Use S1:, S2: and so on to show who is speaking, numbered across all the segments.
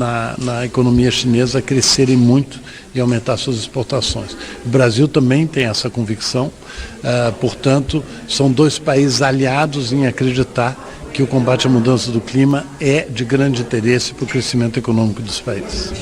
S1: na economia chinesa crescerem muito e aumentar suas exportações. O Brasil também tem essa convicção, portanto, são dois países aliados em acreditar que o combate à mudança do clima é de grande interesse para o crescimento econômico dos países.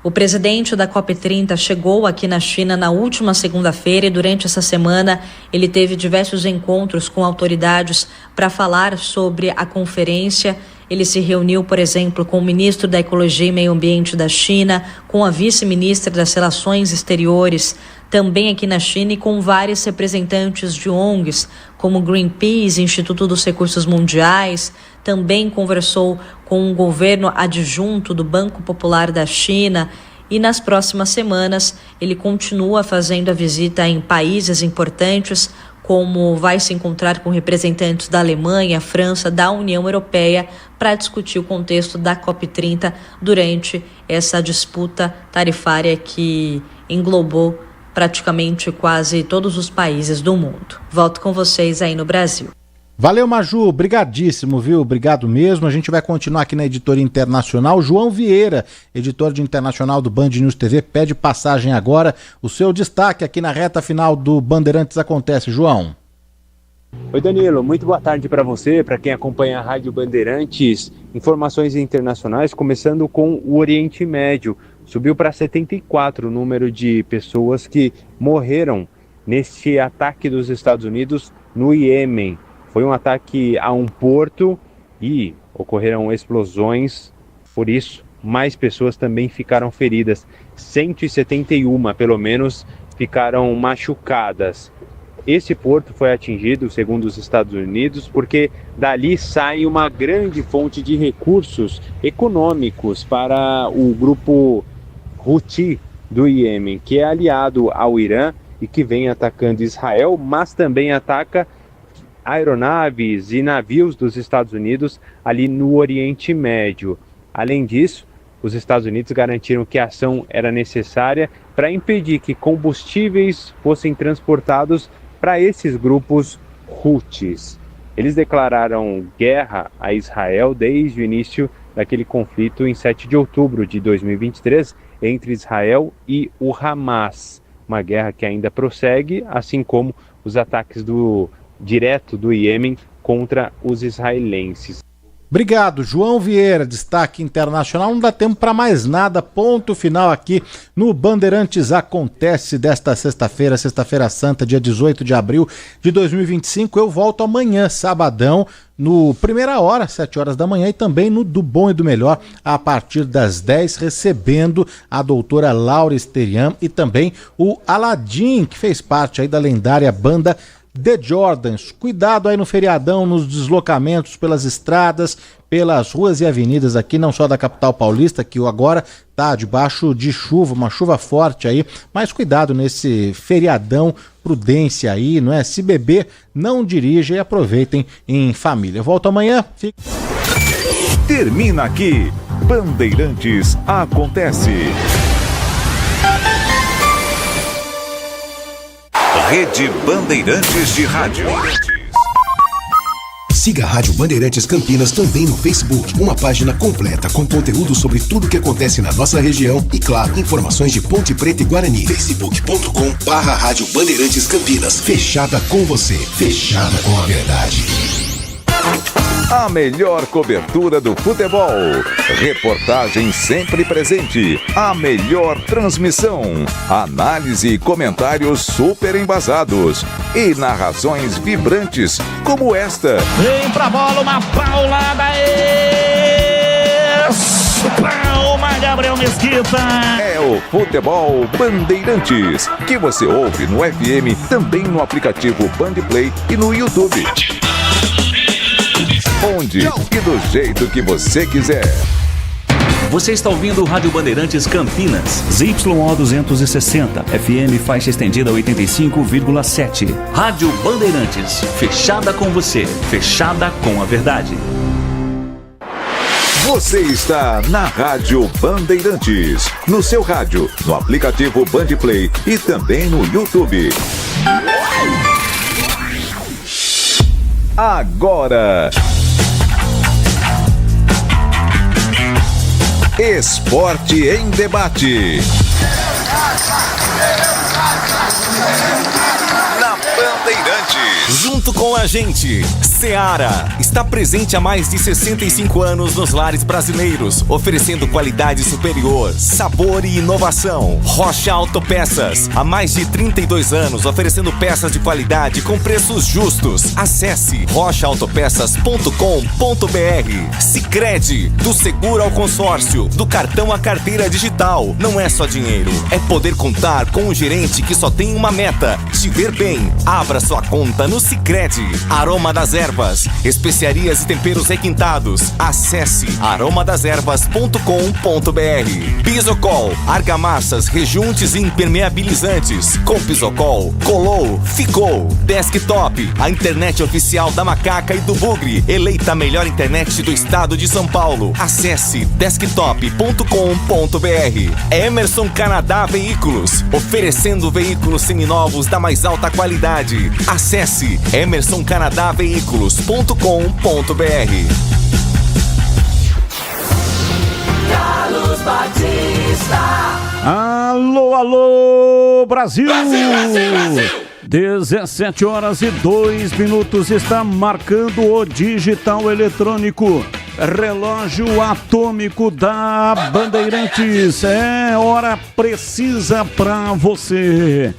S2: O presidente da COP30 chegou aqui na China na última segunda-feira e durante essa semana ele teve diversos encontros com autoridades para falar sobre a conferência. Ele se reuniu, por exemplo, com o ministro da Ecologia e Meio Ambiente da China, com a vice-ministra das Relações Exteriores, também aqui na China, e com vários representantes de ONGs, como Greenpeace, Instituto dos Recursos Mundiais. Também conversou com o governo adjunto do Banco Popular da China. E nas próximas semanas ele continua fazendo a visita em países importantes, como vai se encontrar com representantes da Alemanha, França, da União Europeia, para discutir o contexto da COP30 durante essa disputa tarifária que englobou praticamente quase todos os países do mundo. Volto com vocês aí no Brasil.
S3: Valeu, Maju, brigadíssimo, viu? Obrigado mesmo. A gente vai continuar aqui na Editoria Internacional. João Vieira, editor de Internacional do Band News TV, pede passagem agora. O seu destaque aqui na reta final do Bandeirantes Acontece, João.
S4: Oi, Danilo, muito boa tarde para você, para quem acompanha a Rádio Bandeirantes. Informações internacionais, começando com o Oriente Médio. Subiu para 74 o número de pessoas que morreram neste ataque dos Estados Unidos no Iêmen. Foi um ataque a um porto e ocorreram explosões, por isso mais pessoas também ficaram feridas. 171, pelo menos, ficaram machucadas. Esse porto foi atingido, segundo os Estados Unidos, porque dali sai uma grande fonte de recursos econômicos para o grupo Houthi do Iêmen, que é aliado ao Irã e que vem atacando Israel, mas também ataca aeronaves e navios dos Estados Unidos ali no Oriente Médio. Além disso, os Estados Unidos garantiram que a ação era necessária para impedir que combustíveis fossem transportados para esses grupos Houthis. Eles declararam guerra a Israel desde o início daquele conflito em 7 de outubro de 2023 entre Israel e o Hamas. Uma guerra que ainda prossegue, assim como os ataques direto do Iêmen contra os israelenses.
S3: Obrigado, João Vieira, destaque internacional. Não dá tempo para mais nada, ponto final aqui no Bandeirantes Acontece desta sexta-feira, sexta-feira santa, dia 18 de abril de 2025. Eu volto amanhã, sabadão, no primeira hora, 7 horas da manhã, e também no Do Bom e do Melhor, a partir das 10, recebendo a doutora Laura Esterian e também o Aladim, que fez parte aí da lendária banda The Jordans. Cuidado aí no feriadão, nos deslocamentos pelas estradas, pelas ruas e avenidas aqui, não só da capital paulista, que agora tá debaixo de chuva, uma chuva forte aí, mas cuidado nesse feriadão, prudência aí, não é? Se beber, não dirija e aproveitem em família. Eu volto amanhã.
S5: Termina aqui, Bandeirantes Acontece. Rede Bandeirantes de Rádio.
S6: Siga a Rádio Bandeirantes Campinas também no Facebook. Uma página completa com conteúdo sobre tudo que acontece na nossa região e, claro, informações de Ponte Preta e Guarani. facebook.com/Rádio Bandeirantes Campinas. Fechada com você. Fechada com a verdade.
S5: A melhor cobertura do futebol. Reportagem sempre presente. A melhor transmissão. Análise e comentários super embasados. E narrações vibrantes como esta.
S7: Vem pra bola, uma paulada. Palma, Gabriel Mesquita.
S5: É o Futebol Bandeirantes, que você ouve no FM, também no aplicativo Bandplay e no YouTube. Onde e do jeito que você quiser.
S8: Você está ouvindo o Rádio Bandeirantes Campinas, ZYO 260, FM faixa estendida 85,7. Rádio Bandeirantes, fechada com você, fechada com a verdade.
S5: Você está na Rádio Bandeirantes, no seu rádio, no aplicativo Bandplay e também no YouTube. Agora... Esporte em Debate. Na Bandeirantes.
S9: Junto com a gente, Seara está presente há mais de 65 anos nos lares brasileiros, oferecendo qualidade superior, sabor e inovação. Rocha Autopeças, há mais de 32 anos, oferecendo peças de qualidade com preços justos. Acesse rochaautopeças.com.br. Sicredi, do seguro ao consórcio, do cartão à carteira digital. Não é só dinheiro, é poder contar com um gerente que só tem uma meta: te ver bem. Abra sua conta no Sicredi. Aroma das Ervas, especiarias e temperos requintados. Acesse aromadeservas.com.br. Pisocol, argamassas, rejuntes e impermeabilizantes. Com Pisocol, colou, ficou. Desktop, a internet oficial da Macaca e do Bugre, eleita a melhor internet do estado de São Paulo. Acesse desktop.com.br. Emerson Canadá Veículos, oferecendo veículos seminovos da mais alta qualidade. Acesse emersoncanadaveículos.com.br.
S10: Carlos Batista.
S7: Alô, alô, Brasil!
S10: Brasil!
S7: 17h02 está marcando o digital eletrônico. Relógio atômico da Bandeirantes. É hora precisa pra você.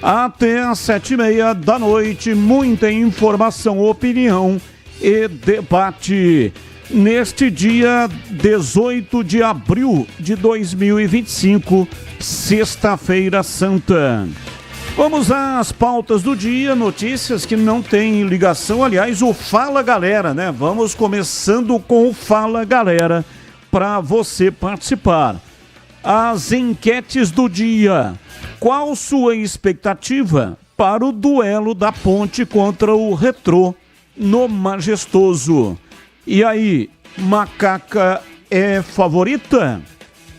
S7: Até às 19h30, muita informação, opinião e debate. Neste dia 18 de abril de 2025, Sexta-feira Santa. Vamos às pautas do dia, notícias que não têm ligação, aliás, o Fala Galera, né? Vamos começando com o Fala Galera para você participar. As enquetes do dia. Qual sua expectativa para o duelo da Ponte contra o Retrô no Majestoso? E aí, Macaca é favorita?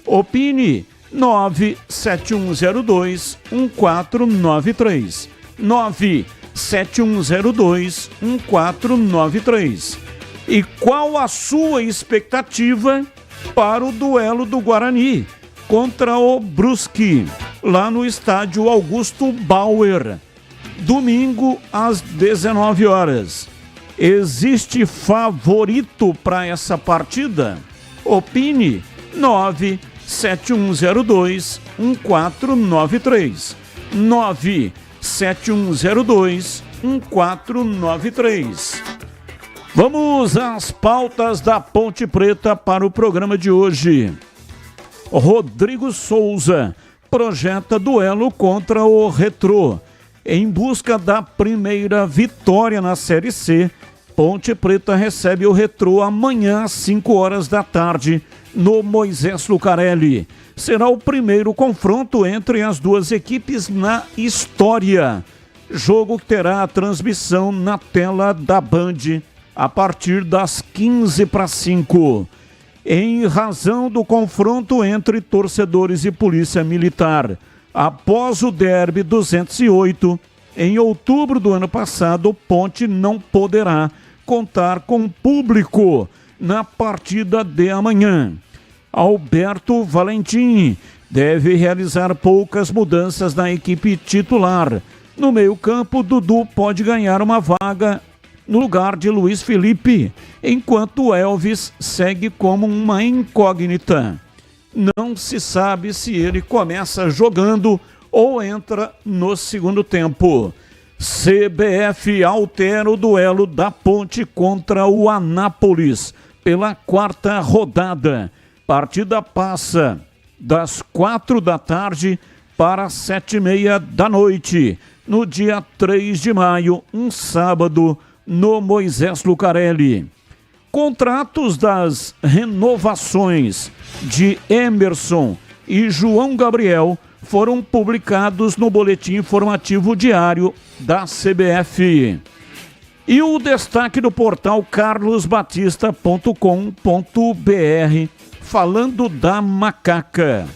S7: Opine. 97102-1493. 97102-1493. E qual a sua expectativa para o duelo do Guarani contra o Brusque, lá no estádio Augusto Bauer, domingo às 19h? Existe favorito para essa partida? Opine. 97102-1493. 97102-1493. Vamos às pautas da Ponte Preta para o programa de hoje. Rodrigo Souza projeta duelo contra o Retrô. Em busca da primeira vitória na Série C, Ponte Preta recebe o Retrô amanhã às 5h no Moisés Lucarelli. Será o primeiro confronto entre as duas equipes na história. Jogo que terá a transmissão na tela da Band a partir das 4:45. Em razão do confronto entre torcedores e polícia militar, após o derby 208, em outubro do ano passado, Ponte não poderá contar com público na partida de amanhã. Alberto Valentim deve realizar poucas mudanças na equipe titular. No meio-campo, Dudu pode ganhar uma vaga no lugar de Luiz Felipe, enquanto Elvis segue como uma incógnita. Não se sabe se ele começa jogando ou entra no segundo tempo. CBF altera o duelo da Ponte contra o Anápolis pela 4ª rodada. Partida passa das 4h para 7h30, no dia 3 de maio, um sábado, no Moisés Lucarelli. Contratos das renovações de Emerson e João Gabriel foram publicados no Boletim Informativo Diário da CBF. E o destaque do portal carlosbatista.com.br, falando da Macaca.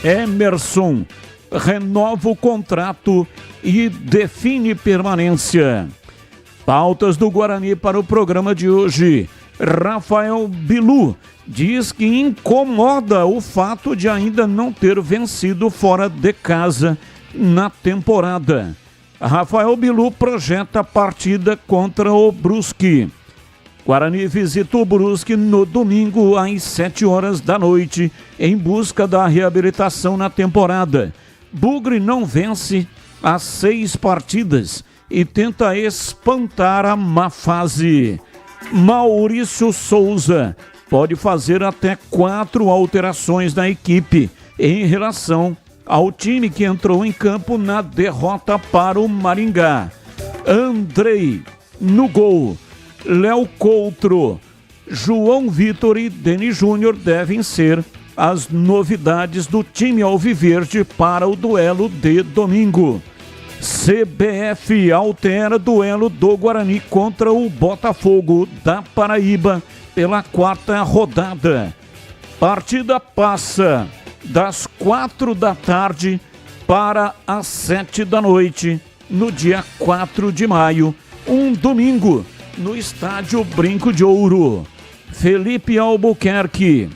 S7: Emerson renova o contrato e define permanência. Pautas do Guarani para o programa de hoje. Rafael Bilu diz que incomoda o fato de ainda não ter vencido fora de casa na temporada. Rafael Bilu projeta a partida contra o Brusque. Guarani visita o Brusque no domingo às 7 horas da noite em busca da reabilitação na temporada. Bugre não vence há 6 partidas e tenta espantar a má fase. Maurício Souza pode fazer até 4 alterações na equipe em relação ao time que entrou em campo na derrota para o Maringá. Andrei no gol. Léo Coutro, João Vitor e Deni Júnior devem ser as novidades do time alviverde para o duelo de domingo. CBF altera duelo do Guarani contra o Botafogo da Paraíba pela 4ª rodada. Partida passa das 4 da tarde para as 7 da noite, no dia 4 de maio, um domingo, no estádio Brinco de Ouro. Felipe Albuquerque,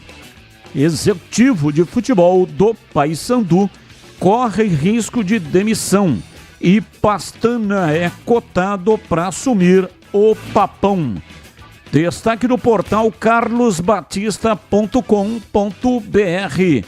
S7: executivo de futebol do Paysandu, corre risco de demissão e Pastana é cotado para assumir o Papão. Destaque no portal carlosbatista.com.br.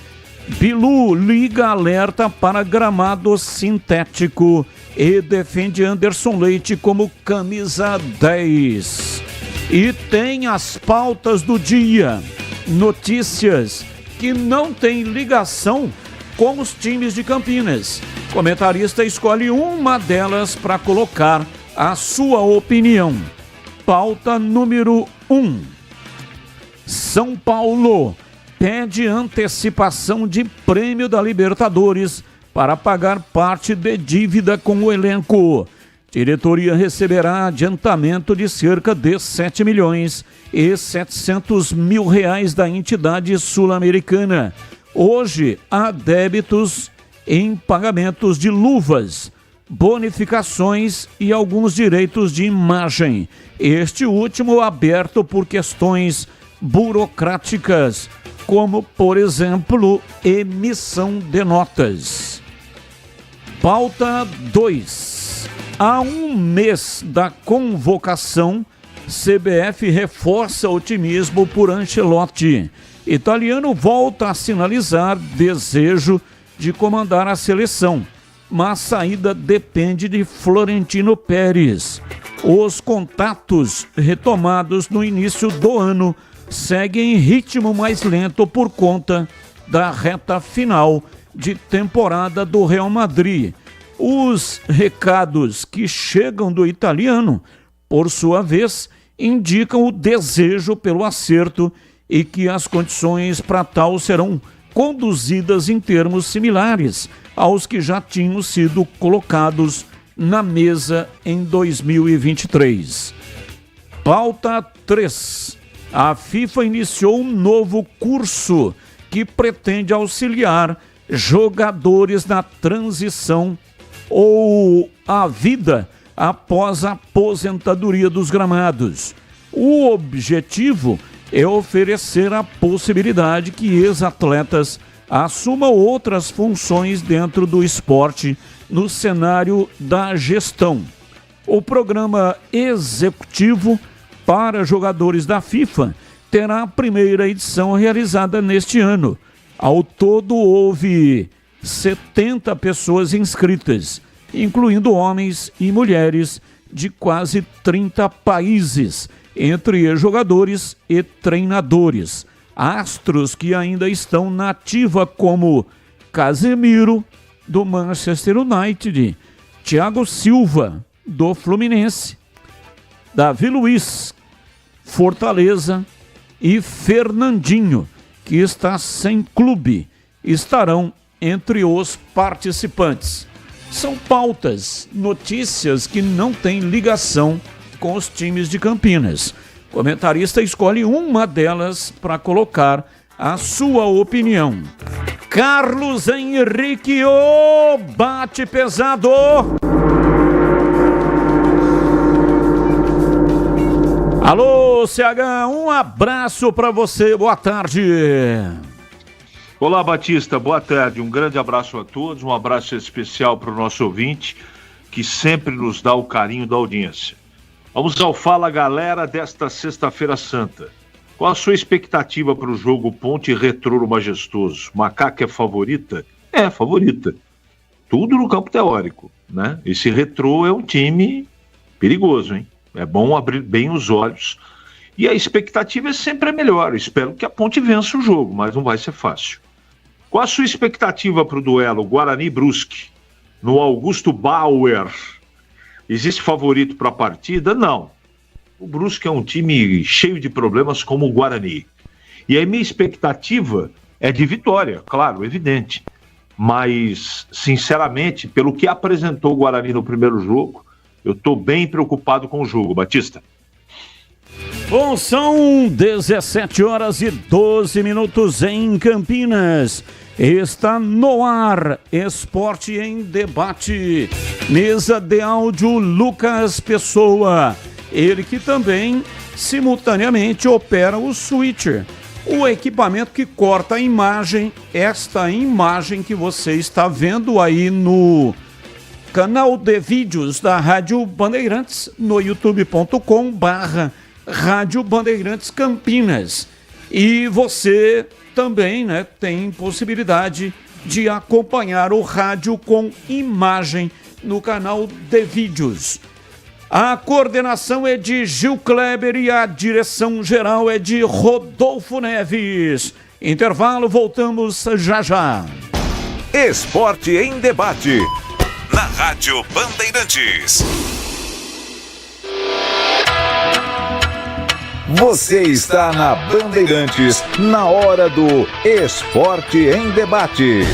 S7: Bilu liga alerta para gramado sintético e defende Anderson Leite como camisa 10. E tem as pautas do dia. Notícias que não têm ligação com os times de Campinas. Comentarista escolhe uma delas para colocar a sua opinião. Pauta número 1. São Paulo pede antecipação de prêmio da Libertadores para pagar parte de dívida com o elenco. Diretoria receberá adiantamento de cerca de 7.700.000 reais da entidade sul-americana. Hoje há débitos em pagamentos de luvas, bonificações e alguns direitos de imagem. Este último aberto por questões burocráticas, como, por exemplo, emissão de notas. Pauta 2. Há um mês da convocação, CBF reforça otimismo por Ancelotti. Italiano volta a sinalizar desejo de comandar a seleção, mas saída depende de Florentino Pérez. Os contatos retomados no início do ano seguem em ritmo mais lento por conta da reta final de temporada do Real Madrid. Os recados que chegam do italiano, por sua vez, indicam o desejo pelo acerto e que as condições para tal serão conduzidas em termos similares aos que já tinham sido colocados na mesa em 2023. Pauta 3. A FIFA iniciou um novo curso que pretende auxiliar jogadores na transição ou a vida após a aposentadoria dos gramados. O objetivo é oferecer a possibilidade que ex-atletas assumam outras funções dentro do esporte no cenário da gestão. O programa executivo para jogadores da FIFA terá a primeira edição realizada neste ano. Ao todo, houve 70 pessoas inscritas, incluindo homens e mulheres de quase 30 países, entre jogadores e treinadores. Astros que ainda estão na ativa como Casemiro, do Manchester United, Thiago Silva, do Fluminense, Davi Luiz, Fortaleza e Fernandinho, que está sem clube, estarão entre os participantes. São pautas, notícias que não têm ligação com os times de Campinas. O comentarista escolhe uma delas para colocar a sua opinião. Carlos Henrique, o bate pesado. Alô, CH, um abraço para você, boa tarde.
S11: Olá, Batista, boa tarde, um grande abraço a todos, um abraço especial para o nosso ouvinte, que sempre nos dá o carinho da audiência. Vamos ao Fala Galera desta sexta-feira santa. Qual a sua expectativa para o jogo Ponte Retrô Majestoso? Macaca é favorita? É, favorita. Tudo no campo teórico, né? Esse Retrô é um time perigoso, hein? É bom abrir bem os olhos. E a expectativa é sempre a melhor. Eu espero que a Ponte vença o jogo, mas não vai ser fácil. Qual a sua expectativa para o duelo Guarani e Brusque? No Augusto Bauer, existe favorito para a partida? Não. O Brusque é um time cheio de problemas como o Guarani. E a minha expectativa é de vitória, claro, evidente. Mas, sinceramente, pelo que apresentou o Guarani no primeiro jogo, eu estou bem preocupado com o jogo, Batista.
S7: Bom, são 17h12 em Campinas. Está no ar, Esporte em Debate. Mesa de áudio Lucas Pessoa. Ele que também, simultaneamente, opera o switcher. O equipamento que corta a imagem, esta imagem que você está vendo aí no canal de vídeos da Rádio Bandeirantes, no youtube.com/Rádio Bandeirantes Campinas. E você também, né, tem possibilidade de acompanhar o rádio com imagem no canal de vídeos. A coordenação é de Gil Kleber e a direção geral é de Rodolfo Neves. Intervalo, voltamos já já.
S5: Esporte em Debate, na Rádio Bandeirantes. Você está na Bandeirantes, na hora do Esporte em Debate.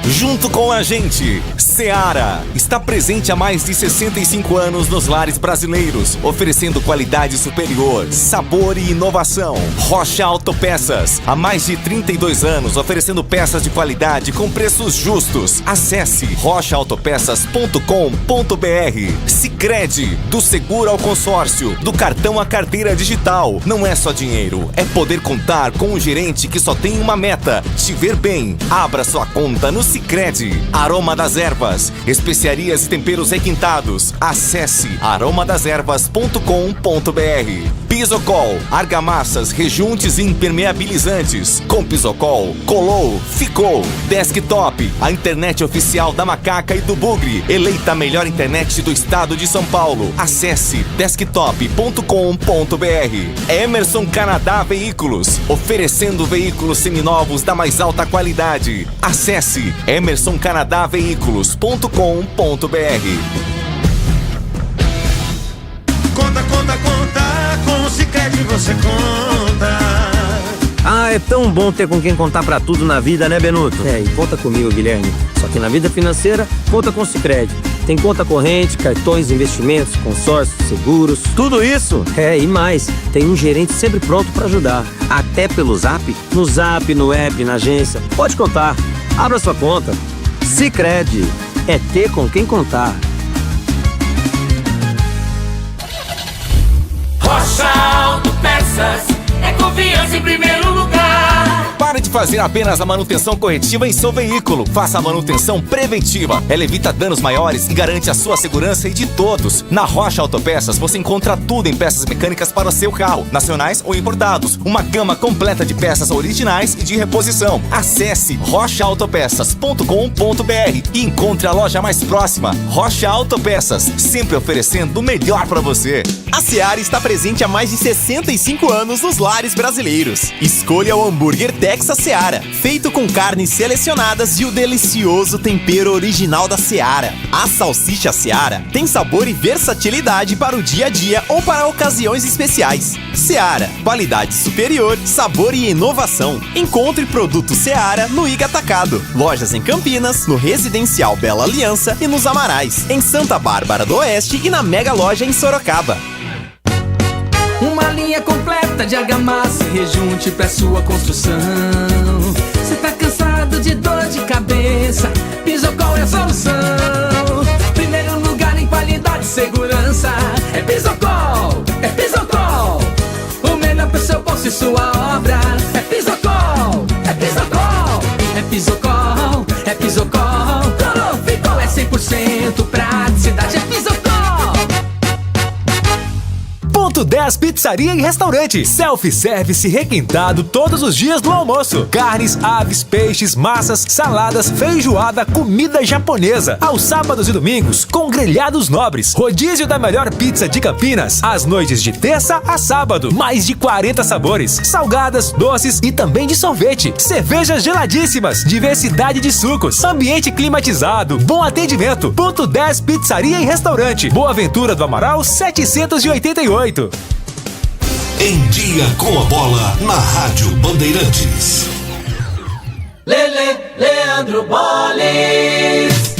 S9: Junto com a gente, Seara está presente há mais de 65 anos nos lares brasileiros, oferecendo qualidade superior, sabor e inovação. Rocha Autopeças, há mais de 32 anos, oferecendo peças de qualidade com preços justos. Acesse rochaautopeças.com.br. Sicredi, do seguro ao consórcio, do cartão à carteira digital. Não é só dinheiro, é poder contar com um gerente que só tem uma meta: te ver bem. Abra sua conta no Sicredi. Aroma das Ervas, especiarias e temperos requintados. Acesse aromadeservas.com.br. Pisocol, argamassas, rejuntes e impermeabilizantes. Com Pisocol, colou, ficou. Desktop, a internet oficial da Macaca e do Bugre, eleita a melhor internet do estado de São Paulo. Acesse desktop.com.br. Emerson Canadá Veículos, oferecendo veículos seminovos da mais alta qualidade. Acesse emersoncanadaveículos.com.br.
S10: Conta, conta, conta, com o Sicredi você conta.
S12: Ah, é tão bom ter com quem contar pra tudo na vida, né, Benuto? É, e conta comigo, Guilherme. Só que na vida financeira, conta com o Sicredi. Tem conta corrente, cartões, investimentos, consórcios, seguros. Tudo isso? É, e mais. Tem um gerente sempre pronto pra ajudar. Até pelo Zap, no Zap, no app, na agência. Pode contar. Abra sua conta. Sicredi. É ter com quem contar.
S10: Rocha Autopeças, é confiança em primeiro lugar.
S9: Pare de fazer apenas a manutenção corretiva em seu veículo. Faça a manutenção preventiva. Ela evita danos maiores e garante a sua segurança e de todos. Na Rocha Autopeças você encontra tudo em peças mecânicas para o seu carro, nacionais ou importados. Uma gama completa de peças originais e de reposição. Acesse rochaautopeças.com.br e encontre a loja mais próxima. Rocha Autopeças, sempre oferecendo o melhor para você.
S13: A Seara está presente há mais de 65 anos nos lares brasileiros. Escolha o hambúrguer Texas Seara, feito com carnes selecionadas e o delicioso tempero original da Seara. A salsicha Seara tem sabor e versatilidade para o dia a dia ou para ocasiões especiais. Seara, qualidade superior, sabor e inovação. Encontre produto Seara no Iga Atacado. Lojas em Campinas, no Residencial Bela Aliança e nos Amarais. Em Santa Bárbara do Oeste e na Mega Loja em Sorocaba.
S10: Uma linha completa de argamassa e rejunte pra sua construção. Cê tá cansado de dor de cabeça? Pisocol é a solução. Primeiro lugar em qualidade e segurança. É Pisocol, é Pisocol. faça sua obra. É Pisocol, é Pisocol, é Pisocol, é Pisocol. Colou, ficou, é 100% praticidade, é Pisocol.
S14: Ponto 10 Pizzaria e Restaurante. Self-service requintado todos os dias do almoço. Carnes, aves, peixes, massas, saladas, feijoada, comida japonesa. Aos sábados e domingos, com grelhados nobres. Rodízio da melhor pizza de Campinas. Às noites de terça a sábado. Mais de 40 sabores. Salgadas, doces e também de sorvete. Cervejas geladíssimas. Diversidade de sucos. Ambiente climatizado. Bom atendimento. Ponto 10 Pizzaria e Restaurante. Boa Ventura do Amaral 788.
S6: Em Dia com a Bola, na Rádio Bandeirantes.
S10: Leandro Boles.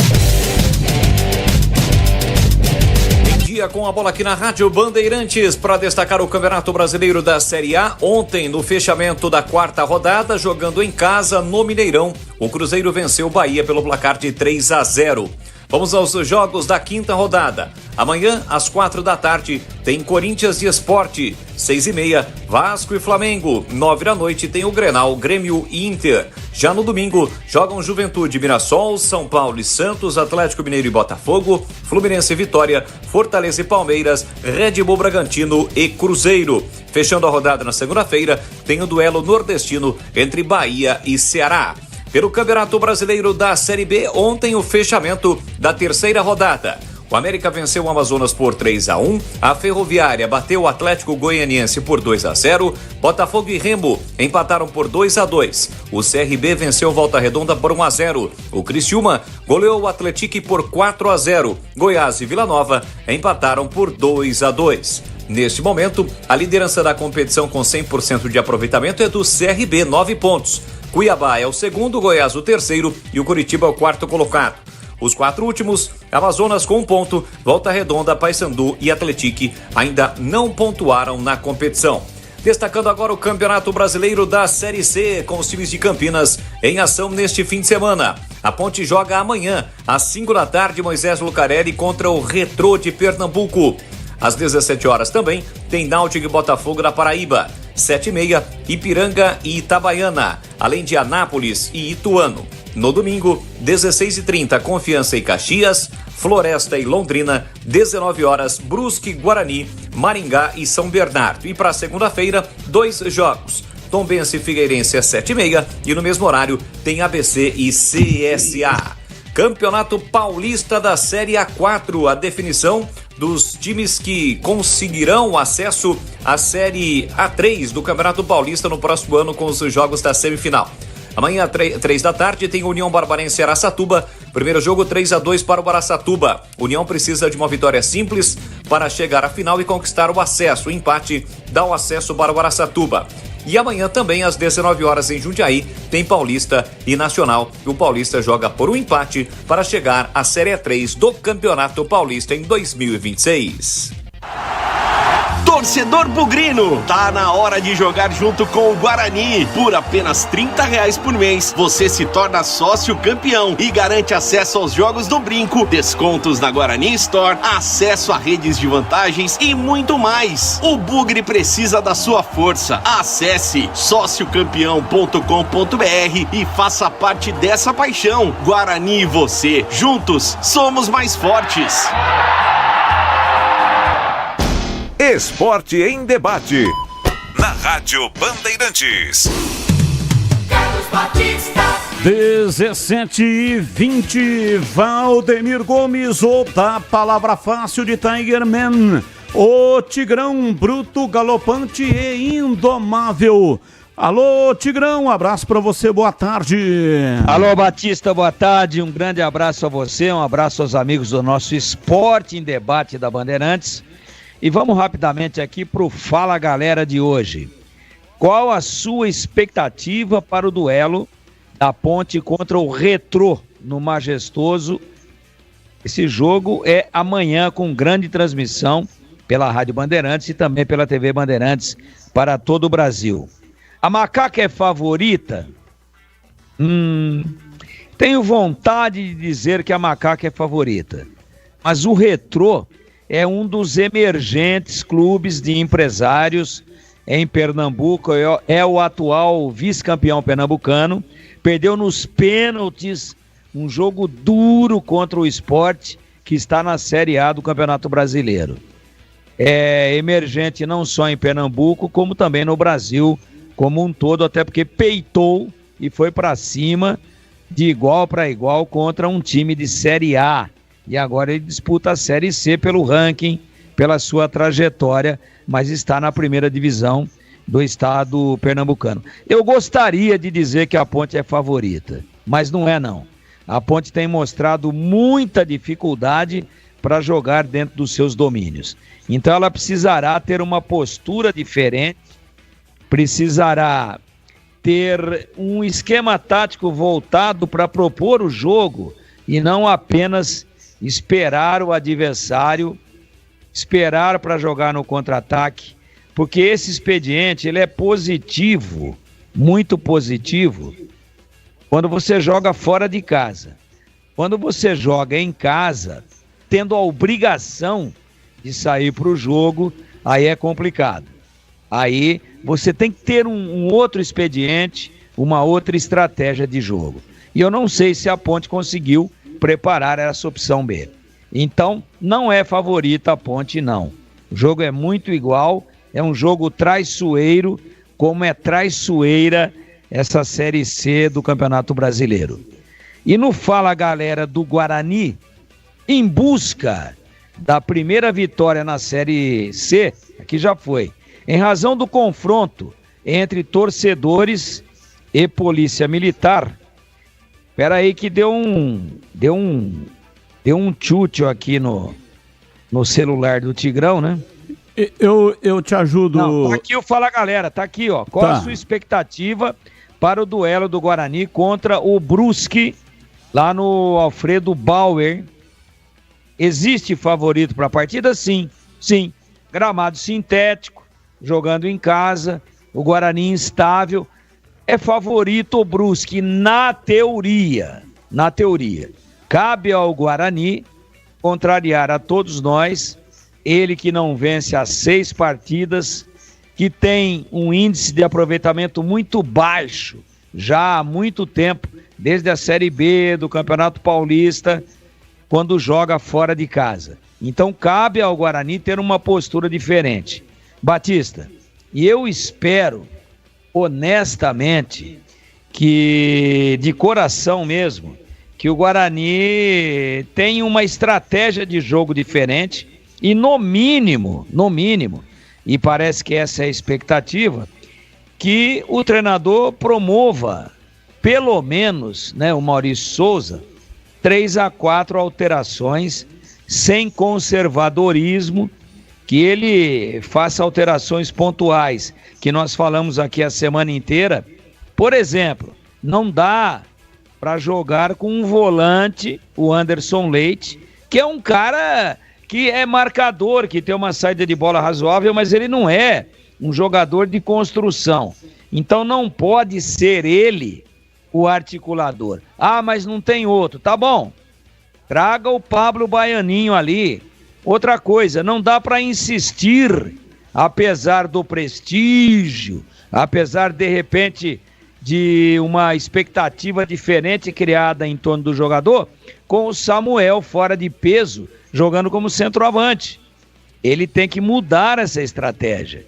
S15: Em Dia com a Bola aqui na Rádio Bandeirantes para destacar o Campeonato Brasileiro da Série A. Ontem, no fechamento da 4ª rodada, jogando em casa no Mineirão, o Cruzeiro venceu o Bahia pelo placar de 3-0. Vamos aos jogos da 5ª rodada. Amanhã, às 4 da tarde, tem Corinthians e Sport. 6h30, Vasco e Flamengo. 9 da noite tem o Grenal, Grêmio e Inter. Já no domingo, jogam Juventude, Mirassol, São Paulo e Santos, Atlético Mineiro e Botafogo, Fluminense e Vitória, Fortaleza e Palmeiras, Red Bull Bragantino e Cruzeiro. Fechando a rodada na segunda-feira, tem o duelo nordestino entre Bahia e Ceará. Pelo Campeonato Brasileiro da Série B, ontem o fechamento da 3ª rodada. O América venceu o Amazonas por 3-1, a Ferroviária bateu o Atlético Goianiense por 2-0, Botafogo e Remo empataram por 2-2, o CRB venceu o Volta Redonda por 1-0, o Criciúma goleou o Atlético por 4-0, Goiás e Vila Nova empataram por 2-2. Neste momento, a liderança da competição com 100% de aproveitamento é do CRB, 9 pontos. Cuiabá é o segundo, Goiás o terceiro e o Curitiba é o 4º colocado. Os 4 últimos, Amazonas com 1 ponto, Volta Redonda, Paysandu e Atlético ainda não pontuaram na competição. Destacando agora o Campeonato Brasileiro da Série C, com os times de Campinas em ação neste fim de semana. A Ponte joga amanhã, às 5 da tarde, Moisés Lucarelli contra o Retrô de Pernambuco. Às 17 horas também tem Náutico e Botafogo da Paraíba. 7h30, Ipiranga e Itabaiana, além de Anápolis e Ituano. No domingo, 16h30, Confiança e Caxias, Floresta e Londrina, 19 horas, Brusque, Guarani, Maringá e São Bernardo. E para segunda-feira, 2 jogos. Tombense e Figueirense às 7h30 e no mesmo horário tem ABC e CSA. Campeonato Paulista da Série A4, a definição dos times que conseguirão acesso à Série A3 do Campeonato Paulista no próximo ano com os jogos da semifinal. Amanhã, 3 da tarde, tem União Barbarense e Araçatuba. Primeiro jogo, 3-2 para o Araçatuba. União precisa de uma vitória simples para chegar à final e conquistar o acesso. O empate dá o acesso para o Araçatuba. E amanhã também, às 19 horas em Jundiaí, tem Paulista e Nacional. E o Paulista joga por um empate para chegar à Série A3 do Campeonato Paulista em 2026.
S16: Torcedor bugrino, tá na hora de jogar junto com o Guarani. Por apenas R$30 por mês, você se torna sócio campeão e garante acesso aos jogos do Brinco, descontos na Guarani Store, acesso a redes de vantagens e muito mais. O Bugre precisa da sua força. Acesse sociocampeão.com.br e faça parte dessa paixão. Guarani e você, juntos, somos mais fortes.
S5: Esporte em Debate, na Rádio Bandeirantes.
S7: 17h20, Valdemir Gomes, ou da palavra fácil de Tiger Man, o Tigrão bruto, galopante e indomável. Alô, Tigrão, um abraço pra você, boa tarde.
S17: Alô, Batista, boa tarde, um grande abraço a você, um abraço aos amigos do nosso Esporte em Debate da Bandeirantes. E vamos rapidamente aqui pro Fala Galera de hoje. Qual a sua expectativa para o duelo da Ponte contra o Retrô no Majestoso? Esse jogo é amanhã com grande transmissão pela Rádio Bandeirantes e também pela TV Bandeirantes para todo o Brasil. A Macaca é favorita? Tenho vontade de dizer que a Macaca é favorita, mas o Retrô é um dos emergentes clubes de empresários em Pernambuco, é o atual vice-campeão pernambucano, perdeu nos pênaltis, um jogo duro contra o Sport, que está na Série A do Campeonato Brasileiro. É emergente não só em Pernambuco, como também no Brasil como um todo, até porque peitou e foi para cima de igual para igual contra um time de Série A. E agora ele disputa a Série C pelo ranking, pela sua trajetória, mas está na primeira divisão do estado pernambucano. Eu gostaria de dizer que a Ponte é favorita, mas não é não. A Ponte tem mostrado muita dificuldade para jogar dentro dos seus domínios. Então ela precisará ter uma postura diferente, precisará ter um esquema tático voltado para propor o jogo e não apenas esperar o adversário, esperar para jogar no contra-ataque, porque esse expediente ele é positivo, muito positivo, quando você joga fora de casa. Quando você joga em casa, tendo a obrigação de sair para o jogo, aí é complicado. Aí você tem que ter um outro expediente, uma outra estratégia de jogo. E eu não sei se a Ponte conseguiu preparar essa opção B. Então, não é favorita a Ponte, não. O jogo é muito igual, é um jogo traiçoeiro, como é traiçoeira essa Série C do Campeonato Brasileiro. E no Fala Galera do Guarani, em busca da primeira vitória na Série C, aqui já foi, em razão do confronto entre torcedores e polícia militar. Espera aí que deu um chute aqui no celular do Tigrão, né?
S7: Eu te ajudo.
S17: Não, tá aqui o Fala Galera, tá aqui, ó. Qual a sua expectativa para o duelo do Guarani contra o Brusque, lá no Alfredo Bauer? Existe favorito para a partida? Sim. Gramado sintético, jogando em casa, o Guarani instável. É favorito o Brusque na teoria. Cabe ao Guarani contrariar a todos nós, ele que não vence há 6 partidas, que tem um índice de aproveitamento muito baixo, já há muito tempo, desde a Série B do Campeonato Paulista, quando joga fora de casa. Então cabe ao Guarani ter uma postura diferente. Batista, e eu espero, honestamente, que de coração mesmo, que o Guarani tenha uma estratégia de jogo diferente e no mínimo, e parece que essa é a expectativa, que o treinador promova, pelo menos, né, o Maurício Souza, 3 a 4 alterações, sem conservadorismo, que ele faça alterações pontuais, que nós falamos aqui a semana inteira. Por exemplo, não dá para jogar com um volante, o Anderson Leite, que é um cara que é marcador, que tem uma saída de bola razoável, mas ele não é um jogador de construção. Então não pode ser ele o articulador. Ah, mas não tem outro. Tá bom, traga o Pablo Baianinho ali. Outra coisa, não dá para insistir, apesar do prestígio, apesar de repente de uma expectativa diferente criada em torno do jogador, com o Samuel fora de peso, jogando como centroavante. Ele tem que mudar essa estratégia.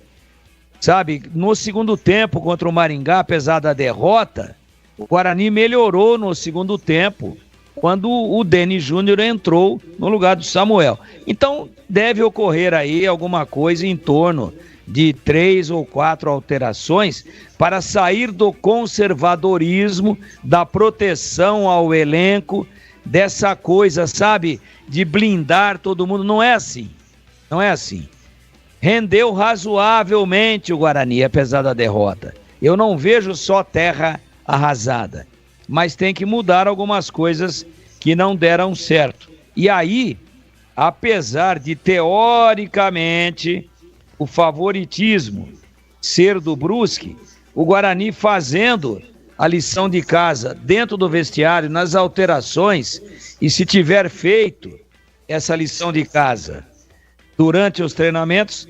S17: Sabe, no segundo tempo contra o Maringá, apesar da derrota, o Guarani melhorou no segundo tempo, quando o Denis Júnior entrou no lugar do Samuel. Então, deve ocorrer aí alguma coisa em torno de 3 ou 4 alterações para sair do conservadorismo, da proteção ao elenco, dessa coisa, sabe, de blindar todo mundo. Não é assim. Rendeu razoavelmente o Guarani, apesar da derrota. Eu não vejo só terra arrasada, mas tem que mudar algumas coisas que não deram certo. E aí, apesar de teoricamente o favoritismo ser do Brusque, o Guarani fazendo a lição de casa dentro do vestiário, nas alterações, e se tiver feito essa lição de casa durante os treinamentos,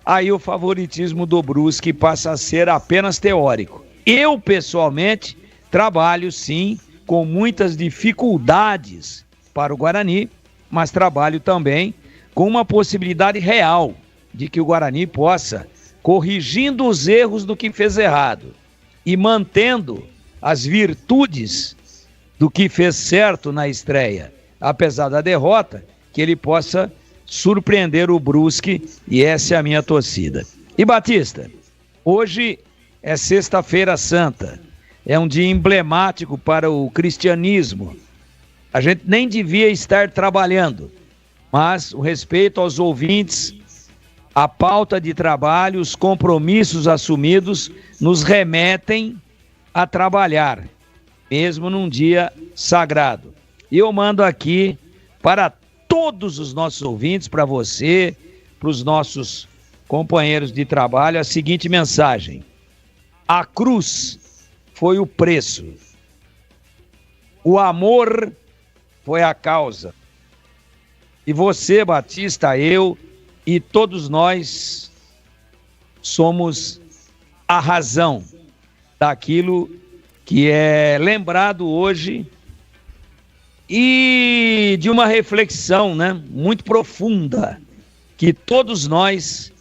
S17: aí o favoritismo do Brusque passa a ser apenas teórico. Eu, pessoalmente, trabalho sim com muitas dificuldades para o Guarani, mas trabalho também com uma possibilidade real de que o Guarani possa, corrigindo os erros do que fez errado e mantendo as virtudes do que fez certo na estreia, apesar da derrota, que ele possa surpreender o Brusque, e essa é a minha torcida. E Batista, hoje é Sexta-feira Santa, é um dia emblemático para o cristianismo. A gente nem devia estar trabalhando, mas o respeito aos ouvintes, a pauta de trabalho, os compromissos assumidos nos remetem a trabalhar, mesmo num dia sagrado. E eu mando aqui para todos os nossos ouvintes, para você, para os nossos companheiros de trabalho, a seguinte mensagem: a cruz foi o preço, o amor foi a causa, e você, Batista, eu e todos nós somos a razão daquilo que é lembrado hoje, e de uma reflexão, muito profunda, que todos nós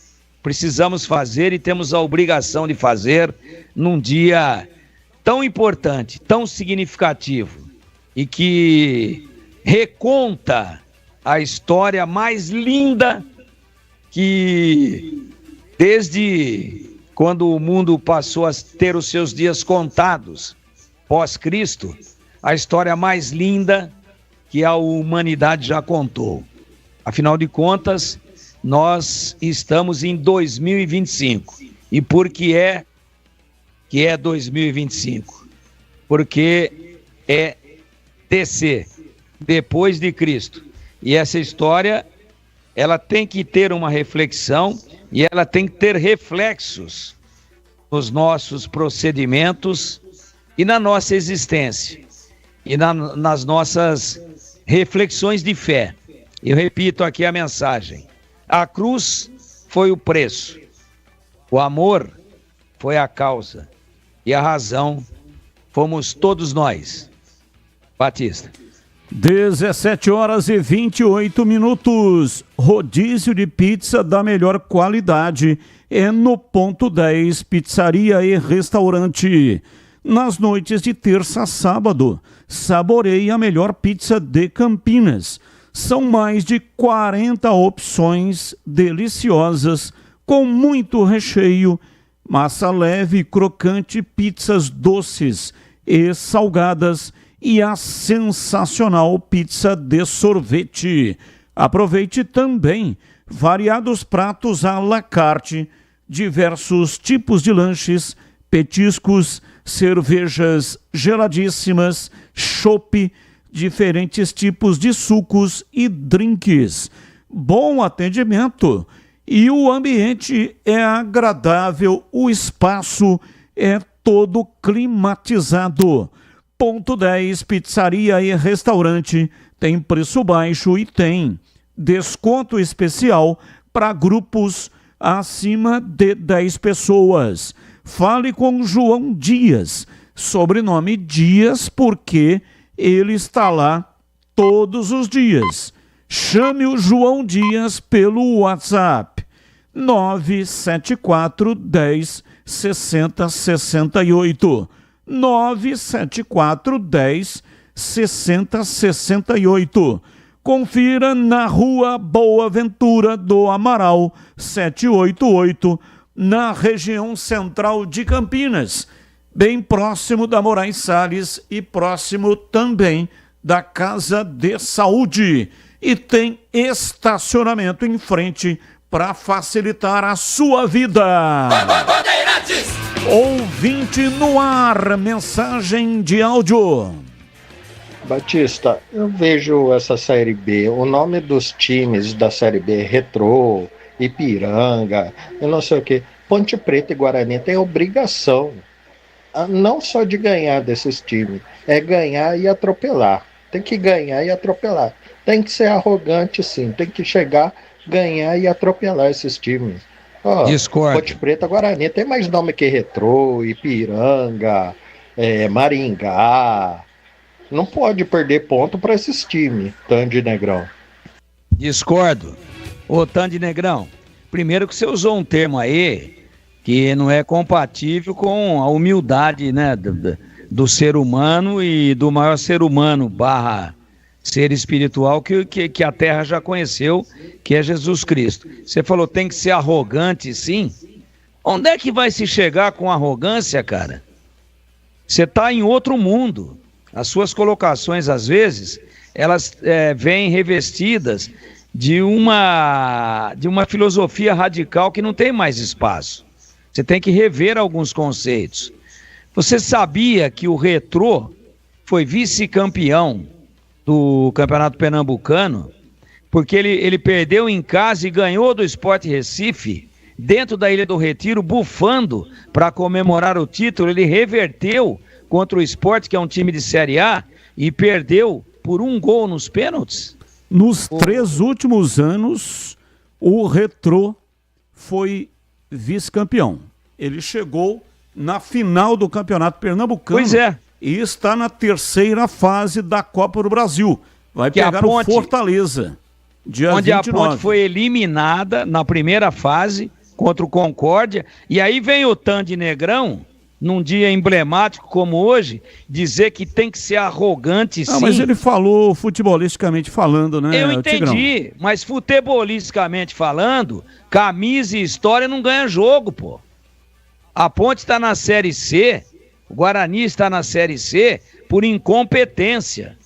S17: precisamos fazer e temos a obrigação de fazer num dia tão importante, tão significativo, e que reconta a história mais linda que, desde quando o mundo passou a ter os seus dias contados, pós-Cristo, a história mais linda que a humanidade já contou. Afinal de contas, nós estamos em 2025. E por que é 2025? Porque é DC, depois de Cristo. E essa história, ela tem que ter uma reflexão e ela tem que ter reflexos nos nossos procedimentos e na nossa existência e nas nossas reflexões de fé. Eu repito aqui a mensagem: a cruz foi o preço, o amor foi a causa e a razão fomos todos nós. Batista.
S7: 17h28. Rodízio de pizza da melhor qualidade é no Ponto 10 Pizzaria e Restaurante. Nas noites de terça a sábado, saboreie a melhor pizza de Campinas. São mais de 40 opções deliciosas, com muito recheio, massa leve e crocante, pizzas doces e salgadas e a sensacional pizza de sorvete. Aproveite também variados pratos à la carte, diversos tipos de lanches, petiscos, cervejas geladíssimas, chopp, diferentes tipos de sucos e drinks. Bom atendimento e o ambiente é agradável, o espaço é todo climatizado. Ponto 10 Pizzaria e Restaurante tem preço baixo e tem desconto especial para grupos acima de 10 pessoas. Fale com João Dias, sobrenome Dias, porque ele está lá todos os dias. Chame o João Dias pelo WhatsApp 974 10 60 68. 974 10 60 68. Confira na Rua Boa Ventura do Amaral 788, na região central de Campinas, bem próximo da Moraes Salles e próximo também da Casa de Saúde. E tem estacionamento em frente para facilitar a sua vida. Ouvinte no ar, mensagem de áudio.
S18: Batista, eu vejo essa Série B, o nome dos times da Série B, Retrô, Ipiranga, eu não sei o que, Ponte Preta e Guarani tem obrigação, não só de ganhar desses times, é ganhar e atropelar. Tem que ganhar e atropelar. Tem que ser arrogante, sim, tem que chegar, ganhar e atropelar esses times.
S17: Discordo.
S18: Ponte Preta, Guarani tem mais nome que Retrô, Ipiranga, Maringá. Não pode perder ponto para esses times, Tandy Negrão.
S17: Discordo. Ô, Tandy Negrão, primeiro que você usou um termo aí que não é compatível com a humildade, né, do ser humano e do maior ser humano / ser espiritual que a Terra já conheceu, que é Jesus Cristo. Você falou tem que ser arrogante, sim. Onde é que vai se chegar com arrogância, cara? Você está em outro mundo. As suas colocações, às vezes, elas vêm revestidas de uma filosofia radical que não tem mais espaço. Você tem que rever alguns conceitos. Você sabia que o Retrô foi vice-campeão do Campeonato Pernambucano, porque ele perdeu em casa e ganhou do Sport Recife, dentro da Ilha do Retiro, bufando para comemorar o título. Ele reverteu contra o Sport, que é um time de Série A, e perdeu por 1 gol nos pênaltis.
S7: Nos 3 últimos anos, o Retrô foi vice-campeão. Ele chegou na final do Campeonato Pernambucano.
S17: Pois é.
S7: E está na 3ª fase da Copa do Brasil. Vai
S17: que
S7: pegar o Fortaleza, dia
S17: onde
S7: 29.
S17: A Ponte foi eliminada na primeira fase contra o Concórdia. E aí vem o Tandy Negrão, num dia emblemático como hoje, dizer que tem que ser arrogante, sim.
S7: Mas ele falou futebolisticamente falando, né?
S17: Eu entendi,
S7: Tigrão?
S17: Mas futebolisticamente falando, camisa e história não ganha jogo, pô. A Ponte está na Série C, o Guarani está na Série C por incompetência.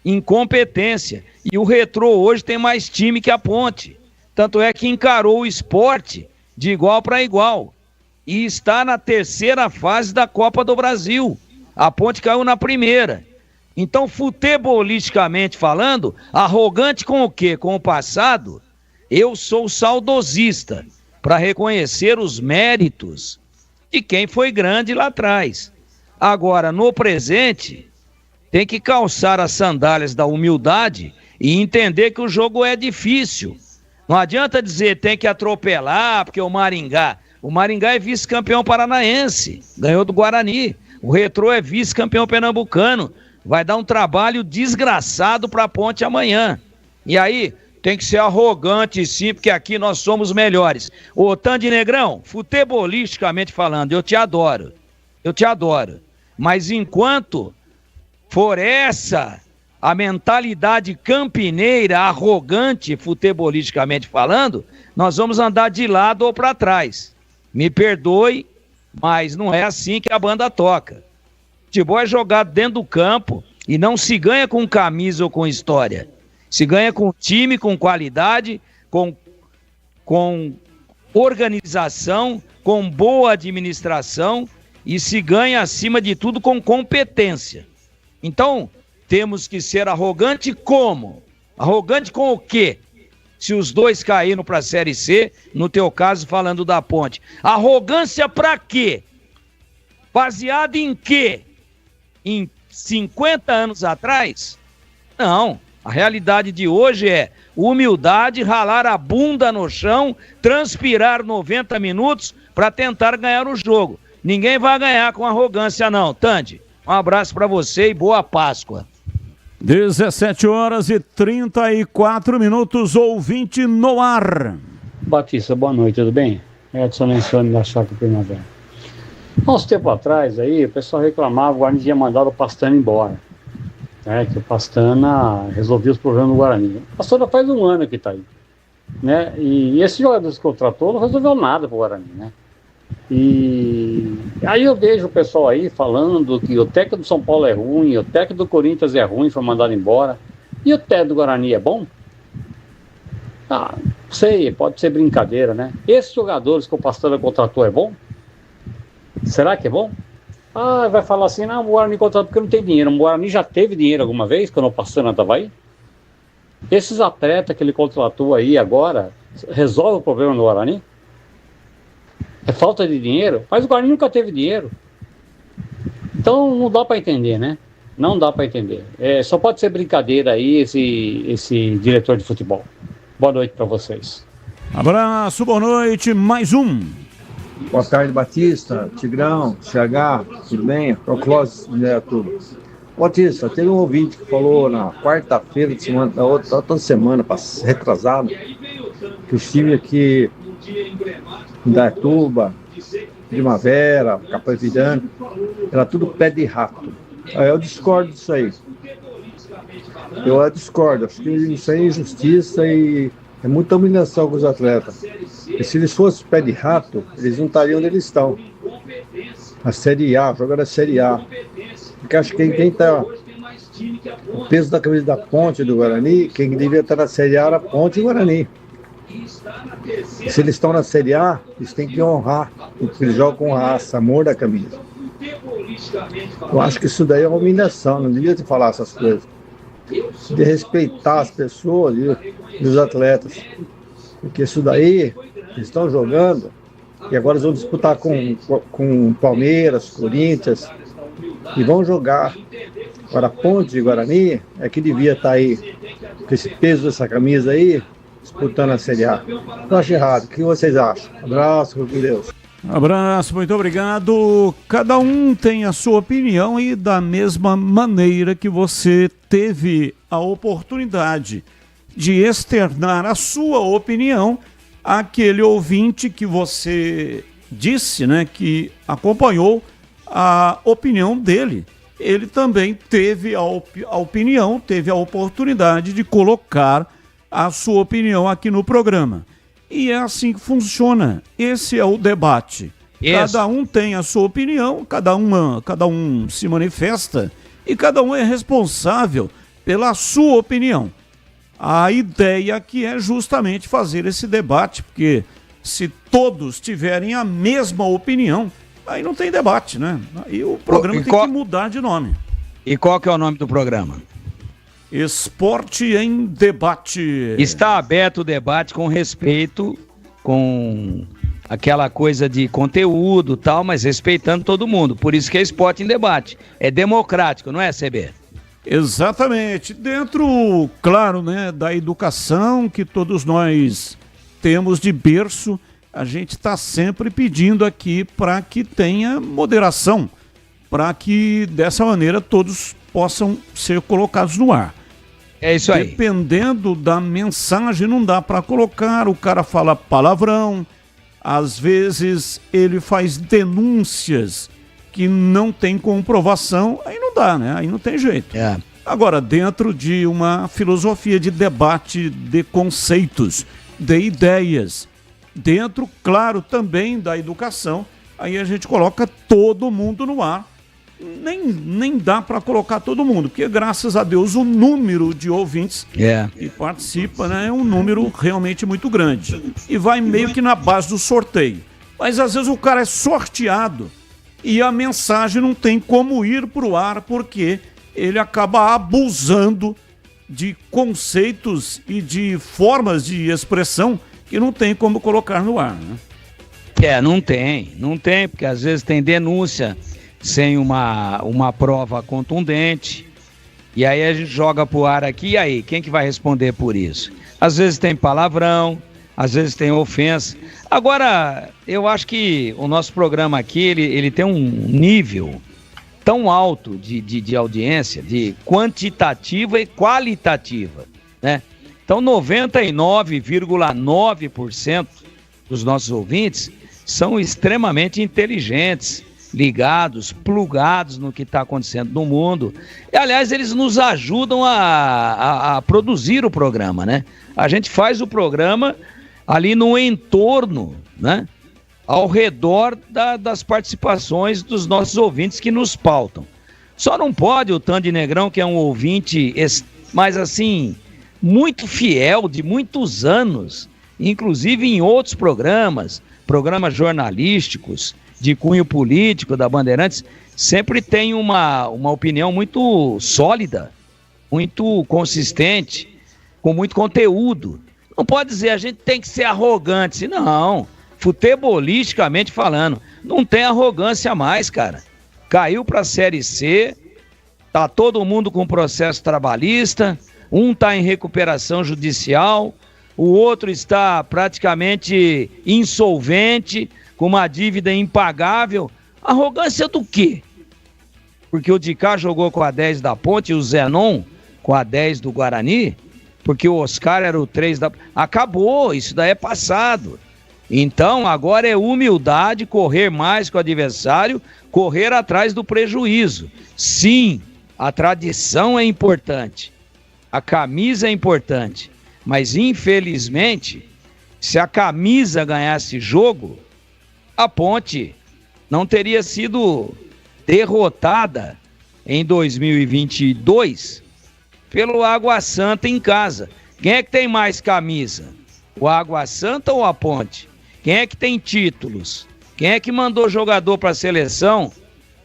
S17: Incompetência. E o Retrô hoje tem mais time que a Ponte. Tanto é que encarou o Sport de igual para igual. E está na 3ª fase da Copa do Brasil. A Ponte caiu na 1ª. Então, futebolisticamente falando, arrogante com o quê? Com o passado? Eu sou saudosista para reconhecer os méritos de quem foi grande lá atrás. Agora, no presente, tem que calçar as sandálias da humildade e entender que o jogo é difícil. Não adianta dizer tem que atropelar, porque o Maringá é vice-campeão paranaense, ganhou do Guarani. O Retrô é vice-campeão pernambucano. Vai dar um trabalho desgraçado para a Ponte amanhã. E aí, tem que ser arrogante sim, porque aqui nós somos melhores. Ô, Tandy Negrão, futebolisticamente falando, eu te adoro. Mas enquanto for essa a mentalidade campineira, arrogante, futebolisticamente falando, nós vamos andar de lado ou para trás. Me perdoe, mas não é assim que a banda toca. Futebol é jogado dentro do campo e não se ganha com camisa ou com história. Se ganha com time, com qualidade, com organização, com boa administração e se ganha, acima de tudo, com competência. Então, temos que ser arrogante como? Arrogante com o quê? Se os dois caíram para a Série C, no teu caso, falando da Ponte. Arrogância para quê? Baseado em quê? Em 50 anos atrás? Não. A realidade de hoje é humildade, ralar a bunda no chão, transpirar 90 minutos para tentar ganhar o jogo. Ninguém vai ganhar com arrogância não. Tandy, um abraço para você e boa Páscoa.
S7: 17h34, ouvinte no ar.
S19: Batista, boa noite, tudo bem? Edson Lencioni da Chácara Primavera. Há uns tempo atrás aí, o pessoal reclamava que o Guarani tinha mandado o Pastana embora. Que o Pastana resolveu os problemas do Guarani. O Pastana faz 1 ano que está aí. Né? E esse jogador que contratou não resolveu nada para o Guarani, né? E aí eu vejo o pessoal aí falando que o técnico do São Paulo é ruim, o técnico do Corinthians é ruim, foi mandado embora. E o técnico do Guarani é bom? Ah, sei, pode ser brincadeira, né? Esses jogadores que o Pastana contratou é bom? Será que é bom? Ah, vai falar assim, não, o Guarani contratou porque não tem dinheiro. O Guarani já teve dinheiro alguma vez, quando o Pastana estava aí? Esses atletas que ele contratou aí agora, resolve o problema do Guarani? É falta de dinheiro? Mas o Guarani nunca teve dinheiro. Então não dá para entender, né? Não dá para entender. Só pode ser brincadeira aí esse diretor de futebol. Boa noite para vocês.
S7: Abraço, boa noite, mais um.
S20: Boa tarde, Batista, Tigrão, CH, tudo bem? É o Clóvis, tudo. Batista, teve um ouvinte que falou na quarta-feira de semana, toda semana, retrasado, que os times aqui em Dayatuba, Primavera, Capoeirante, era tudo pé de rato. Aí eu discordo disso aí. Eu discordo, acho que isso aí é injustiça e é muita humilhação com os atletas. E se eles fossem pé de rato, eles não estariam onde eles estão. A Série A, jogando a Série A. Porque acho que quem está... O peso da camisa da Ponte do Guarani, quem devia estar na Série A era a Ponte e o Guarani. E se eles estão na Série A, eles têm que honrar, porque eles jogam com raça, amor da camisa. Eu acho que isso daí é uma humilhação, não devia te falar essas coisas. De respeitar as pessoas e os atletas. Porque isso daí, eles estão jogando, e agora eles vão disputar com Palmeiras, Corinthians, e vão jogar. Agora, Ponte e Guarani é que devia estar aí, com esse peso dessa camisa aí, disputando a Série A. Eu acho errado. O que vocês acham? Abraço, com Deus.
S7: Abraço, muito obrigado. Cada um tem a sua opinião e da mesma maneira que você teve a oportunidade de externar a sua opinião, aquele ouvinte que você disse, né, que acompanhou a opinião dele. Ele também teve a opinião, teve a oportunidade de colocar a sua opinião aqui no programa. E é assim que funciona. Esse é o debate. Isso. Cada um tem a sua opinião, cada um se manifesta e cada um é responsável pela sua opinião. A ideia aqui é justamente fazer esse debate, porque se todos tiverem a mesma opinião, aí não tem debate, né? Aí o programa tem que mudar de nome.
S17: E qual que é o nome do programa?
S7: Esporte em Debate.
S17: Está aberto o debate com respeito, com aquela coisa de conteúdo e tal, mas respeitando todo mundo. Por isso que é Esporte em Debate. É democrático, não é, CB?
S7: Exatamente. Dentro, claro, né, da educação que todos nós temos de berço, a gente está sempre pedindo aqui para que tenha moderação, para que dessa maneira todos possam ser colocados no ar.
S17: É isso aí.
S7: Dependendo da mensagem, não dá para colocar, o cara fala palavrão, às vezes ele faz denúncias que não tem comprovação, aí não dá, né? Aí não tem jeito.
S17: É.
S7: Agora, dentro de uma filosofia de debate de conceitos, de ideias, dentro, claro, também da educação, aí a gente coloca todo mundo no ar. Nem dá para colocar todo mundo, porque graças a Deus o número de ouvintes que participa, né, é um número realmente muito grande. E vai meio que na base do sorteio. Mas às vezes o cara é sorteado e a mensagem não tem como ir para o ar, porque ele acaba abusando de conceitos e de formas de expressão que não tem como colocar no ar, né?
S17: Não tem, porque às vezes tem denúncia sem uma prova contundente, e aí a gente joga pro ar aqui, e aí, quem que vai responder por isso? Às vezes tem palavrão, às vezes tem ofensa. Agora, eu acho que o nosso programa aqui, ele tem um nível tão alto de audiência, de quantitativa e qualitativa, né? Então, 99,9% dos nossos ouvintes são extremamente inteligentes, ligados, plugados no que está acontecendo no mundo. E, aliás, eles nos ajudam a produzir o programa, né? A gente faz o programa ali no entorno, né? Ao redor das participações dos nossos ouvintes que nos pautam. Só não pode o Tandy Negrão, que é um ouvinte, mas assim, muito fiel, de muitos anos, inclusive em outros programas jornalísticos, de cunho político da Bandeirantes, sempre tem uma opinião muito sólida, muito consistente, com muito conteúdo. Não pode dizer a gente tem que ser arrogante, não. Futebolisticamente falando, não tem arrogância mais, cara. Caiu para a Série C, tá todo mundo com processo trabalhista, um tá em recuperação judicial, o outro está praticamente insolvente, com uma dívida impagável. Arrogância do quê? Porque o Dicá jogou com a 10 da Ponte e o Zenon com a 10 do Guarani, porque o Oscar era o 3 da... Acabou, isso daí é passado. Então agora é humildade, correr mais com o adversário, correr atrás do prejuízo. Sim, a tradição é importante, a camisa é importante, mas infelizmente, se a camisa ganhasse jogo, a Ponte não teria sido derrotada em 2022 pelo Água Santa em casa. Quem é que tem mais camisa? O Água Santa ou a Ponte? Quem é que tem títulos? Quem é que mandou jogador para a seleção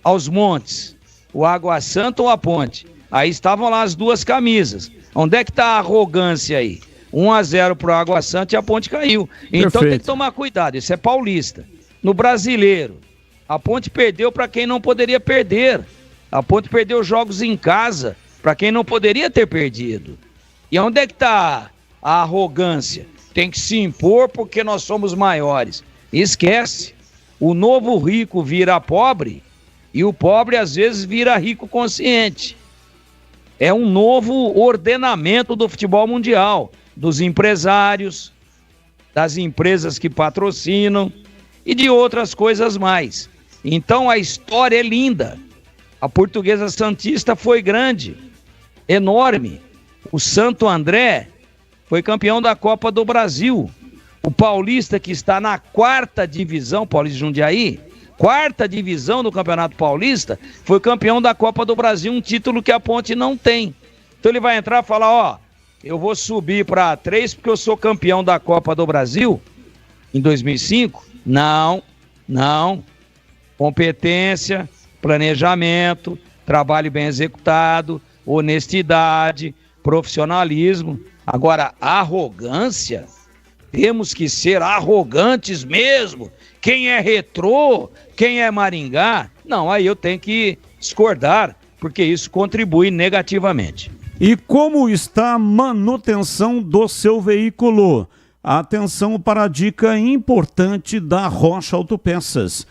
S17: aos montes? O Água Santa ou a Ponte? Aí estavam lá as duas camisas. Onde é que está a arrogância aí? 1-0 pro Água Santa e a Ponte caiu. Então
S7: Perfeito.
S17: tem que tomar cuidado, isso é paulista. No Brasileiro, a Ponte perdeu para quem não poderia perder. A Ponte perdeu jogos em casa para quem não poderia ter perdido. E onde é que está a arrogância? Tem que se impor porque nós somos maiores. Esquece. O novo rico vira pobre e o pobre às vezes vira rico consciente. É um novo ordenamento do futebol mundial, dos empresários, das empresas que patrocinam e de outras coisas mais. Então a história é linda. A Portuguesa Santista foi grande, enorme. O Santo André foi campeão da Copa do Brasil. O Paulista, que está na 4ª divisão, Paulista de Jundiaí, 4ª divisão do Campeonato Paulista, foi campeão da Copa do Brasil, um título que a Ponte não tem. Então ele vai entrar e falar, ó, eu vou subir para A3 porque eu sou campeão da Copa do Brasil em 2005? Não. Competência, planejamento, trabalho bem executado, honestidade, profissionalismo. Agora, arrogância, temos que ser arrogantes mesmo. Quem é retrô, quem é Maringá, não, aí eu tenho que discordar, porque isso contribui negativamente.
S7: E como está a manutenção do seu veículo? Atenção para a dica importante da Rocha Autopeças.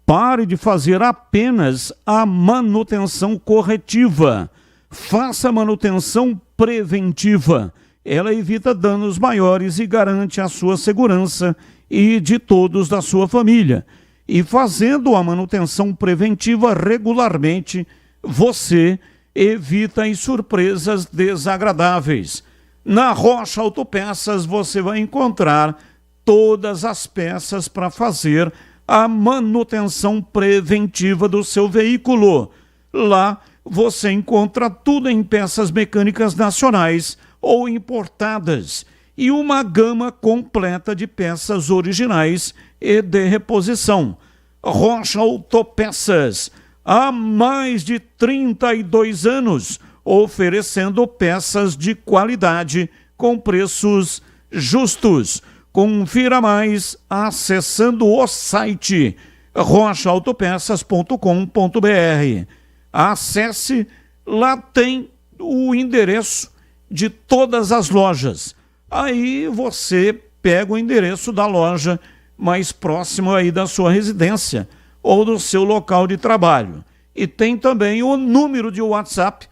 S7: Pare de fazer apenas a manutenção corretiva. Faça a manutenção preventiva. Ela evita danos maiores e garante a sua segurança e de todos da sua família. E fazendo a manutenção preventiva regularmente, você evita as surpresas desagradáveis. Na Rocha Autopeças você vai encontrar todas as peças para fazer a manutenção preventiva do seu veículo. Lá você encontra tudo em peças mecânicas nacionais ou importadas e uma gama completa de peças originais e de reposição. Rocha Autopeças, há mais de 32 anos, oferecendo peças de qualidade com preços justos. Confira mais acessando o site rochaautopeças.com.br. Acesse, lá tem o endereço de todas as lojas. Aí você pega o endereço da loja mais próximo aí da sua residência ou do seu local de trabalho. E tem também o número de WhatsApp.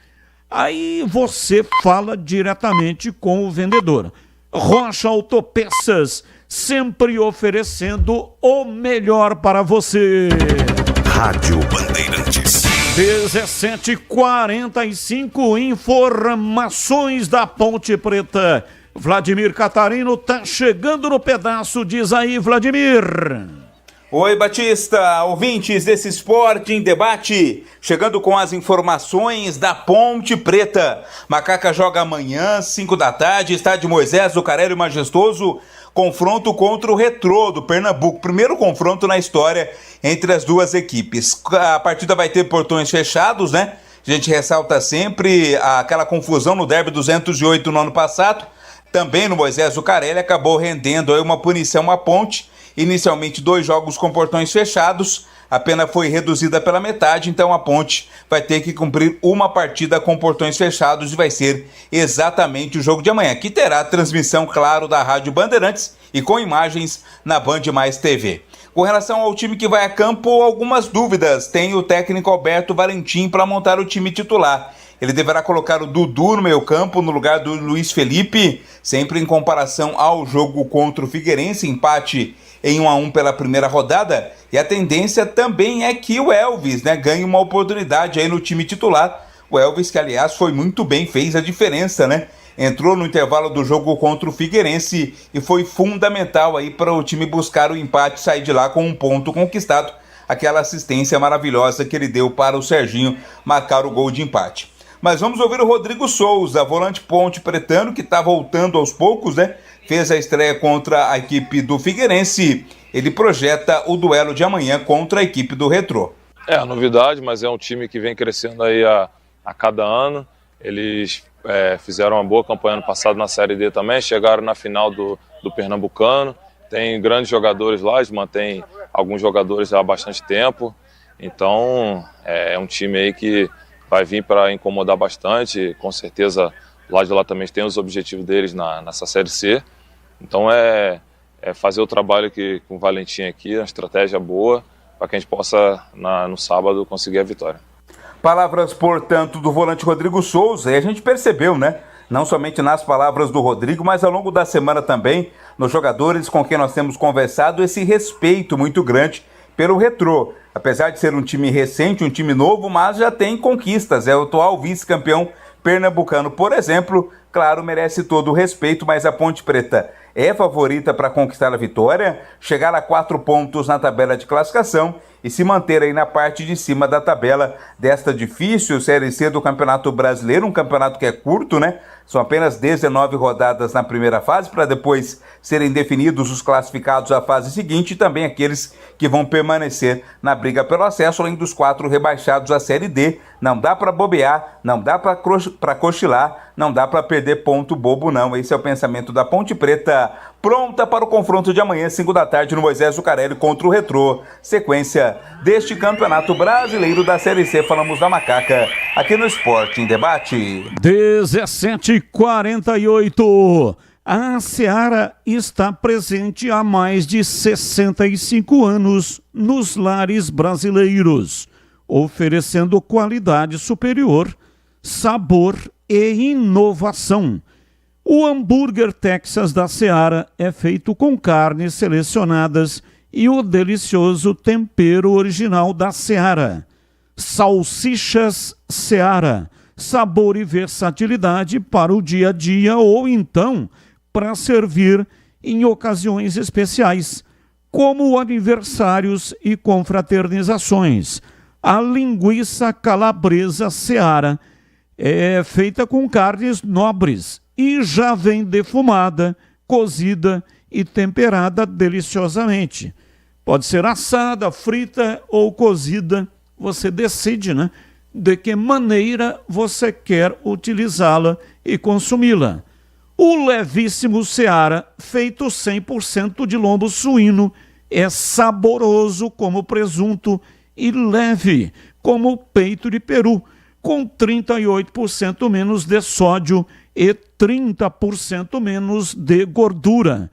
S7: Aí você fala diretamente com o vendedor. Rocha Autopeças, sempre oferecendo o melhor para você.
S6: Rádio Bandeirantes.
S7: 17h45, informações da Ponte Preta. Vladimir Catarino tá chegando no pedaço, diz aí, Vladimir.
S21: Oi, Batista, ouvintes desse Esporte em Debate, chegando com as informações da Ponte Preta. Macaca joga amanhã, 5 da tarde, estádio Moisés Zucarelli Majestoso, confronto contra o Retrô do Pernambuco. Primeiro confronto na história entre as duas equipes. A partida vai ter portões fechados, né? A gente ressalta sempre aquela confusão no Derby 208 no ano passado. Também no Moisés Zucarelli acabou rendendo aí uma punição à Ponte. Inicialmente 2 jogos com portões fechados, a pena foi reduzida pela metade, então a Ponte vai ter que cumprir uma partida com portões fechados e vai ser exatamente o jogo de amanhã, que terá transmissão, claro, da Rádio Bandeirantes e com imagens na Band Mais TV. Com relação ao time que vai a campo, algumas dúvidas. Tem o técnico Alberto Valentim para montar o time titular. Ele deverá colocar o Dudu no meio-campo no lugar do Luiz Felipe, sempre em comparação ao jogo contra o Figueirense, empate em 1-1 pela primeira rodada. E a tendência também é que o Elvis, ganhe uma oportunidade aí no time titular. O Elvis, que aliás foi muito bem, fez a diferença, Entrou no intervalo do jogo contra o Figueirense e foi fundamental aí para o time buscar o empate e sair de lá com um ponto conquistado. Aquela assistência maravilhosa que ele deu para o Serginho marcar o gol de empate. Mas vamos ouvir o Rodrigo Souza, volante ponte pretano, que está voltando aos poucos, Fez a estreia contra a equipe do Figueirense. Ele projeta o duelo de amanhã contra a equipe do Retrô.
S1: É a novidade, mas é um time que vem crescendo aí a cada ano. Eles fizeram uma boa campanha ano passado na Série D também, chegaram na final do Pernambucano. Tem grandes jogadores lá, eles mantêm alguns jogadores há bastante tempo. Então é um time aí que vai vir para incomodar bastante. Com certeza lá de lá também tem os objetivos deles nessa Série C. Então é fazer o trabalho com o Valentim aqui, uma estratégia boa, para que a gente possa no sábado conseguir a vitória.
S21: Palavras, portanto, do volante Rodrigo Souza, e a gente percebeu, não somente nas palavras do Rodrigo, mas ao longo da semana também, nos jogadores com quem nós temos conversado, esse respeito muito grande pelo Retrô. Apesar de ser um time recente, um time novo, mas já tem conquistas, é o atual vice-campeão pernambucano, por exemplo. Claro, merece todo o respeito, mas a Ponte Preta é favorita para conquistar a vitória, chegar a 4 pontos na tabela de classificação e se manter aí na parte de cima da tabela desta difícil Série C do Campeonato Brasileiro, um campeonato que é curto, São apenas 19 rodadas na primeira fase, para depois serem definidos os classificados à fase seguinte e também aqueles que vão permanecer na briga pelo acesso, além dos 4 rebaixados à Série D. Não dá para bobear, não dá para cochilar, não dá para perder ponto bobo não. Esse é o pensamento da Ponte Preta, pronta para o confronto de amanhã, 5 da tarde, no Moisés Zucarelli contra o Retrô. Sequência deste Campeonato Brasileiro da Série C. Falamos da Macaca, aqui no Esporte em Debate.
S7: 17h48. A Seara está presente há mais de 65 anos nos lares brasileiros, oferecendo qualidade superior, sabor e inovação. O hambúrguer Texas da Seara é feito com carnes selecionadas e o delicioso tempero original da Seara. Salsichas Seara, sabor e versatilidade para o dia a dia ou então para servir em ocasiões especiais, como aniversários e confraternizações. A linguiça calabresa Seara é feita com carnes nobres e já vem defumada, cozida e temperada deliciosamente. Pode ser assada, frita ou cozida, você decide, de que maneira você quer utilizá-la e consumi-la. O levíssimo Seara, feito 100% de lombo suíno, é saboroso como presunto e leve como peito de peru, com 38% menos de sódio e 30% menos de gordura.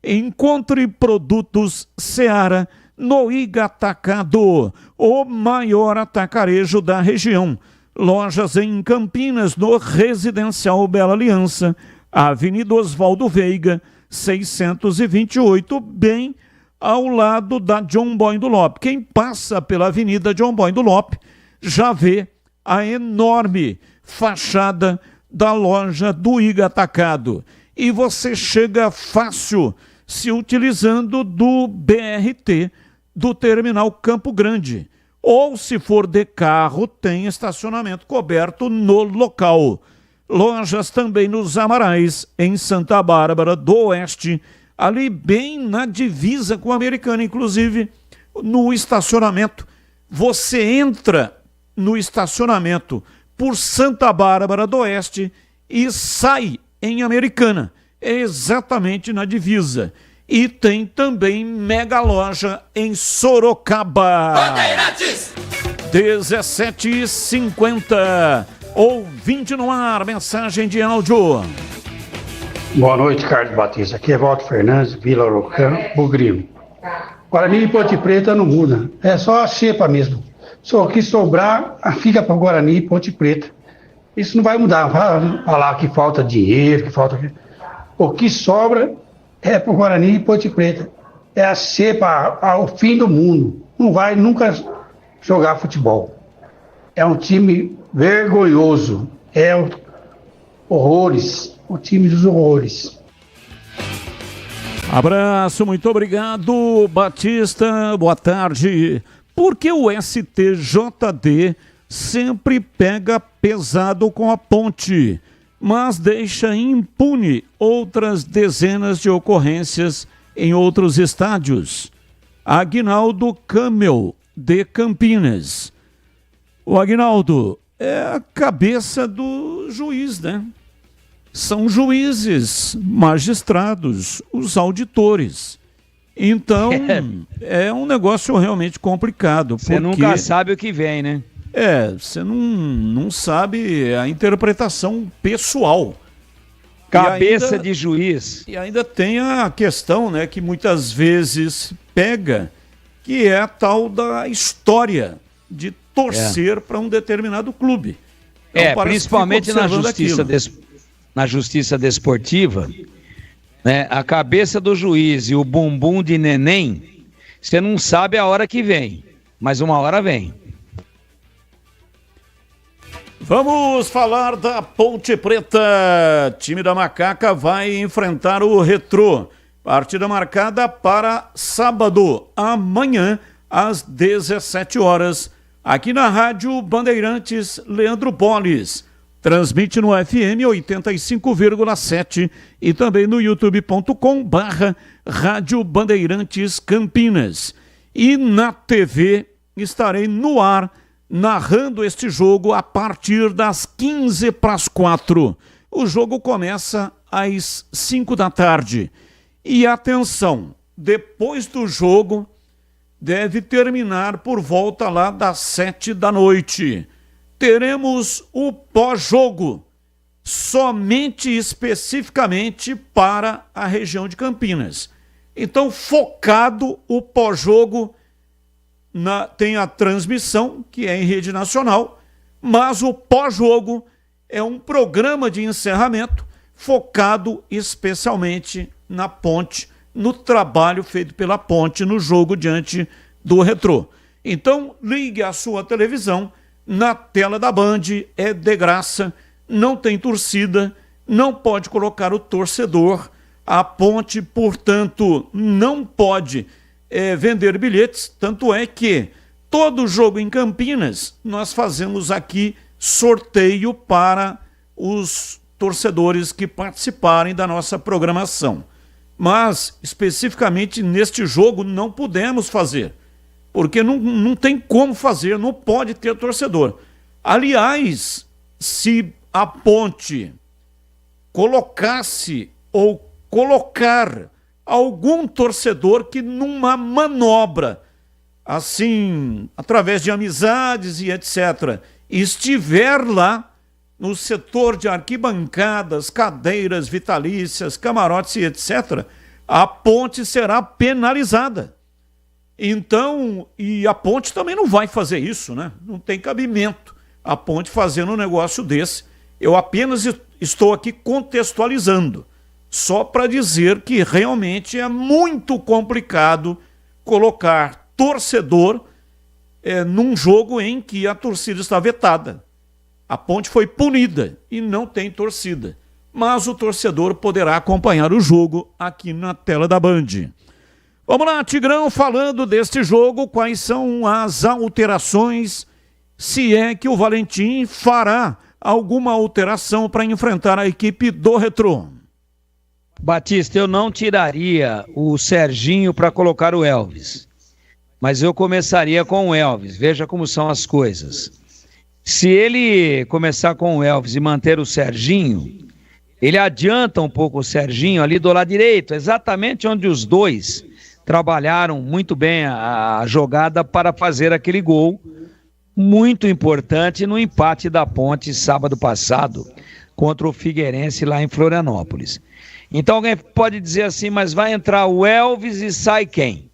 S7: Encontre produtos Seara no Iga Atacado, o maior atacarejo da região. Lojas em Campinas, no Residencial Bela Aliança, Avenida Oswaldo Veiga, 628, bem ao lado da John Boy do Lop. Quem passa pela Avenida John Boy do Lop já vê a enorme fachada da loja do Iga Atacado. E você chega fácil se utilizando do BRT do Terminal Campo Grande. Ou, se for de carro, tem estacionamento coberto no local. Lojas também nos Amarais, em Santa Bárbara do Oeste, ali bem na divisa com a Americana, inclusive no estacionamento. Você entra no estacionamento por Santa Bárbara do Oeste e sai em Americana, exatamente na divisa. e tem também mega loja em Sorocaba. 17h50. Ouvinte no ar, mensagem de áudio.
S2: Boa noite, Carlos Batista. Aqui é Walter Fernandes, Vila Araucã, Bugrilo. Guarani e Ponte Preta não muda. É só a xepa mesmo. Só o que sobrar, fica para Guarani e Ponte Preta. Isso não vai mudar. Vai falar que falta dinheiro, que falta... O que sobra é para o Guarani e Ponte Preta. É a xepa ao fim do mundo. Não vai nunca jogar futebol. É um time vergonhoso. É horrores. O time dos horrores.
S7: Abraço, muito obrigado, Batista. Boa tarde. Por que o STJD sempre pega pesado com a Ponte, mas deixa impune outras dezenas de ocorrências em outros estádios? Aguinaldo Camel, de Campinas. O Aguinaldo é a cabeça do juiz, né? São juízes, magistrados, os auditores. Então, é um negócio realmente complicado.
S17: Você nunca sabe o que vem, né?
S7: Você não sabe a interpretação pessoal.
S17: Cabeça de juiz.
S7: E ainda tem a questão, né, que muitas vezes pega, que é a tal da história de torcer para um determinado clube. Então,
S17: principalmente na justiça desportiva, né, a cabeça do juiz e o bumbum de neném, você não sabe a hora que vem, mas uma hora vem.
S7: Vamos falar da Ponte Preta. Time da Macaca vai enfrentar o Retrô. Partida marcada para sábado, amanhã, às 17 horas, aqui na Rádio Bandeirantes Leandro Polis. Transmite no FM 85,7 e também no youtube.com/Rádio Bandeirantes Campinas. E na TV estarei no ar narrando este jogo a partir das 15:45. O jogo começa às 5 da tarde. E atenção, depois do jogo deve terminar por volta lá das 7 da noite. Teremos o pós-jogo, somente especificamente para a região de Campinas. Então, focado o pós-jogo, tem a transmissão, que é em rede nacional, mas o pós-jogo é um programa de encerramento focado especialmente na Ponte, no trabalho feito pela Ponte no jogo diante do Retrô. Então, ligue a sua televisão na tela da Band, é de graça, não tem torcida, não pode colocar o torcedor. A Ponte, portanto, não pode vender bilhetes, tanto é que todo jogo em Campinas nós fazemos aqui sorteio para os torcedores que participarem da nossa programação. Mas, especificamente neste jogo, não pudemos fazer, porque não tem como fazer, não pode ter torcedor. Aliás, se a Ponte colocasse ou colocar algum torcedor que numa manobra, assim, através de amizades e etc., estiver lá no setor de arquibancadas, cadeiras vitalícias, camarotes e etc., a Ponte será penalizada. Então, e a Ponte também não vai fazer isso, né? Não tem cabimento a Ponte fazendo um negócio desse. Eu apenas estou aqui contextualizando, só para dizer que realmente é muito complicado colocar torcedor num jogo em que a torcida está vetada. A Ponte foi punida e não tem torcida, mas o torcedor poderá acompanhar o jogo aqui na tela da Band. Vamos lá, Tigrão, falando deste jogo, quais são as alterações, se é que o Valentim fará alguma alteração para enfrentar a equipe do Retrô.
S17: Batista, eu não tiraria o Serginho para colocar o Elvis, mas eu começaria com o Elvis. Veja como são as coisas. Se ele começar com o Elvis e manter o Serginho, ele adianta um pouco o Serginho ali do lado direito, exatamente onde os dois trabalharam muito bem a jogada para fazer aquele gol muito importante no empate da Ponte sábado passado contra o Figueirense lá em Florianópolis. Então alguém pode dizer assim, mas vai entrar o Elvis e sai quem?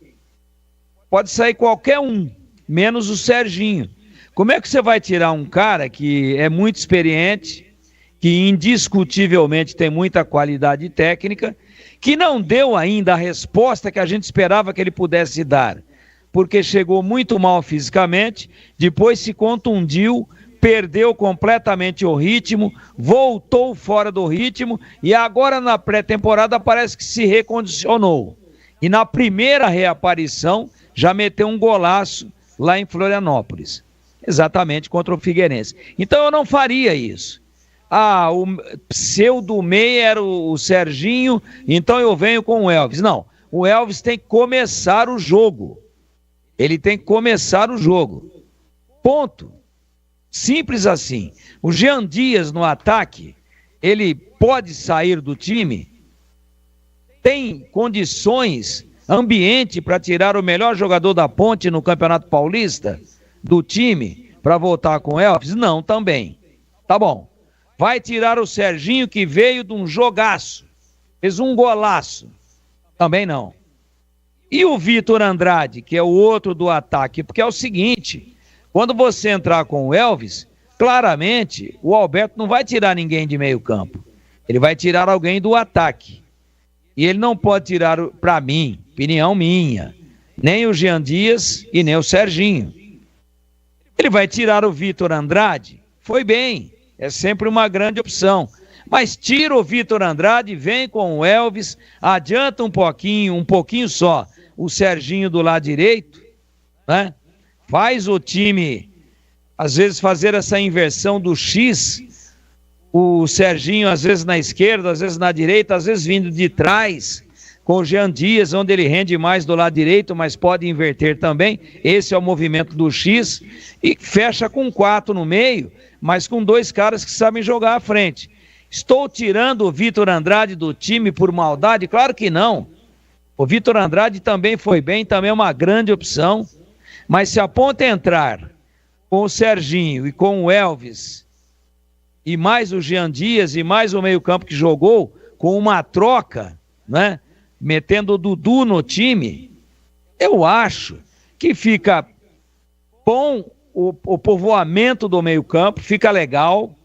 S17: Pode sair qualquer um, menos o Serginho. Como é que você vai tirar um cara que é muito experiente, que indiscutivelmente tem muita qualidade técnica, que não deu ainda a resposta que a gente esperava que ele pudesse dar, porque chegou muito mal fisicamente, depois se contundiu, perdeu completamente o ritmo, voltou fora do ritmo e agora na pré-temporada parece que se recondicionou. E na primeira reaparição já meteu um golaço lá em Florianópolis, exatamente contra o Figueirense. Então eu não faria isso. O pseudo meia era o Serginho, então eu venho com o Elvis. Não, o Elvis tem que começar o jogo. Ele tem que começar o jogo. Ponto. Simples assim. O Jean Dias no ataque, ele pode sair do time, tem condições, ambiente para tirar o melhor jogador da Ponte no Campeonato Paulista do time para voltar com o Elvis? Não, também. Tá bom. Vai tirar o Serginho que veio de um jogaço, fez um golaço? Também não. E o Vitor Andrade, que é o outro do ataque? Porque é o seguinte, quando você entrar com o Elvis, claramente o Alberto não vai tirar ninguém de meio campo. Ele vai tirar alguém do ataque. E ele não pode tirar, para mim, opinião minha, nem o Jean Dias e nem o Serginho. Ele vai tirar o Vitor Andrade? Foi bem, é sempre uma grande opção. Mas tira o Vitor Andrade, vem com o Elvis, adianta um pouquinho só, o Serginho do lado direito, né? Faz o time, às vezes, fazer essa inversão do X, o Serginho às vezes na esquerda, às vezes na direita, às vezes vindo de trás, com o Jean Dias, onde ele rende mais do lado direito, mas pode inverter também. Esse é o movimento do X, e fecha com 4 no meio, mas com 2 caras que sabem jogar à frente. Estou tirando o Vitor Andrade do time por maldade? Claro que não. O Vitor Andrade também foi bem, também é uma grande opção. Mas se a Ponte entrar com o Serginho e com o Elvis, e mais o Jean Dias e mais o meio-campo que jogou, com uma troca, né? Metendo o Dudu no time, eu acho que fica bom o povoamento do meio-campo, fica legal.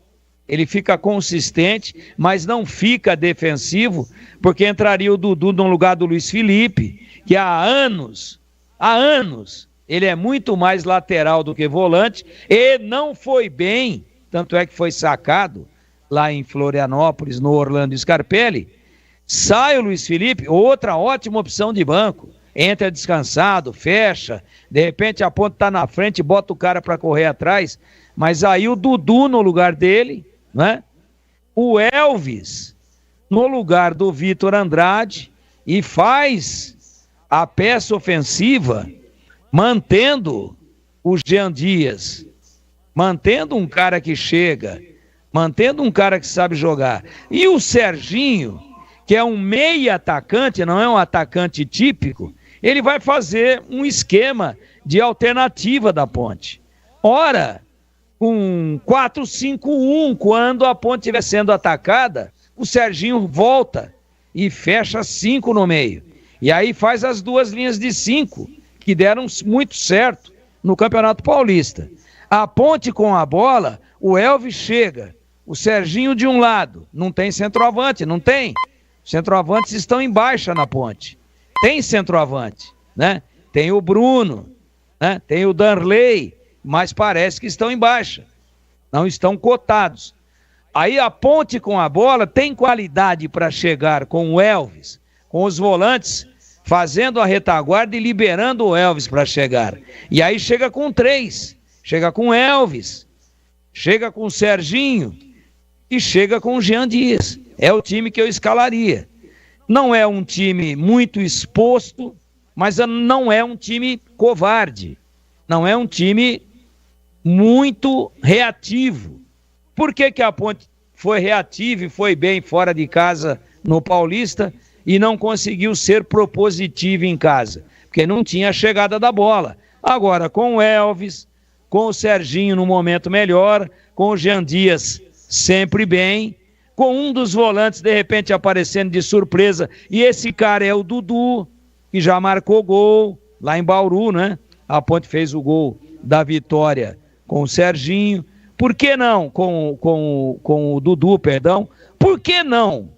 S17: Ele fica consistente, mas não fica defensivo, porque entraria o Dudu no lugar do Luiz Felipe, que há anos, ele é muito mais lateral do que volante, e não foi bem, tanto é que foi sacado lá em Florianópolis, no Orlando Scarpelli. Sai o Luiz Felipe, outra ótima opção de banco, entra descansado, fecha, de repente a Ponte está na frente, bota o cara para correr atrás, mas aí o Dudu no lugar dele, né? O Elvis no lugar do Vitor Andrade, e faz a peça ofensiva mantendo o Jean Dias, mantendo um cara que chega, mantendo um cara que sabe jogar. E o Serginho, que é um meia atacante, não é um atacante típico, ele vai fazer um esquema de alternativa da Ponte. Ora, com 4-5-1, quando a Ponte estiver sendo atacada, o Serginho volta e fecha 5 no meio. E aí faz as 2 linhas de 5, que deram muito certo no Campeonato Paulista. A Ponte com a bola, o Elvis chega, o Serginho de um lado, não tem centroavante, não tem. Os centroavantes estão em baixa na Ponte. Tem centroavante, né? Tem o Bruno, né? Tem o Darley, mas parece que estão em baixa, não estão cotados. Aí a Ponte com a bola tem qualidade para chegar com o Elvis, com os volantes, fazendo a retaguarda e liberando o Elvis para chegar. E aí chega com 3, chega com o Elvis, chega com o Serginho e chega com o Jean Dias. É o time que eu escalaria. Não é um time muito exposto, mas não é um time covarde. Não é um time muito reativo. Por que a Ponte foi reativo e foi bem fora de casa no Paulista e não conseguiu ser propositivo em casa, porque não tinha a chegada da bola. Agora, com o Elvis, com o Serginho no momento melhor, com o Jean Dias sempre bem, com um dos volantes de repente aparecendo de surpresa, e esse cara é o Dudu, que já marcou gol lá em Bauru, né? A Ponte fez o gol da vitória com o Serginho. Por que não? Com o Dudu, perdão. Por que não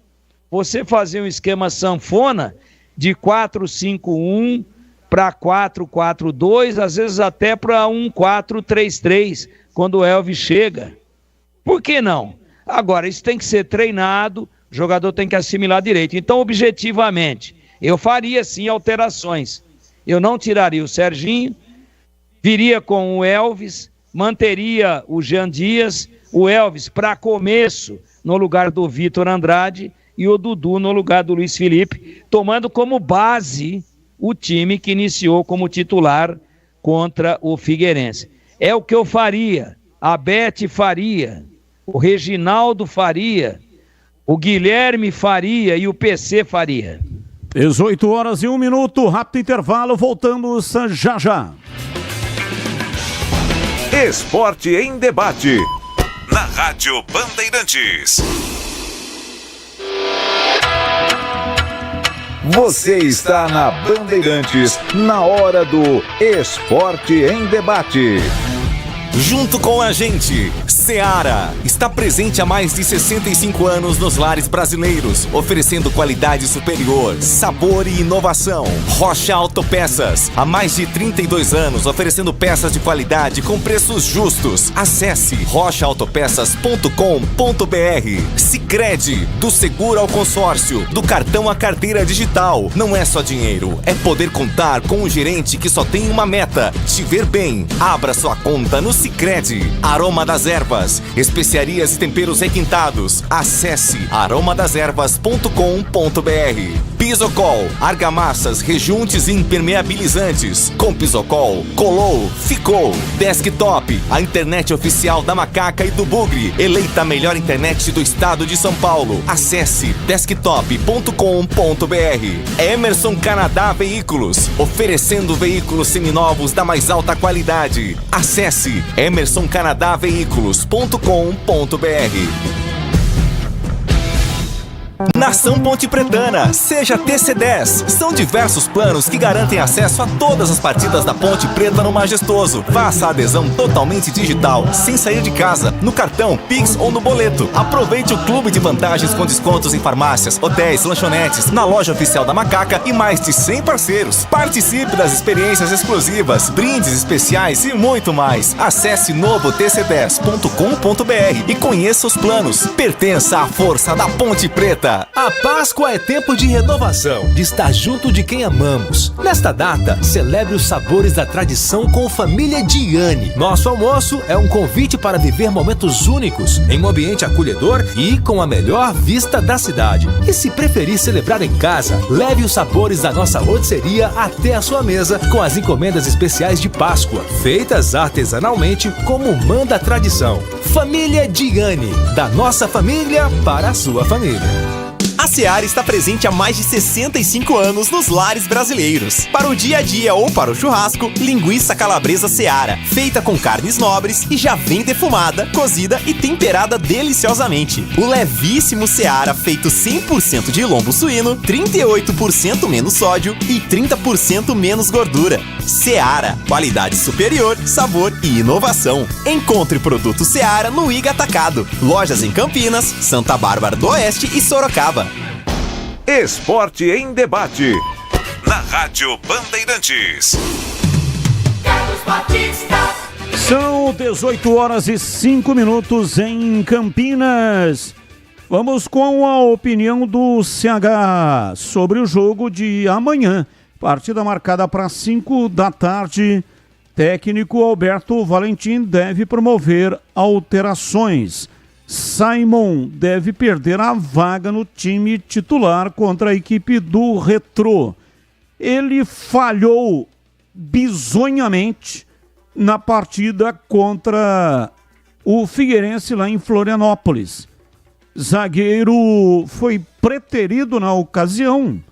S17: você fazer um esquema sanfona de 4-5-1 para 4-4-2, às vezes até para 1-4-3-3, quando o Elvis chega? Por que não? Agora, isso tem que ser treinado, o jogador tem que assimilar direito. Então, objetivamente, eu faria sim alterações. Eu não tiraria o Serginho, viria com o Elvis, manteria o Jean Dias, o Elvis para começo no lugar do Vitor Andrade e o Dudu no lugar do Luiz Felipe, tomando como base o time que iniciou como titular contra o Figueirense. É o que eu faria, a Beth faria, o Reginaldo faria, o Guilherme faria e o PC faria.
S7: 18h01, rápido intervalo, voltamos já já.
S5: Esporte em debate, na Rádio Bandeirantes. Você está na Bandeirantes, na hora do Esporte em Debate.
S9: Junto com a gente, Seara está presente há mais de 65 anos nos lares brasileiros, oferecendo qualidade superior, sabor e inovação. Rocha Autopeças, há mais de 32 anos, oferecendo peças de qualidade com preços justos. Acesse rochaautopeças.com.br. Sicredi, do seguro ao consórcio, do cartão à carteira digital. Não é só dinheiro, é poder contar com um gerente que só tem uma meta: te ver bem. Abra sua conta no Sicredi. Aroma das Ervas, especiarias e temperos requintados. Acesse aromadeservas.com.br. Pisocol, argamassas, rejuntes e impermeabilizantes. Com Pisocol, colou, ficou. Desktop, a internet oficial da Macaca e do Bugre, eleita a melhor internet do estado de São Paulo. Acesse desktop.com.br. Emerson Canadá Veículos, oferecendo veículos seminovos da mais alta qualidade. Acesse emersoncanadaveículos.com.br. Nação Ponte Pretana, seja TC10. São diversos planos que garantem acesso a todas as partidas da Ponte Preta no Majestoso. Faça a adesão totalmente digital, sem sair de casa, no cartão, Pix ou no boleto. Aproveite o clube de vantagens com descontos em farmácias, hotéis, lanchonetes, na loja oficial da Macaca e mais de 100 parceiros. Participe das experiências exclusivas, brindes especiais e muito mais. Acesse novo tc10.com.br e conheça os planos. Pertença à força da Ponte Preta.
S14: A Páscoa é tempo de renovação, de estar junto de quem amamos. Nesta data, celebre os sabores da tradição com Família Diani. Nosso almoço é um convite para viver momentos únicos, em um ambiente acolhedor e com a melhor vista da cidade. E se preferir celebrar em casa, leve os sabores da nossa rotisseria até a sua mesa com as encomendas especiais de Páscoa, feitas artesanalmente como manda a tradição. Família Diani, da nossa família para a sua família.
S13: A Seara está presente há mais de 65 anos nos lares brasileiros. Para o dia a dia ou para o churrasco, linguiça calabresa Seara, feita com carnes nobres e já vem defumada, cozida e temperada deliciosamente. O levíssimo Seara, feito 100% de lombo suíno, 38% menos sódio e 30% menos gordura. Seara, qualidade superior, sabor e inovação. Encontre produto Seara no Iga Atacado. Lojas em Campinas, Santa Bárbara do Oeste e Sorocaba.
S5: Esporte em Debate, na Rádio Bandeirantes.
S10: Carlos Batista.
S7: São 18h05 em Campinas. Vamos com a opinião do CH sobre o jogo de amanhã. Partida marcada para 5 da tarde. Técnico Alberto Valentim deve promover alterações. Simon deve perder a vaga no time titular contra a equipe do Retrô. Ele falhou bizonhamente na partida contra o Figueirense lá em Florianópolis. zagueiro foi preterido na ocasião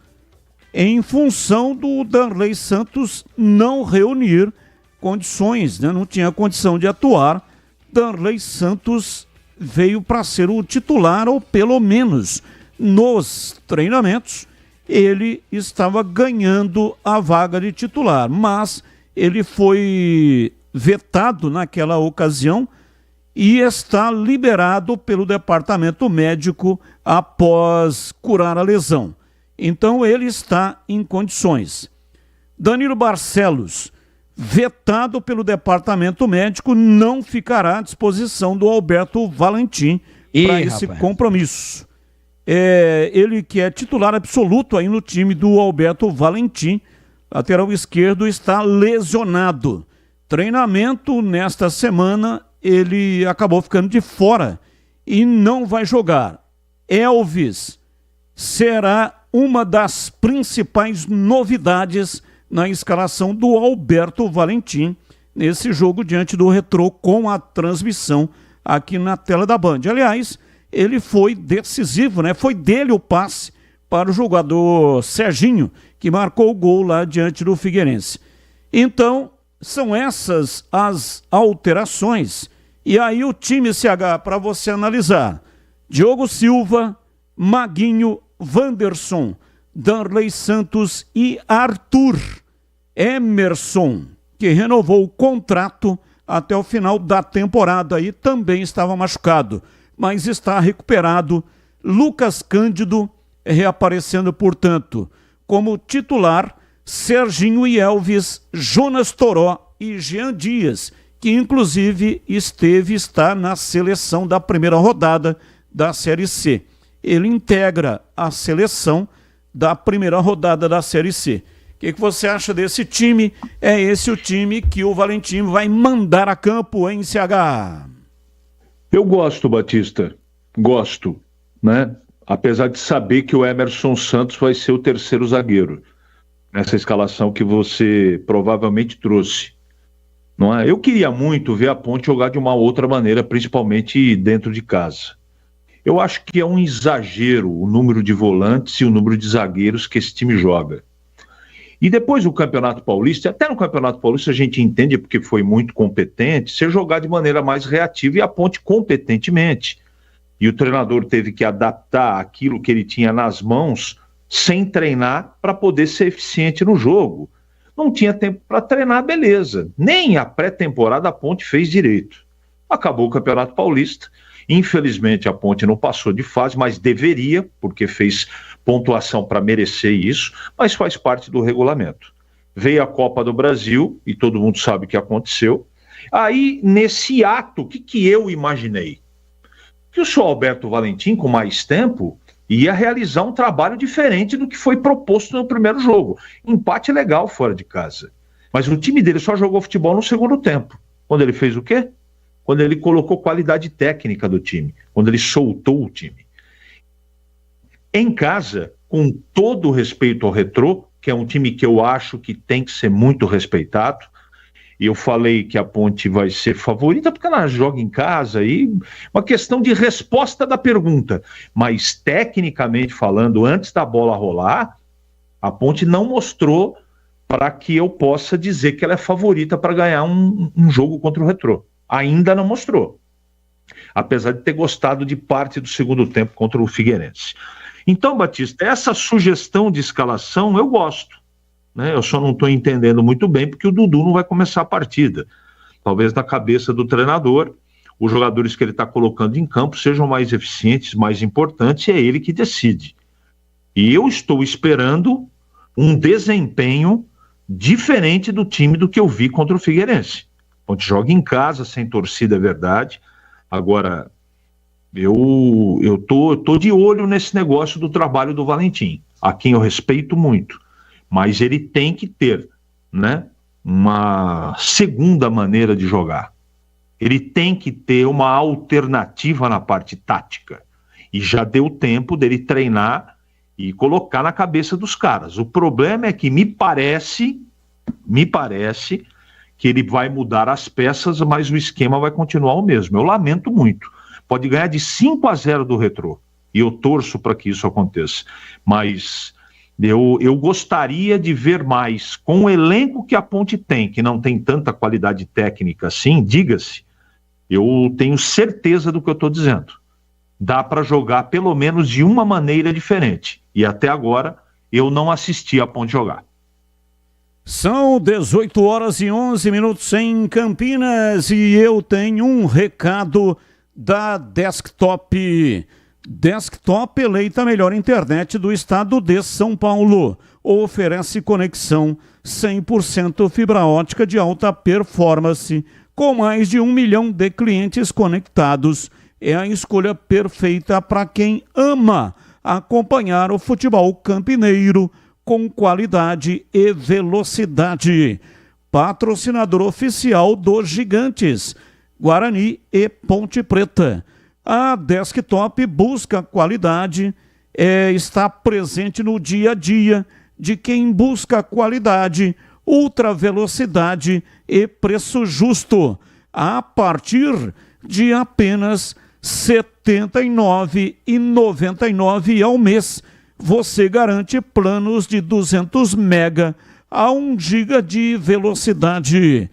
S7: em função do Darley Santos não reunir condições, né? Não tinha condição de atuar. Darley Santos veio para ser o titular, ou pelo menos nos treinamentos ele estava ganhando a vaga de titular, mas ele foi vetado naquela ocasião e está liberado pelo departamento médico após curar a lesão. Então ele está em condições. Danilo Barcelos, vetado pelo departamento médico, não ficará à disposição do Alberto Valentim para esse compromisso. Ele que é titular absoluto aí no time do Alberto Valentim, lateral esquerdo, está lesionado. Treinamento nesta semana, ele acabou ficando de fora e não vai jogar. Elvis será uma das principais novidades na escalação do Alberto Valentim nesse jogo diante do Retrô, com a transmissão aqui na tela da Band. Aliás, ele foi decisivo, né? Foi dele o passe para o jogador Serginho, que marcou o gol lá diante do Figueirense. Então, são essas as alterações. E aí o time CH para você analisar: Diogo Silva, Maguinho, Wanderson, Darley Santos e Arthur. Emerson, que renovou o contrato até o final da temporada e também estava machucado, mas está recuperado. Lucas Cândido reaparecendo, portanto, como titular. Serginho e Elvis, Jonas Toró e Jean Dias, que inclusive está na seleção da primeira rodada da Série C. Ele integra a seleção da primeira rodada da Série C. O que você acha desse time? É esse o time que o Valentim vai mandar a campo em CH?
S11: Eu gosto, Batista. Gosto, né? Apesar de saber que o Emerson Santos vai ser o terceiro zagueiro nessa escalação que você provavelmente trouxe. Não é? Eu queria muito ver a Ponte jogar de uma outra maneira, principalmente dentro de casa. Eu acho que é um exagero o número de volantes e o número de zagueiros que esse time joga. E depois do Campeonato Paulista, até no Campeonato Paulista a gente entende, porque foi muito competente, ser jogar de maneira mais reativa, e a Ponte competentemente. E o treinador teve que adaptar aquilo que ele tinha nas mãos sem treinar para poder ser eficiente no jogo. Não tinha tempo para treinar, beleza. Nem a pré-temporada a Ponte fez direito. Acabou o Campeonato Paulista. Infelizmente a Ponte não passou de fase, mas deveria, porque fez pontuação para merecer isso, mas faz parte do regulamento. Veio a Copa do Brasil, e todo mundo sabe o que aconteceu. Aí, nesse ato, o que eu imaginei? Que o senhor Alberto Valentim, com mais tempo, ia realizar um trabalho diferente do que foi proposto no primeiro jogo. Empate legal fora de casa. Mas o time dele só jogou futebol no segundo tempo. Quando ele fez o quê? Quando ele colocou qualidade técnica do time. Quando ele soltou o time. Em casa, com todo o respeito ao Retrô, que é um time que eu acho que tem que ser muito respeitado, e eu falei que a Ponte vai ser favorita porque ela joga em casa, e uma questão de resposta da pergunta. Mas, tecnicamente falando, antes da bola rolar, a Ponte não mostrou para que eu possa dizer que ela é favorita para ganhar um jogo contra o Retrô. Ainda não mostrou. Apesar de ter gostado de parte do segundo tempo contra o Figueirense. Então, Batista, essa sugestão de escalação eu gosto. Né? Eu só não estou entendendo muito bem porque o Dudu não vai começar a partida. Talvez na cabeça do treinador, os jogadores que ele está colocando em campo sejam mais eficientes, mais importantes, e é ele que decide. E eu estou esperando um desempenho diferente do time do que eu vi contra o Figueirense. A Ponte joga em casa, sem torcida, é verdade. Agora, eu tô de olho nesse negócio do trabalho do Valentim, a quem eu respeito muito. Mas ele tem que ter, né, uma segunda maneira de jogar. Ele tem que ter uma alternativa na parte tática. E já deu tempo dele treinar e colocar na cabeça dos caras. O problema é que me parece que ele vai mudar as peças, mas o esquema vai continuar o mesmo. Eu lamento muito, pode ganhar de 5-0 do Retrô. E eu torço para que isso aconteça. Mas eu gostaria de ver mais, com o elenco que a Ponte tem, que não tem tanta qualidade técnica assim, diga-se, eu tenho certeza do que eu estou dizendo. Dá para jogar pelo menos de uma maneira diferente. E até agora eu não assisti a Ponte jogar.
S7: São 18 horas e 11 minutos em Campinas e eu tenho um recado da Desktop. Desktop, eleita a melhor internet do estado de São Paulo. Oferece conexão 100% fibra ótica de alta performance, com mais de 1 milhão de clientes conectados. É a escolha perfeita para quem ama acompanhar o futebol campineiro com qualidade e velocidade. Patrocinador oficial dos Gigantes, Guarani e Ponte Preta. A Desktop busca qualidade, está presente no dia a dia de quem busca qualidade, ultra velocidade e preço justo, a partir de apenas R$ 79,99 ao mês. Você garante planos de 200 mega a 1 giga de velocidade.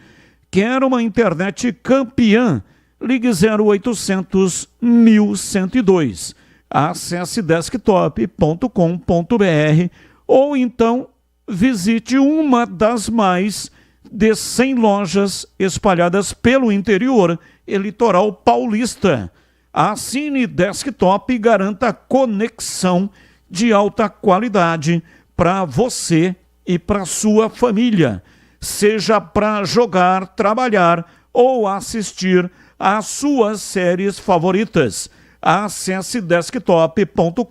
S7: Quer uma internet campeã? Ligue 0800 1102. Acesse desktop.com.br ou então visite uma das mais de 100 lojas espalhadas pelo interior e litoral paulista. Assine Desktop e garanta conexão de alta qualidade para você e para sua família, seja para jogar, trabalhar ou assistir às suas séries favoritas. Acesse desktop.com.br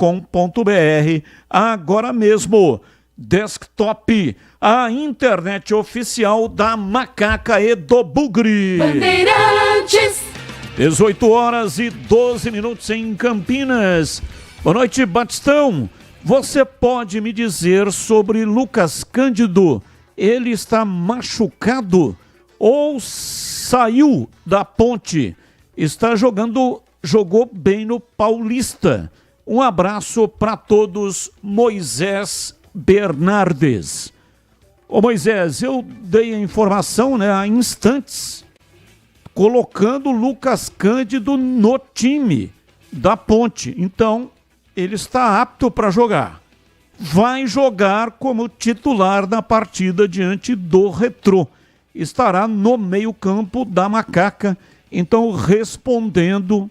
S7: agora mesmo. Desktop, a internet oficial da Macaca e do Bugre.
S10: Bandeirantes.
S7: 18 horas e 12 minutos em Campinas. Boa noite, Batistão. Você pode me dizer sobre Lucas Cândido? Ele está machucado ou saiu da Ponte? Jogou bem no Paulista. Um abraço para todos, Moisés Bernardes. Ô Moisés, eu dei a informação, há instantes, colocando o Lucas Cândido no time da Ponte. Então, ele está apto para jogar. Vai jogar como titular na partida diante do Retrô. Estará no meio-campo da Macaca. Então, respondendo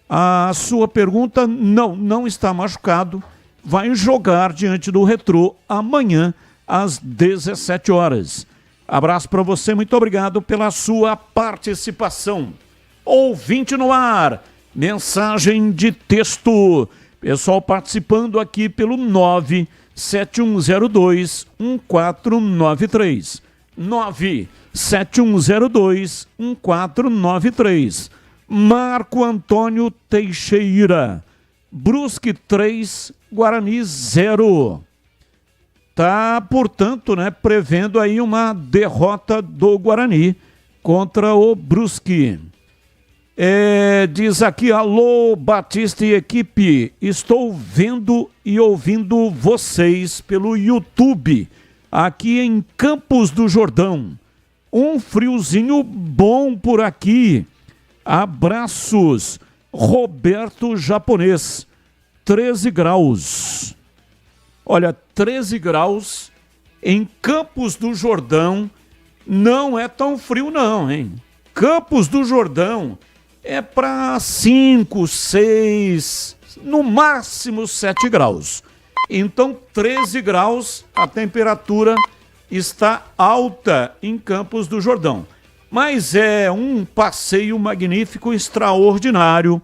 S7: a sua pergunta, não está machucado. Vai jogar diante do Retrô amanhã às 17 horas. Abraço para você, muito obrigado pela sua participação. Ouvinte no ar, mensagem de texto. Pessoal participando aqui pelo 97102-1493. 97102-1493. Marco Antônio Teixeira. Brusque 3, Guarani 0. Tá, portanto, prevendo aí uma derrota do Guarani contra o Brusque. Diz aqui, alô, Batista e equipe, estou vendo e ouvindo vocês pelo YouTube, aqui em Campos do Jordão. Um friozinho bom por aqui. Abraços, Roberto Japonês, 13 graus. Olha, 13 graus em Campos do Jordão não é tão frio não, hein? Campos do Jordão é para 5, 6, no máximo 7 graus. Então, 13 graus, a temperatura está alta em Campos do Jordão. Mas é um passeio magnífico, extraordinário.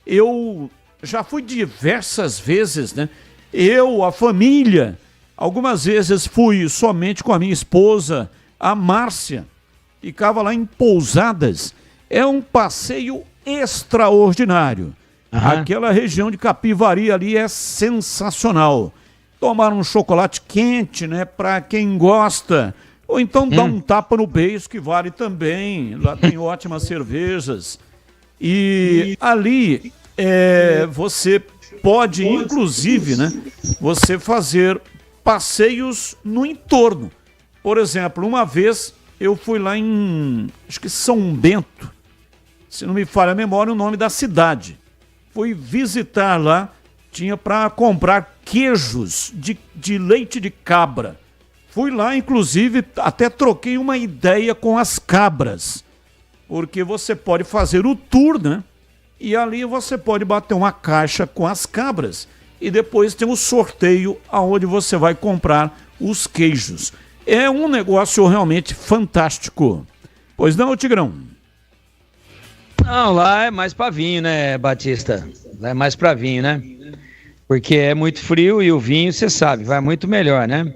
S7: Eu já fui diversas vezes, Eu, a família, algumas vezes fui somente com a minha esposa, a Márcia, ficava lá em Pousadas. É um passeio extraordinário. Aquela região de Capivari ali é sensacional. Tomar um chocolate quente, para quem gosta. Ou então dar um tapa no beiço, que vale também. Lá tem ótimas cervejas. E ali você pode, inclusive, né, você fazer passeios no entorno. Por exemplo, uma vez eu fui lá em, acho que São Bento, se não me falha a memória, o nome da cidade. Fui visitar lá, tinha para comprar queijos de leite de cabra. Fui lá, inclusive, até troquei uma ideia com as cabras, porque você pode fazer o tour, né? E ali você pode bater uma caixa com as cabras e depois tem o sorteio aonde você vai comprar os queijos. É um negócio realmente fantástico. Pois não, Tigrão?
S17: Não, lá é mais pra vinho, né, Batista? Lá é mais pra vinho, né? Porque é muito frio e o vinho, você sabe, vai muito melhor, né?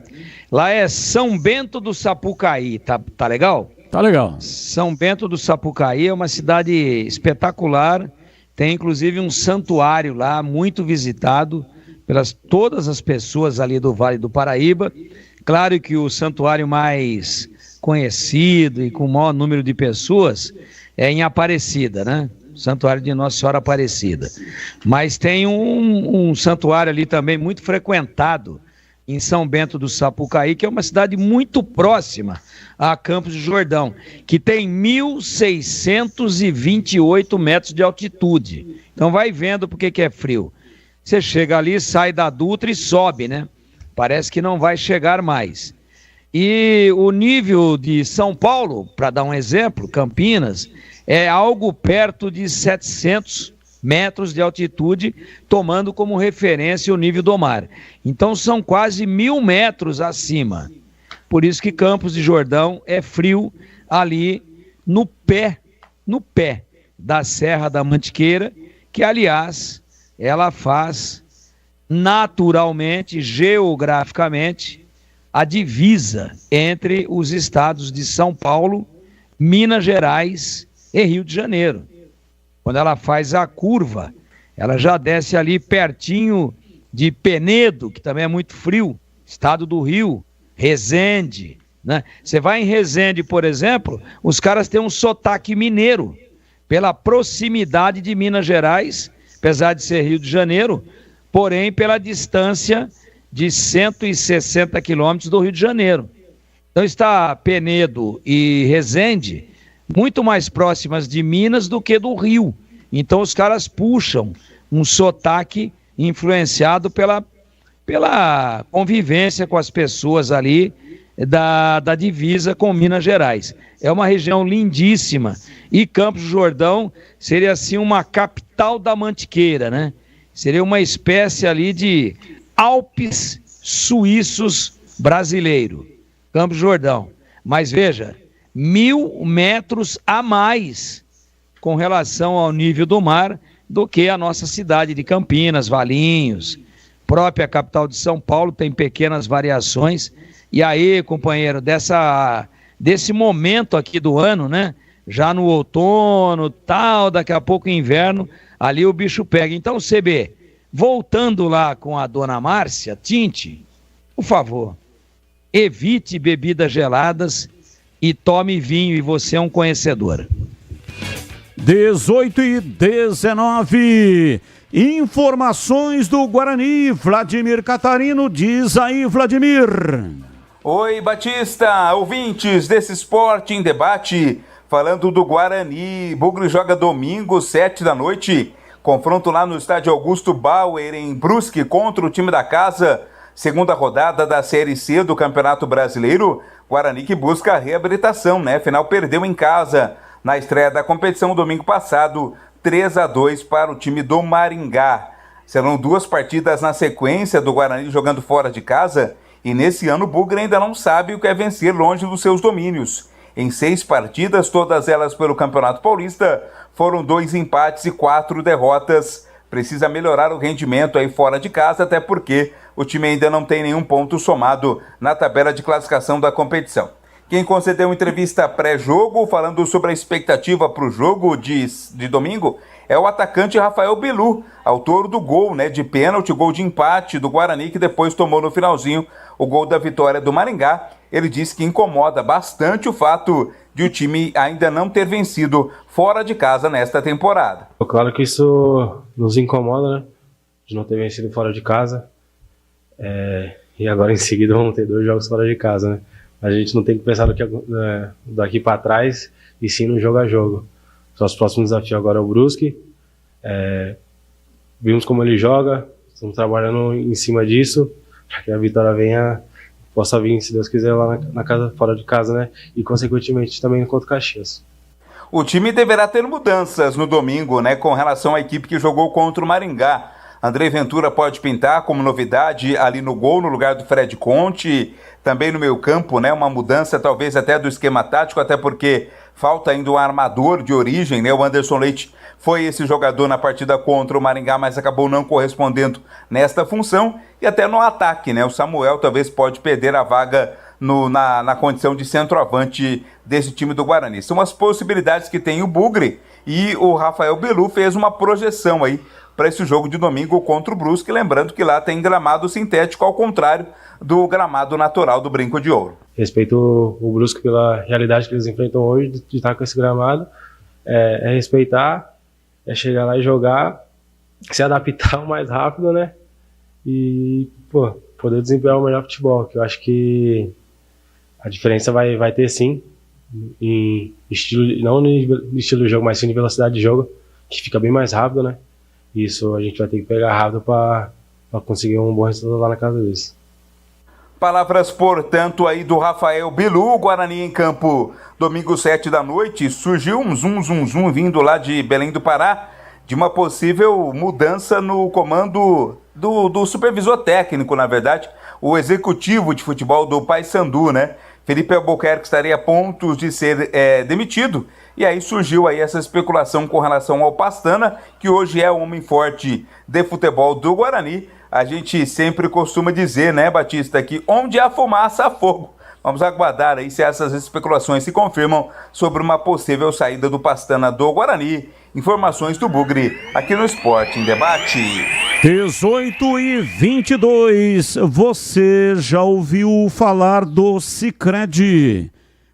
S17: Lá é São Bento do Sapucaí, tá legal?
S7: Tá legal.
S17: São Bento do Sapucaí é uma cidade espetacular, tem inclusive um santuário lá, muito visitado pelas todas as pessoas ali do Vale do Paraíba. Claro que o santuário mais conhecido e com o maior número de pessoas é em Aparecida, né? Santuário de Nossa Senhora Aparecida. Mas tem um santuário ali também muito frequentado em São Bento do Sapucaí, que é uma cidade muito próxima a Campos do Jordão, que tem 1.628 metros de altitude. Então vai vendo porque que é frio. Você chega ali, sai da Dutra e sobe, né? Parece que não vai chegar mais. E o nível de São Paulo, para dar um exemplo, Campinas, é algo perto de 700 metros de altitude, tomando como referência o nível do mar. Então são quase 1.000 metros acima. Por isso que Campos de Jordão é frio ali no pé da Serra da Mantiqueira, que aliás ela faz naturalmente, geograficamente, a divisa entre os estados de São Paulo, Minas Gerais e Rio de Janeiro. Quando ela faz a curva, ela já desce ali pertinho de Penedo, que também é muito frio, estado do Rio, Resende, né? Você vai em Resende, por exemplo, os caras têm um sotaque mineiro, pela proximidade de Minas Gerais, apesar de ser Rio de Janeiro, porém pela distância de 160 quilômetros do Rio de Janeiro. Então está Penedo e Resende muito mais próximas de Minas do que do Rio. Então os caras puxam um sotaque influenciado pela convivência com as pessoas ali da divisa com Minas Gerais. É uma região lindíssima. E Campos do Jordão seria assim uma capital da Mantiqueira, né? Seria uma espécie ali de Alpes suíços brasileiro. Campos do Jordão. Mas veja, 1.000 metros a mais com relação ao nível do mar do que a nossa cidade de Campinas, Valinhos, própria capital de São Paulo, tem pequenas variações. E aí, companheiro, desse momento aqui do ano, né? Já no outono, tal, daqui a pouco inverno, ali o bicho pega. Então, CB, voltando lá com a dona Márcia Tinte, por favor, evite bebidas geladas e tome vinho, e você é um conhecedor.
S7: 18:19. Informações do Guarani. Vladimir Catarino, diz aí, Vladimir.
S21: Oi, Batista, ouvintes desse Esporte em Debate, falando do Guarani. Bugre joga domingo, 7h, confronto lá no estádio Augusto Bauer, em Brusque, contra o time da casa, segunda rodada da Série C do Campeonato Brasileiro. Guarani que busca a reabilitação, né? Afinal, perdeu em casa na estreia da competição domingo passado, 3-2 para o time do Maringá. Serão 2 partidas na sequência do Guarani jogando fora de casa, e nesse ano o Bugre ainda não sabe o que é vencer longe dos seus domínios. Em 6 partidas, todas elas pelo Campeonato Paulista, foram 2 empates e 4 derrotas. Precisa melhorar o rendimento aí fora de casa, até porque o time ainda não tem nenhum ponto somado na tabela de classificação da competição. Quem concedeu entrevista pré-jogo, falando sobre a expectativa para o jogo de domingo, é o atacante Rafael Bilu, autor do gol, né, de pênalti, gol de empate do Guarani, que depois tomou no finalzinho o gol da vitória do Maringá. Ele disse que incomoda bastante o fato de o time ainda não ter vencido fora de casa nesta temporada.
S4: Claro que isso nos incomoda, né? De não ter vencido fora de casa. E agora em seguida vamos ter 2 jogos fora de casa, né? A gente não tem que pensar daqui para trás e sim no jogo a jogo. Nosso próximo desafio agora é o Brusque. Vimos como ele joga, estamos trabalhando em cima disso, para que a vitória possa vir, se Deus quiser, lá na casa, fora de casa, né? E consequentemente também contra o Caxias.
S21: O time deverá ter mudanças no domingo, né? Com relação à equipe que jogou contra o Maringá. André Ventura pode pintar como novidade ali no gol, no lugar do Fred Conte, também no meio campo, né? Uma mudança talvez até do esquema tático, até porque falta ainda um armador de origem, né? O Anderson Leite foi esse jogador na partida contra o Maringá, mas acabou não correspondendo nesta função. E até no ataque, né? O Samuel talvez pode perder a vaga na condição de centroavante desse time do Guarani. São as possibilidades que tem o Bugre, e o Rafael Belu fez uma projeção aí para esse jogo de domingo contra o Brusque, lembrando que lá tem gramado sintético, ao contrário do gramado natural do Brinco de Ouro.
S4: Respeito o Brusque pela realidade que eles enfrentam hoje, de estar com esse gramado, respeitar, chegar lá e jogar, se adaptar o mais rápido, né? E poder desempenhar o melhor futebol, que eu acho que a diferença vai ter sim, em estilo, não no estilo de jogo, mas sim de velocidade de jogo, que fica bem mais rápido, né? Isso a gente vai ter que pegar rápido para conseguir um bom resultado lá na casa deles.
S21: Palavras, portanto, aí do Rafael Belu. Guarani em campo, domingo 7 da noite. Surgiu um zum vindo lá de Belém do Pará, de uma possível mudança no comando do supervisor técnico, na verdade, o executivo de futebol do Paysandu, né? Felipe Albuquerque estaria a ponto de ser demitido, e aí surgiu aí essa especulação com relação ao Pastana, que hoje é o homem forte de futebol do Guarani. A gente sempre costuma dizer, né, Batista, que onde há fumaça há fogo. Vamos aguardar aí se essas especulações se confirmam sobre uma possível saída do Pastana do Guarani. Informações do Bugre, aqui no Esporte em Debate.
S7: 18h22, você já ouviu falar do Sicredi,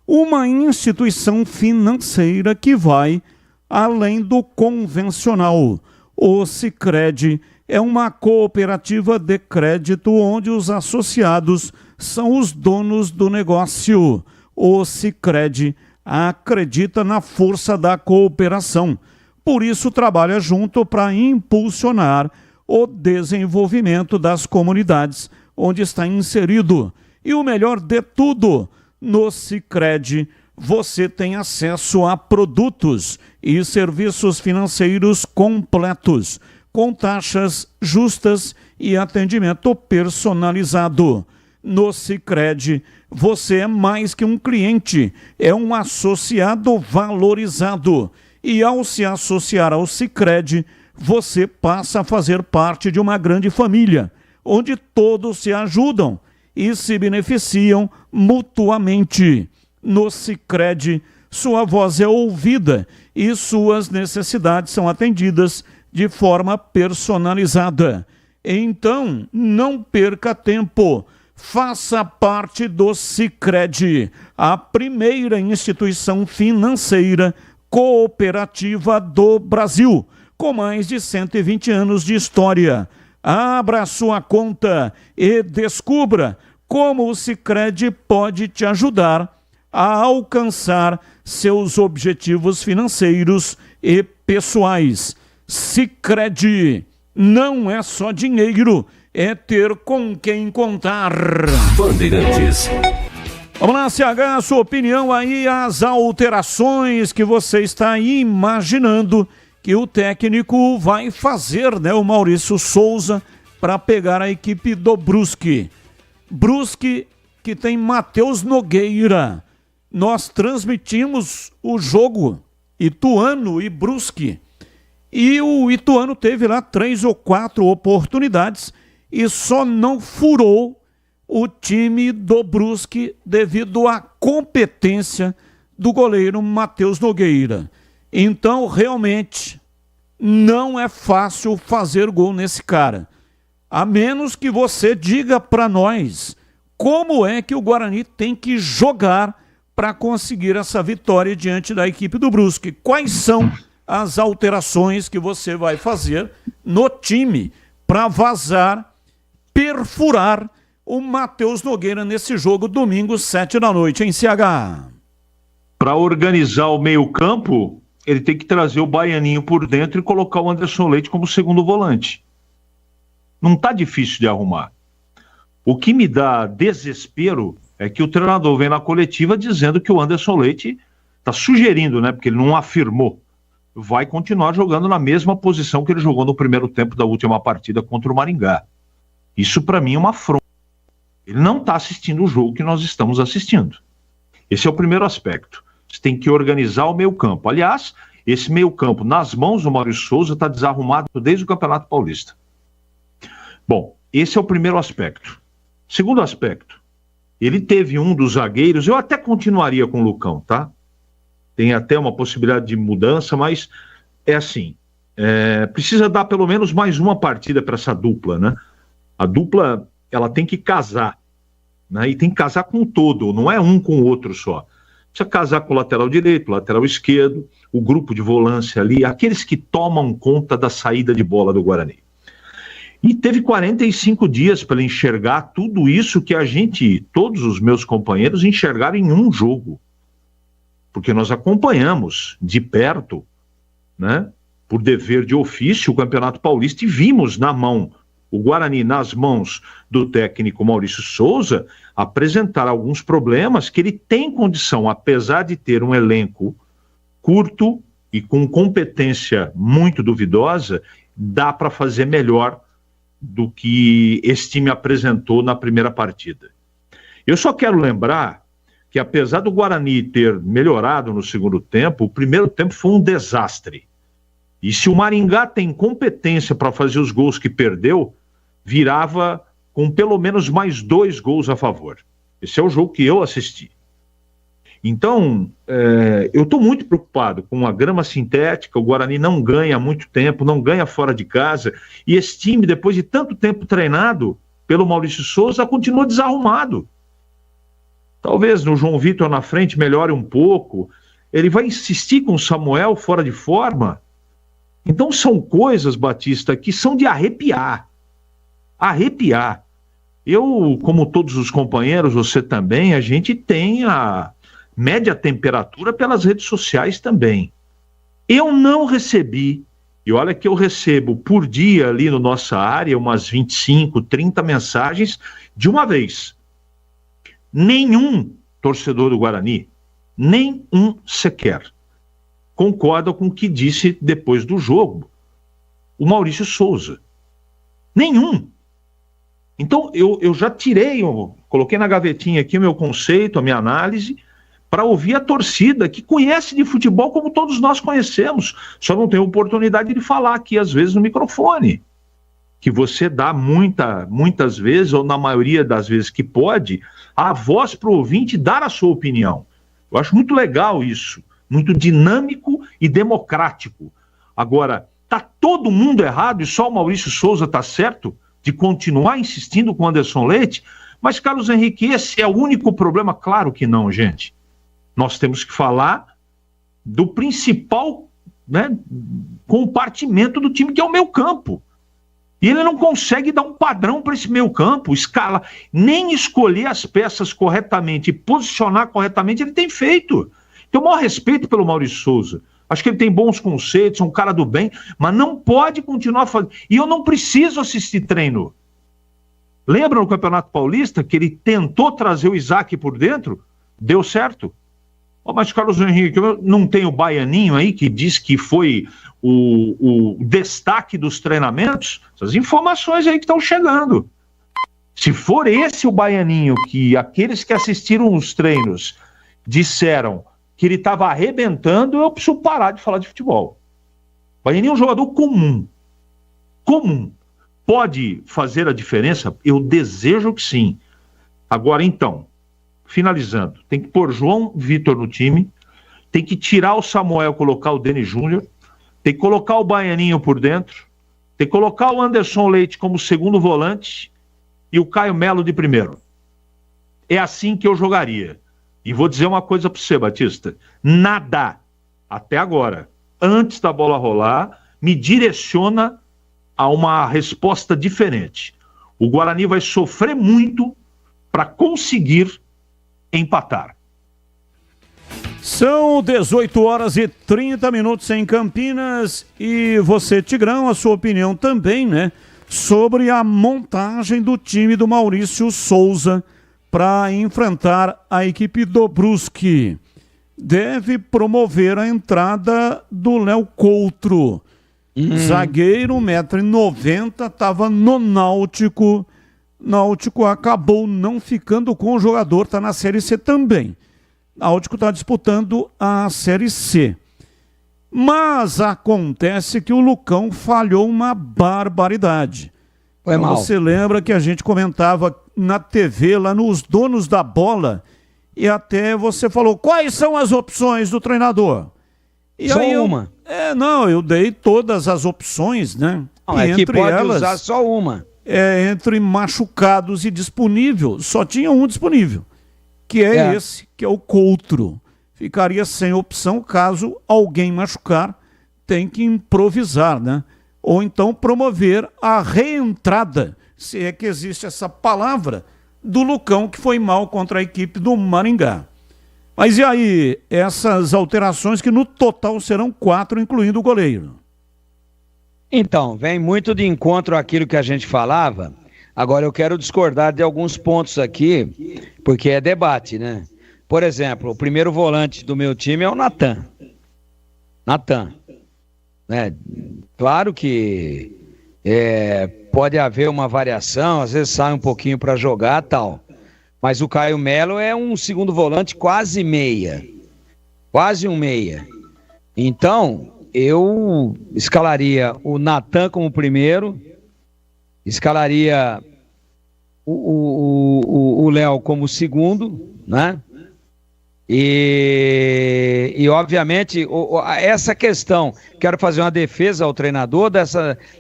S7: uma instituição financeira que vai além do convencional. O Sicredi é uma cooperativa de crédito onde os associados são os donos do negócio. O Sicredi acredita na força da cooperação, por isso trabalha junto para impulsionar o desenvolvimento das comunidades onde está inserido. E o melhor de tudo, no Sicredi você tem acesso a produtos e serviços financeiros completos, com taxas justas e atendimento personalizado. No Sicredi, você é mais que um cliente, é um associado valorizado. E ao se associar ao Sicredi, você passa a fazer parte de uma grande família, onde todos se ajudam e se beneficiam mutuamente. No Sicredi, sua voz é ouvida e suas necessidades são atendidas de forma personalizada. Então, não perca tempo. Faça parte do Sicredi, a primeira instituição financeira cooperativa do Brasil, com mais de 120 anos de história. Abra sua conta e descubra como o Sicredi pode te ajudar a alcançar seus objetivos financeiros e pessoais. Sicredi não é só dinheiro, é ter com quem contar.
S8: Bandeirantes.
S7: Vamos lá, CH, sua opinião aí, as alterações que você está imaginando que o técnico vai fazer, né, o Maurício Souza, para pegar a equipe do Brusque. Brusque que tem Matheus Nogueira. Nós transmitimos o jogo Ituano e Brusque. E o Ituano teve lá 3 ou 4 oportunidades e só não furou o time do Brusque devido à competência do goleiro Matheus Nogueira. Então, realmente, não é fácil fazer gol nesse cara. A menos que você diga para nós como é que o Guarani tem que jogar para conseguir essa vitória diante da equipe do Brusque. Quais são as alterações que você vai fazer no time para vazar, perfurar o Matheus Nogueira nesse jogo domingo, 7h, em CH?
S11: Para organizar o meio-campo, ele tem que trazer o Baianinho por dentro e colocar o Anderson Leite como segundo volante. Não está difícil de arrumar. O que me dá desespero é que o treinador vem na coletiva dizendo que o Anderson Leite está sugerindo, né, porque ele não afirmou, vai continuar jogando na mesma posição que ele jogou no primeiro tempo da última partida contra o Maringá. Isso para mim é uma afronta. Ele não está assistindo o jogo que nós estamos assistindo. Esse é o primeiro aspecto. Você tem que organizar o meio-campo. Aliás, esse meio-campo nas mãos do Maurício Souza está desarrumado desde o Campeonato Paulista. Bom, esse é o primeiro aspecto. Segundo aspecto, ele teve um dos zagueiros, eu até continuaria com o Lucão, tá? Tem até uma possibilidade de mudança, mas é assim, precisa dar pelo menos mais uma partida para essa dupla, né? A dupla, ela tem que casar, né? E tem que casar com o todo, não é um com o outro só. Precisa casar com o lateral direito, lateral esquerdo, o grupo de volância ali, aqueles que tomam conta da saída de bola do Guarani. E teve 45 dias para enxergar tudo isso que a gente, todos os meus companheiros, enxergaram em um jogo. Porque nós acompanhamos de perto, né, por dever de ofício, o Campeonato Paulista e vimos na mão, o Guarani nas mãos do técnico Maurício Souza, apresentar alguns problemas que ele tem condição, apesar de ter um elenco curto e com competência muito duvidosa, dá para fazer melhor do que esse time apresentou na primeira partida. Eu só quero lembrar que apesar do Guarani ter melhorado no segundo tempo, o primeiro tempo foi um desastre. E se o Maringá tem competência para fazer os gols que perdeu, virava com pelo menos mais 2 gols a favor. Esse é o jogo que eu assisti. Então, eu estou muito preocupado com a grama sintética. O Guarani não ganha há muito tempo, não ganha fora de casa, e esse time, depois de tanto tempo treinado pelo Maurício Souza, continua desarrumado. Talvez no João Vitor na frente melhore um pouco, ele vai insistir com o Samuel fora de forma. Então são coisas, Batista, que são de arrepiar. Arrepiar. Eu, como todos os companheiros, você também, a gente tem a média temperatura pelas redes sociais também. Eu não recebi, e olha que eu recebo por dia ali na nossa área umas 25, 30 mensagens de uma vez. Nenhum torcedor do Guarani, nenhum sequer, concorda com o que disse depois do jogo o Maurício Souza. Nenhum. Então eu já tirei, eu coloquei na gavetinha aqui o meu conceito, a minha análise, para ouvir a torcida que conhece de futebol como todos nós conhecemos, só não tem oportunidade de falar aqui às vezes no microfone, que você dá muitas vezes, ou na maioria das vezes que pode, a voz para o ouvinte dar a sua opinião. Eu acho muito legal isso, muito dinâmico e democrático. Agora, tá todo mundo errado e só o Maurício Souza tá certo de continuar insistindo com o Anderson Leite? Mas, Carlos Henrique, esse é o único problema? Claro que não, gente. Nós temos que falar do principal, né, compartimento do time, que é o meio-campo. E ele não consegue dar um padrão para esse meio-campo, escala, nem escolher as peças corretamente e posicionar corretamente ele tem feito. Tenho o maior respeito pelo Maurício Souza. Acho que ele tem bons conceitos, é um cara do bem, mas não pode continuar fazendo. E eu não preciso assistir treino. Lembra no Campeonato Paulista que ele tentou trazer o Isaac por dentro? Deu certo. Oh, mas Carlos Henrique, não tem o Baianinho aí que diz que foi o destaque dos treinamentos? Essas informações aí que estão chegando. Se for esse o Baianinho que aqueles que assistiram os treinos disseram que ele estava arrebentando, eu preciso parar de falar de futebol. O Baianinho é um jogador comum. Comum. Pode fazer a diferença? Eu desejo que sim. Agora, então, finalizando, tem que pôr João Vitor no time, tem que tirar o Samuel, colocar o Denis Júnior, tem que colocar o Baianinho por dentro, tem que colocar o Anderson Leite como segundo volante e o Caio Melo de primeiro. É assim que eu jogaria. E vou dizer uma coisa para você, Batista. Nada, até agora, antes da bola rolar, me direciona a uma resposta diferente. O Guarani vai sofrer muito para conseguir empatar.
S7: São 18 horas e 30 minutos em Campinas. E você, Tigrão, a sua opinião também, né? Sobre a montagem do time do Maurício Souza para enfrentar a equipe do Brusque. Deve promover a entrada do Léo Coutro. Zagueiro, 1,90 m, estava no Náutico. Náutico acabou não ficando com o jogador, está na Série C também. Náutico está disputando a Série C. Mas acontece que o Lucão falhou uma barbaridade.
S17: Foi mal.
S7: Você lembra que a gente comentava na TV, lá nos Donos da Bola, e até você falou, quais são as opções do treinador? E
S17: só
S7: aí
S17: uma.
S7: Eu dei todas as opções, né?
S17: Não,
S7: e
S17: é que
S7: entre
S17: pode
S7: elas,
S17: usar só uma.
S7: Entre machucados e disponível, só tinha um disponível, que é esse, que é o Coutro. Ficaria sem opção caso alguém machucar, tem que improvisar, né? Ou então promover a reentrada, se é que existe essa palavra, do Lucão, que foi mal contra a equipe do Maringá. Mas e aí, essas alterações que no total serão 4, incluindo o goleiro?
S17: Então, vem muito de encontro àquilo que a gente falava. Agora eu quero discordar de alguns pontos aqui, porque é debate, né? Por exemplo, o primeiro volante do meu time é o Natan. Né? Claro que pode haver uma variação, às vezes sai um pouquinho para jogar e tal. Mas o Caio Melo é um segundo volante quase meia. Quase um meia. Então, eu escalaria o Natan como primeiro, escalaria o Léo como segundo, né? E obviamente, essa questão, quero fazer uma defesa ao treinador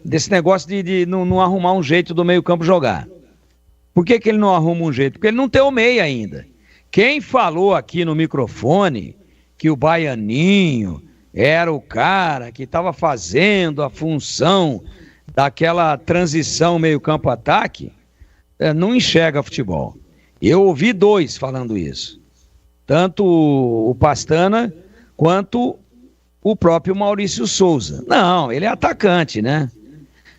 S17: desse negócio de não arrumar um jeito do meio-campo jogar. Por que ele não arruma um jeito? Porque ele não tem o meio ainda. Quem falou aqui no microfone que o Baianinho era o cara que estava fazendo a função daquela transição meio-campo-ataque, não enxerga futebol. Eu ouvi 2 falando isso. Tanto o Pastana quanto o próprio Maurício Souza. Não, ele é atacante, né?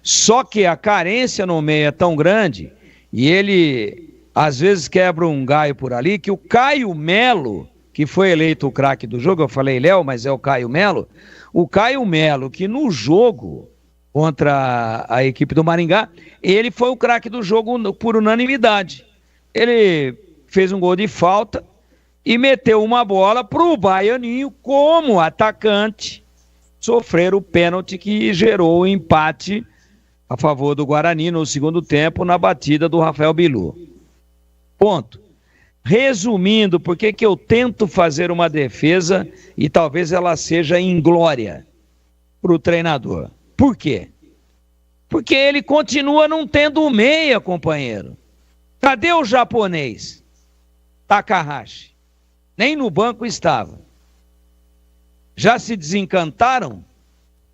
S17: Só que a carência no meio é tão grande e ele às vezes quebra um galho por ali, que o Caio Melo, que foi eleito o craque do jogo, eu falei Léo, mas é o Caio Melo que no jogo contra a equipe do Maringá, ele foi o craque do jogo por unanimidade. Ele fez um gol de falta e meteu uma bola pro Baianinho, como atacante, sofrer o pênalti que gerou o empate a favor do Guarani no segundo tempo, na batida do Rafael Bilu. Ponto. Resumindo, por que eu tento fazer uma defesa e talvez ela seja inglória para o treinador? Por quê? Porque ele continua não tendo meia, companheiro. Cadê o japonês? Takahashi. Nem no banco estava. Já se desencantaram?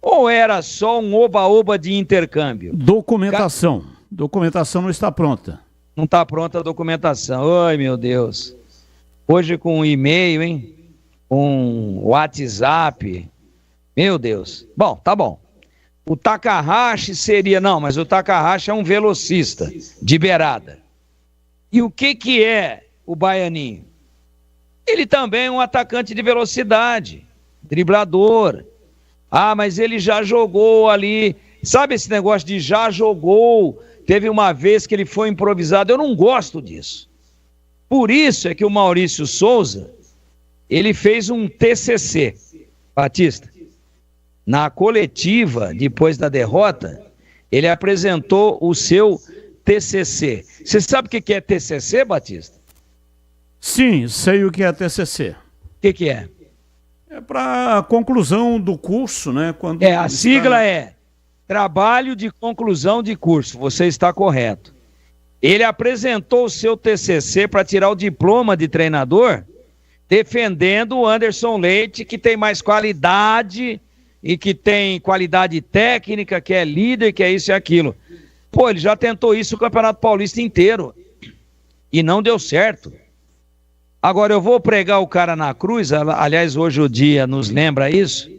S17: Ou era só um oba-oba de intercâmbio?
S7: Documentação. Documentação não está pronta.
S17: Não está pronta a documentação. Ai, meu Deus. Hoje com e-mail, hein? Com WhatsApp. Meu Deus. Bom, tá bom. O Takahashi seria... Não, mas o Takahashi é um velocista de beirada. E o que é o Baianinho? Ele também é um atacante de velocidade, driblador. Ah, mas ele já jogou ali. Sabe esse negócio de já jogou? Teve uma vez que ele foi improvisado. Eu não gosto disso. Por isso é que o Maurício Souza, ele fez um TCC, Batista. Na coletiva, depois da derrota, ele apresentou o seu TCC. Você sabe o que é TCC, Batista?
S7: Sim, sei o que é TCC.
S17: O que é?
S7: É para a conclusão do curso, né? Quando
S17: a sigla é Trabalho de Conclusão de Curso. Você está correto. Ele apresentou o seu TCC para tirar o diploma de treinador defendendo o Anderson Leite, que tem mais qualidade e que tem qualidade técnica, que é líder, que é isso e aquilo. Pô, ele já tentou isso o Campeonato Paulista inteiro e não deu certo. Agora eu vou pregar o cara na cruz, aliás, hoje o dia nos lembra isso,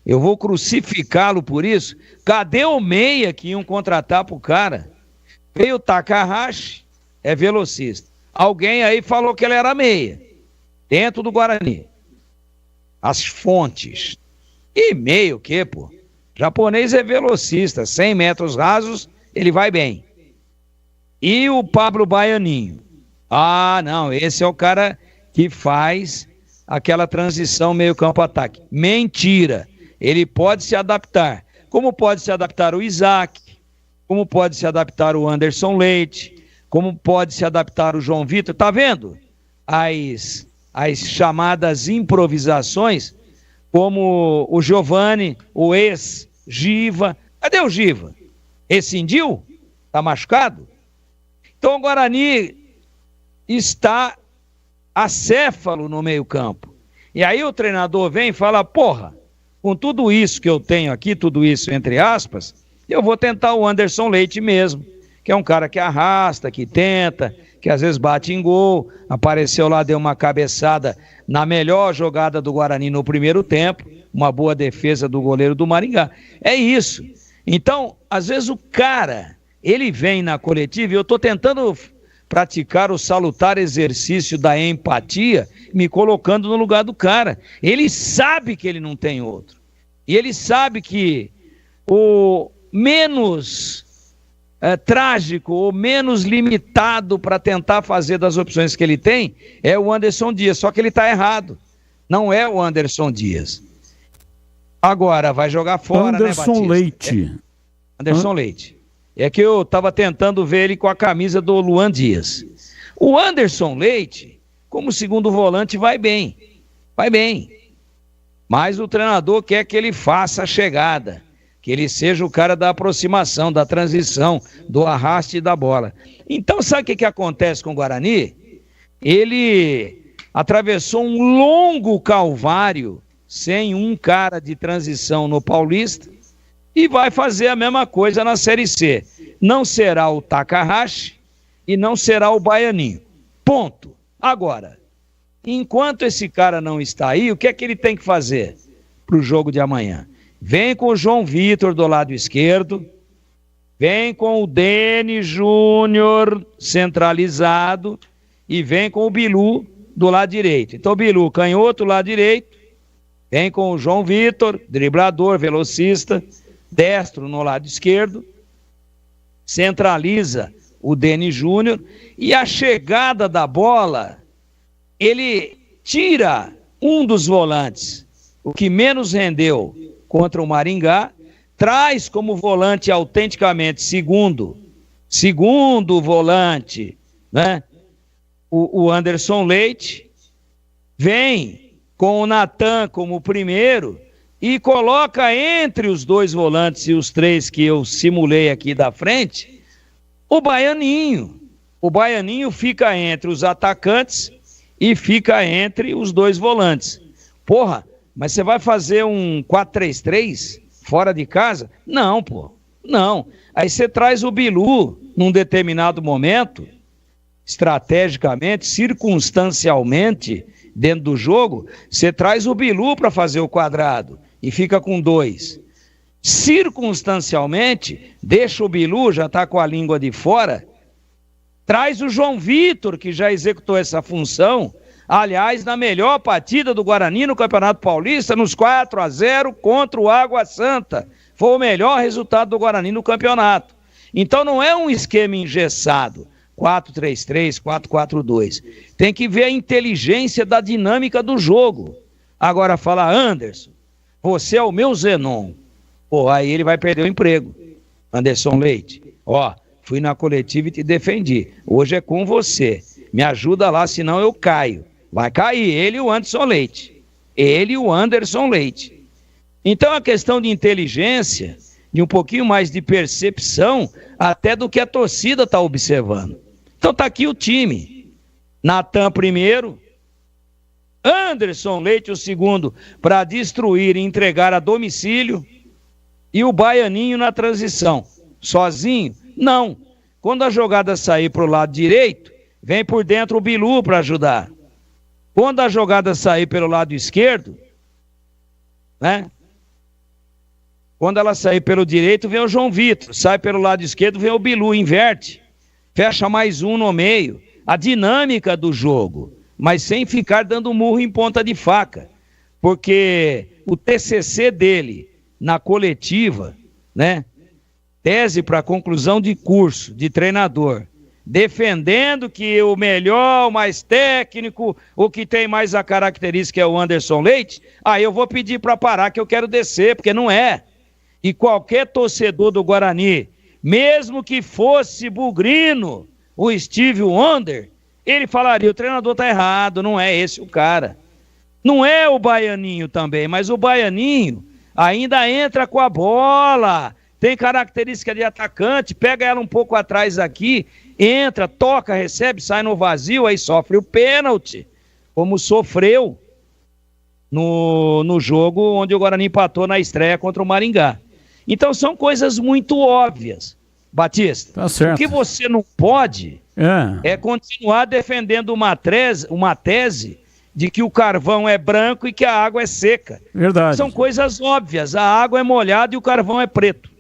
S17: eu vou crucificá-lo por isso. Cadê o meia que iam contratar pro cara? Veio o Takahashi, é velocista. Alguém aí falou que ele era meia, dentro do Guarani. As fontes. E meia o quê, pô? Japonês é velocista, 100 metros rasos, ele vai bem. E o Pablo Baianinho? Ah, não, esse é o cara que faz aquela transição meio campo-ataque. Mentira, ele pode se adaptar. Como pode se adaptar o Isaac, como pode se adaptar o Anderson Leite, como pode se adaptar o João Vitor, tá vendo? As chamadas improvisações, como o Giovani, o ex-Giva. Cadê o Giva? Rescindiu? Tá machucado? Então o Guarani está acéfalo no meio-campo. E aí o treinador vem e fala, porra, com tudo isso que eu tenho aqui, tudo isso entre aspas, eu vou tentar o Anderson Leite mesmo, que é um cara que arrasta, que tenta, que às vezes bate em gol, apareceu lá, deu uma cabeçada na melhor jogada do Guarani no primeiro tempo, uma boa defesa do goleiro do Maringá. É isso. Então, às vezes o cara, ele vem na coletiva e eu estou tentando praticar o salutar exercício da empatia, me colocando no lugar do cara. Ele sabe que ele não tem outro. E ele sabe que o menos trágico ou menos limitado para tentar fazer das opções que ele tem é o Anderson Dias. Só que ele está errado. Não é o Anderson Dias. Agora, vai jogar fora,
S7: Anderson,
S17: né,
S7: Leite.
S17: Anderson Leite. É que eu estava tentando ver ele com a camisa do Luan Dias. O Anderson Leite, como segundo volante, vai bem. Vai bem. Mas o treinador quer que ele faça a chegada, que ele seja o cara da aproximação, da transição, do arraste da bola. Então, sabe o que acontece com o Guarani? Ele atravessou um longo calvário sem um cara de transição no Paulista, e vai fazer a mesma coisa na Série C. Não será o Takahashi e não será o Baianinho. Ponto. Agora, enquanto esse cara não está aí, o que é que ele tem que fazer para o jogo de amanhã? Vem com o João Vitor do lado esquerdo, vem com o Dene Júnior centralizado e vem com o Bilu do lado direito. Então o Bilu canhoto do lado direito, vem com o João Vitor, driblador, velocista, destro no lado esquerdo, centraliza o Dene Júnior e a chegada da bola, ele tira um dos volantes, o que menos rendeu contra o Maringá, traz como volante autenticamente segundo volante, né? O Anderson Leite, vem com o Natan como primeiro e coloca entre os dois volantes e os três que eu simulei aqui da frente, o Baianinho. O Baianinho fica entre os atacantes e fica entre os dois volantes. Porra, mas você vai fazer um 4-3-3 fora de casa? Não, pô, não. Aí você traz o Bilu num determinado momento, estrategicamente, circunstancialmente, dentro do jogo, você traz o Bilu para fazer o quadrado e fica com 2. Circunstancialmente, deixa o Bilu, já está com a língua de fora, traz o João Vitor, que já executou essa função, aliás, na melhor partida do Guarani no Campeonato Paulista, nos 4-0 contra o Água Santa. Foi o melhor resultado do Guarani no campeonato. Então não é um esquema engessado, 4-3-3, 4-4-2. Tem que ver a inteligência da dinâmica do jogo. Agora fala, Anderson, você é o meu Zenon. Pô, aí ele vai perder o emprego. Anderson Leite, ó, fui na coletiva e te defendi. Hoje é com você. Me ajuda lá, senão eu caio. Vai cair ele e o Anderson Leite. Ele e o Anderson Leite. Então a questão de inteligência, de um pouquinho mais de percepção, até do que a torcida está observando. Então tá aqui o time. Natan primeiro, Anderson Leite, o segundo, para destruir e entregar a domicílio, e o Baianinho na transição. Sozinho? Não. Quando a jogada sair para o lado direito, vem por dentro o Bilu para ajudar. Quando a jogada sair pelo lado esquerdo, né? Quando ela sair pelo direito, vem o João Vitor. Sai pelo lado esquerdo, vem o Bilu, inverte. Fecha mais um no meio. A dinâmica do jogo, mas sem ficar dando murro em ponta de faca. Porque o TCC dele, na coletiva, né? Tese para conclusão de curso, de treinador, defendendo que o melhor, o mais técnico, o que tem mais a característica é o Anderson Leite, aí eu vou pedir para parar que eu quero descer, porque não é. E qualquer torcedor do Guarani, mesmo que fosse bugrino, o Steve Wonder, ele falaria, o treinador tá errado, não é esse o cara. Não é o Baianinho também, mas o Baianinho ainda entra com a bola, tem característica de atacante, pega ela um pouco atrás aqui, entra, toca, recebe, sai no vazio, aí sofre o pênalti, como sofreu no jogo onde o Guarani empatou na estreia contra o Maringá. Então são coisas muito óbvias, Batista.
S7: Tá certo.
S17: O que você não pode é continuar defendendo uma tese de que o carvão é branco e que a água é seca.
S7: Verdade.
S17: São coisas óbvias, a água é molhada e o carvão é preto.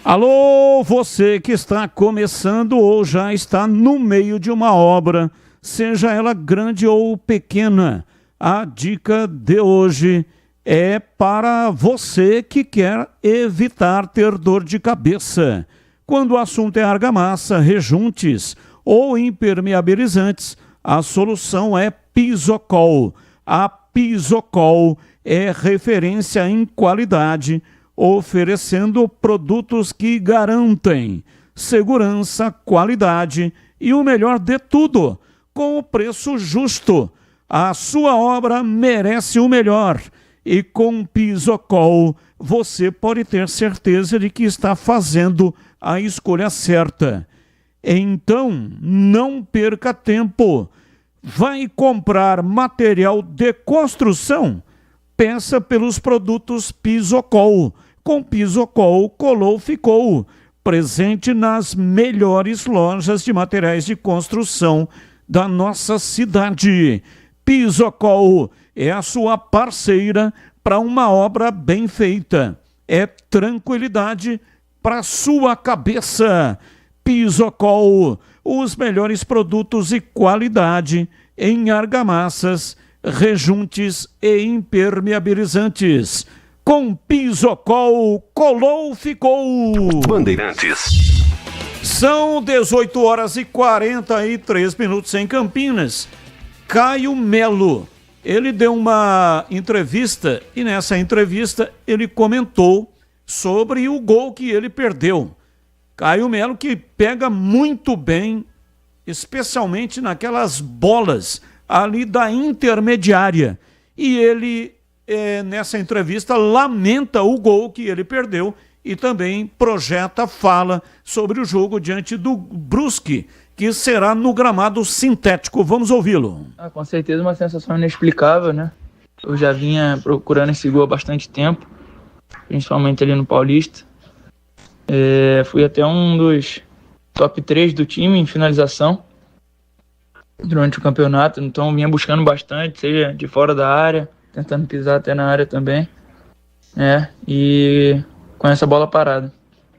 S7: Alô, você que está começando ou já está no meio de uma obra, seja ela grande ou pequena, a dica de hoje é para você que quer evitar ter dor de cabeça. Quando o assunto é argamassa, rejuntes ou impermeabilizantes, a solução é Pisocol. A Pisocol é referência em qualidade, oferecendo produtos que garantem segurança, qualidade e o melhor de tudo, com o preço justo. A sua obra merece o melhor e com Pisocol você pode ter certeza de que está fazendo a escolha certa. Então, não perca tempo. Vai comprar material de construção? Peça pelos produtos Pisocol. Com Pisocol, colou, ficou. Presente nas melhores lojas de materiais de construção da nossa cidade. Pisocol é a sua parceira para uma obra bem feita. É tranquilidade para sua cabeça. Pisocol, os melhores produtos e qualidade em argamassas, rejuntes e impermeabilizantes. Com Pisocol, colou, ficou.
S6: Bandeirantes.
S7: São 18 horas e 43 minutos em Campinas. Caio Melo, ele deu uma entrevista e nessa entrevista ele comentou sobre o gol que ele perdeu. Caio Melo que pega muito bem, especialmente naquelas bolas ali da intermediária. E ele, nessa entrevista, lamenta o gol que ele perdeu e também fala sobre o jogo diante do Brusque, que será no gramado sintético. Vamos ouvi-lo.
S3: Com certeza uma sensação inexplicável, né? Eu já vinha procurando esse gol há bastante tempo, principalmente ali no Paulista. Fui até um dos top 3 do time em finalização durante o campeonato, então vinha buscando bastante, seja de fora da área, tentando pisar até na área também, e com essa bola parada.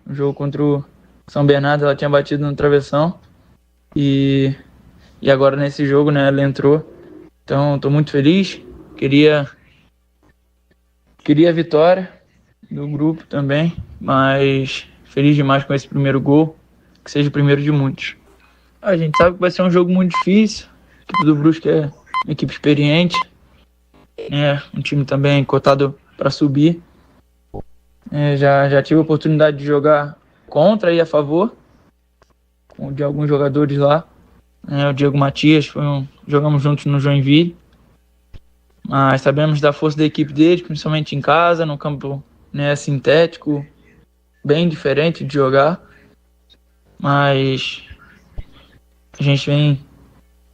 S3: O jogo contra o São Bernardo, ela tinha batido no travessão e agora nesse jogo, né, ela entrou, então estou muito feliz, queria a vitória do grupo também, mas feliz demais com esse primeiro gol, que seja o primeiro de muitos. A gente sabe que vai ser um jogo muito difícil, a equipe do Brusque é uma equipe experiente, um time também cotado para subir. Já tive a oportunidade de jogar contra e a favor, de alguns jogadores lá, o Diego Matias, jogamos juntos no Joinville, mas sabemos da força da equipe deles, principalmente em casa, no campo sintético, bem diferente de jogar, mas a gente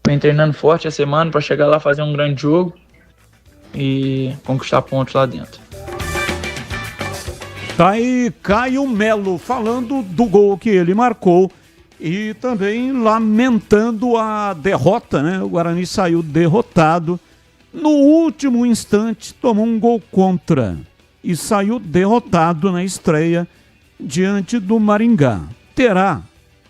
S3: vem treinando forte a semana para chegar lá fazer um grande jogo e conquistar pontos lá dentro.
S7: Tá aí Caio Melo falando do gol que ele marcou e também lamentando a derrota, né? O Guarani saiu derrotado. No último instante, tomou um gol contra e saiu derrotado na estreia diante do Maringá. Terá,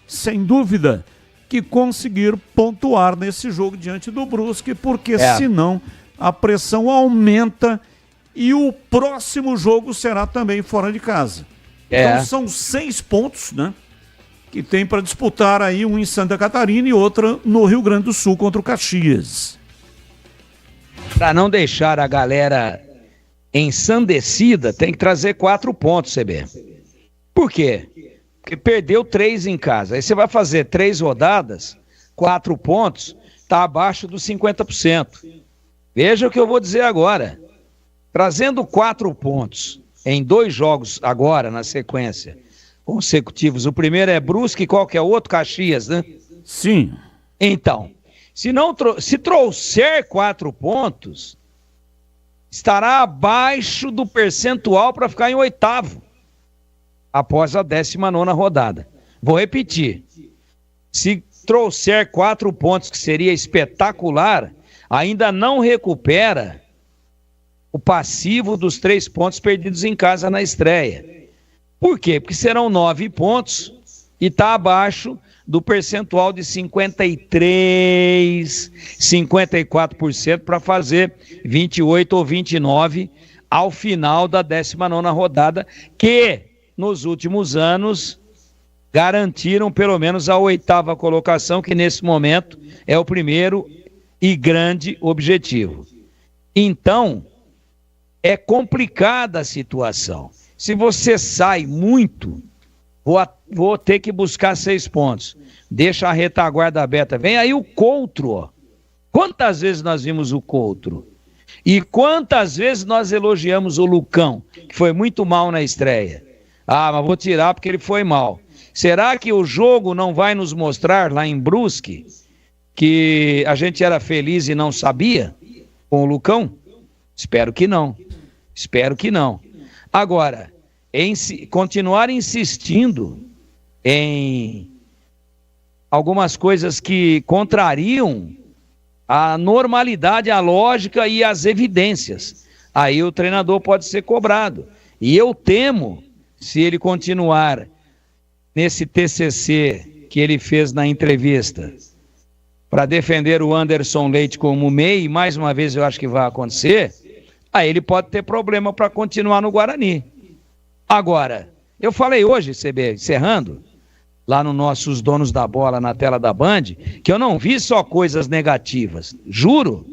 S7: sem dúvida, que conseguir pontuar nesse jogo diante do Brusque, porque senão a pressão aumenta e o próximo jogo será também fora de casa. Então são 6 pontos, né? Que tem para disputar aí, um em Santa Catarina e outra no Rio Grande do Sul contra o Caxias.
S17: Para não deixar a galera ensandecida, tem que trazer 4 pontos, CB. Por quê? Porque perdeu 3 em casa. Aí você vai fazer 3 rodadas, 4 pontos, tá abaixo dos 50%. Veja o que eu vou dizer agora. Trazendo 4 pontos em 2 jogos agora, na sequência, consecutivos. O primeiro é Brusque, qual que é o outro? Caxias, né?
S7: Sim.
S17: Então, se trouxer 4 pontos, estará abaixo do percentual para ficar em 8º, após a 19ª rodada. Vou repetir. Se trouxer 4 pontos, que seria espetacular, ainda não recupera o passivo dos 3 pontos perdidos em casa na estreia. Por quê? Porque serão 9 pontos e está abaixo do percentual de 53%, 54% para fazer 28 ou 29 ao final da 19ª rodada, que nos últimos anos garantiram pelo menos a 8ª colocação, que nesse momento é o primeiro e grande objetivo. Então, é complicada a situação. Se você sai muito, vou ter que buscar 6 pontos. Deixa a retaguarda aberta. Vem aí o Coutro, ó. Quantas vezes nós vimos o Coutro? E quantas vezes nós elogiamos o Lucão, que foi muito mal na estreia? Ah, mas vou tirar porque ele foi mal. Será que o jogo não vai nos mostrar lá em Brusque que a gente era feliz e não sabia com o Lucão? Espero que não. Espero que não. Agora, continuar insistindo em algumas coisas que contrariam a normalidade, a lógica e as evidências, aí o treinador pode ser cobrado. E eu temo, se ele continuar nesse TCC que ele fez na entrevista para defender o Anderson Leite como MEI, mais uma vez eu acho que vai acontecer, aí ele pode ter problema para continuar no Guarani. Agora, eu falei hoje, CB, encerrando, lá no nossos Donos da Bola, na tela da Band, que eu não vi só coisas negativas. Juro?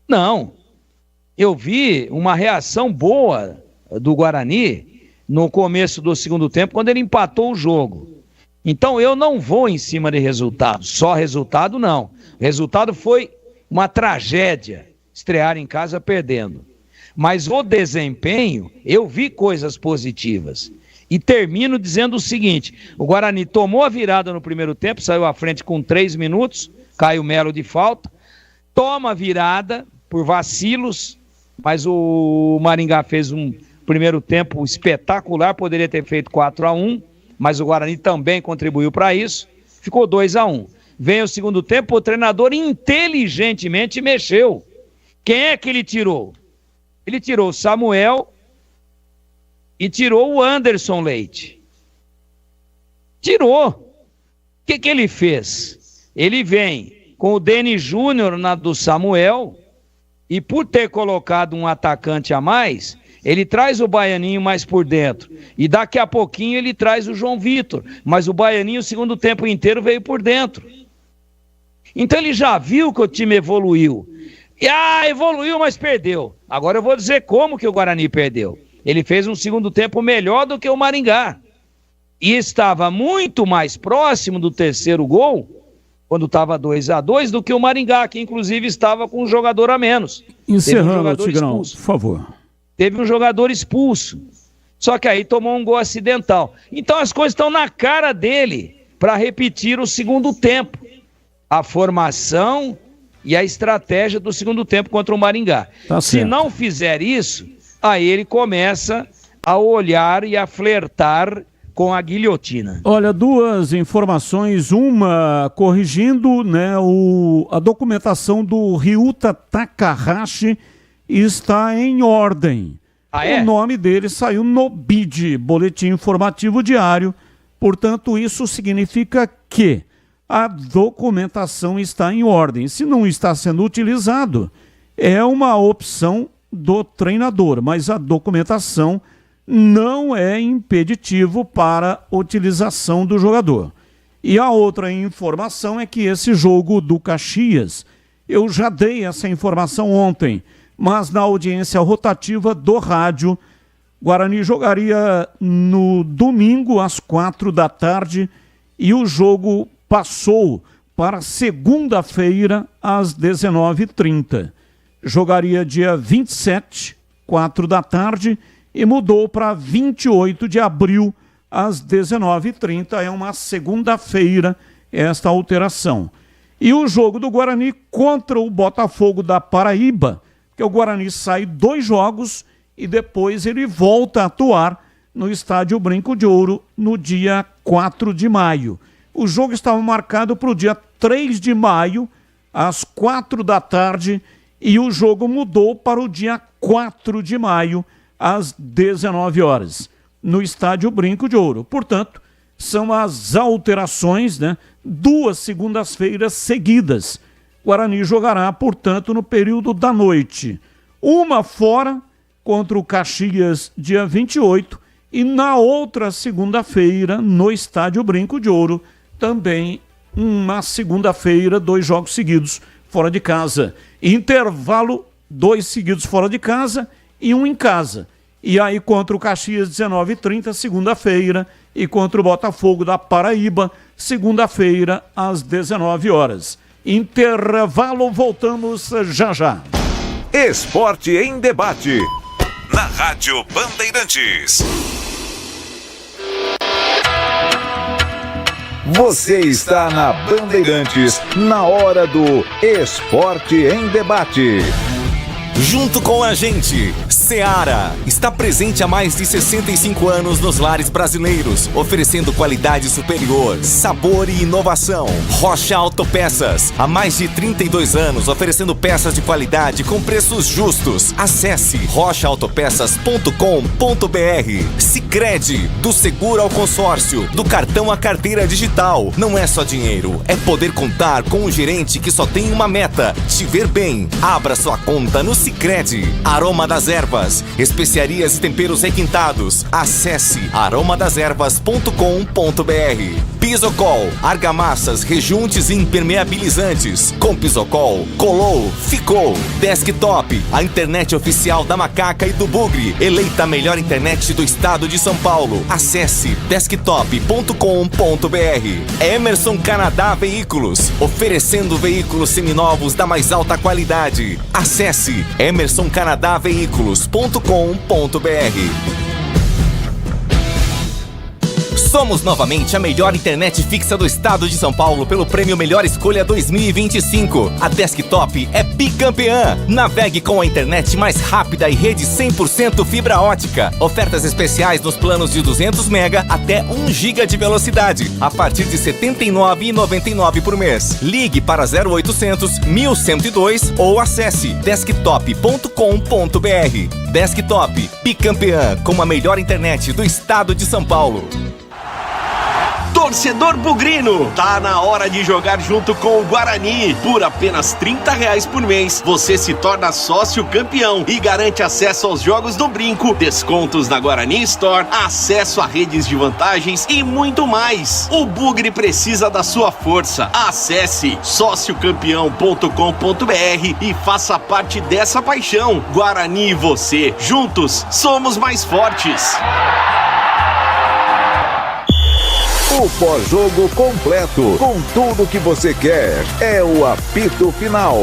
S17: Não. Eu vi uma reação boa do Guarani no começo do segundo tempo, quando ele empatou o jogo. Então eu não vou em cima de resultado. Só resultado, não. O resultado foi uma tragédia, estrear em casa perdendo. Mas o desempenho, eu vi coisas positivas. E termino dizendo o seguinte: o Guarani tomou a virada no primeiro tempo, saiu à frente com 3 minutos, Caio Melo de falta, toma a virada por vacilos, mas o Maringá fez um primeiro tempo espetacular, poderia ter feito 4-1, mas o Guarani também contribuiu para isso, ficou 2-1. Vem o segundo tempo, o treinador inteligentemente mexeu. Quem é que ele tirou? Ele tirou o Samuel e tirou o Anderson Leite. Tirou. O que ele fez? Ele vem com o Denis Júnior na do Samuel e, por ter colocado um atacante a mais, ele traz o Baianinho mais por dentro. E daqui a pouquinho ele traz o João Vitor. Mas o Baianinho o segundo tempo inteiro veio por dentro. Então ele já viu que o time evoluiu. E evoluiu, mas perdeu. Agora eu vou dizer como que o Guarani perdeu. Ele fez um segundo tempo melhor do que o Maringá. E estava muito mais próximo do terceiro gol, quando estava 2-2, do que o Maringá, que inclusive estava com um jogador a menos.
S7: Encerrando, Tigrão, por favor.
S17: Teve um jogador expulso. Só que aí tomou um gol acidental. Então as coisas estão na cara dele para repetir o segundo tempo. A formação e a estratégia do segundo tempo contra o Maringá.
S7: Tá
S17: Se
S7: certo.
S17: não fizer isso, aí ele começa a olhar e a flertar com a guilhotina.
S7: Olha, duas informações, uma corrigindo, né, a documentação do Ryuta Takahashi está em ordem. O nome dele saiu no BID, Boletim Informativo Diário, portanto isso significa que a documentação está em ordem. Se não está sendo utilizado, é uma opção do treinador, mas a documentação não é impeditivo para a utilização do jogador. E a outra informação é que esse jogo do Caxias, eu já dei essa informação ontem, mas na audiência rotativa do rádio, Guarani jogaria no domingo às 16h e o jogo passou para segunda-feira às 19h30. Jogaria dia 27, 16h, e mudou para 28 de abril às 19h30. É uma segunda-feira esta alteração. E o jogo do Guarani contra o Botafogo da Paraíba, que o Guarani sai 2 jogos e depois ele volta a atuar no Estádio Brinco de Ouro no dia 4 de maio. O jogo estava marcado para o dia 3 de maio, às 16h, e o jogo mudou para o dia 4 de maio, às 19h, no Estádio Brinco de Ouro. Portanto, são as alterações, né? 2 segundas-feiras seguidas. Guarani jogará, portanto, no período da noite. Uma fora contra o Caxias, dia 28, e na outra segunda-feira, no Estádio Brinco de Ouro, também uma segunda-feira, 2 jogos seguidos fora de casa. Intervalo, 2 seguidos fora de casa e 1 em casa. E aí contra o Caxias, 19h30, segunda-feira, e contra o Botafogo da Paraíba, segunda-feira, às 19h. Intervalo, voltamos já já.
S5: Esporte em debate, na Rádio Bandeirantes. Você está na Bandeirantes, na hora do Esporte em Debate.
S9: Junto com a gente, Seara está presente há mais de 65 anos nos lares brasileiros, oferecendo qualidade superior, sabor e inovação. Rocha Autopeças, há mais de 32 anos, oferecendo peças de qualidade com preços justos. Acesse rochaautopeças.com.br. Sicredi, do seguro ao consórcio, do cartão à carteira digital. Não é só dinheiro, é poder contar com um gerente que só tem uma meta: te ver bem. Abra sua conta no Sicredi. Aroma das Ervas, especiarias e temperos requintados. Acesse aromadeservas.com.br. Pisocol, argamassas, rejuntes e impermeabilizantes. Com Pisocol, colou, ficou. Desktop, a internet oficial da Macaca e do Bugre, eleita a melhor internet do estado de São Paulo. Acesse desktop.com.br. Emerson Canadá Veículos, oferecendo veículos seminovos da mais alta qualidade. Acesse emersoncanadaveículos.com.br. Somos novamente a melhor internet fixa do estado de São Paulo pelo Prêmio Melhor Escolha 2025. A Desktop é bicampeã. Navegue com a internet mais rápida e rede 100% fibra ótica. Ofertas especiais nos planos de 200 MB até 1 GB de velocidade, a partir de R$ 79,99 por mês. Ligue para 0800 1102 ou acesse desktop.com.br. Desktop, bicampeã com a melhor internet do estado de São Paulo.
S16: Torcedor bugrino, tá na hora de jogar junto com o Guarani. Por apenas R$30 por mês, você se torna sócio campeão e garante acesso aos jogos do Brinco, descontos na Guarani Store, acesso a redes de vantagens e muito mais. O Bugre precisa da sua força. Acesse sociocampeão.com.br e faça parte dessa paixão. Guarani e você, juntos, somos mais fortes.
S5: O pós-jogo completo, com tudo que você quer, é o apito final.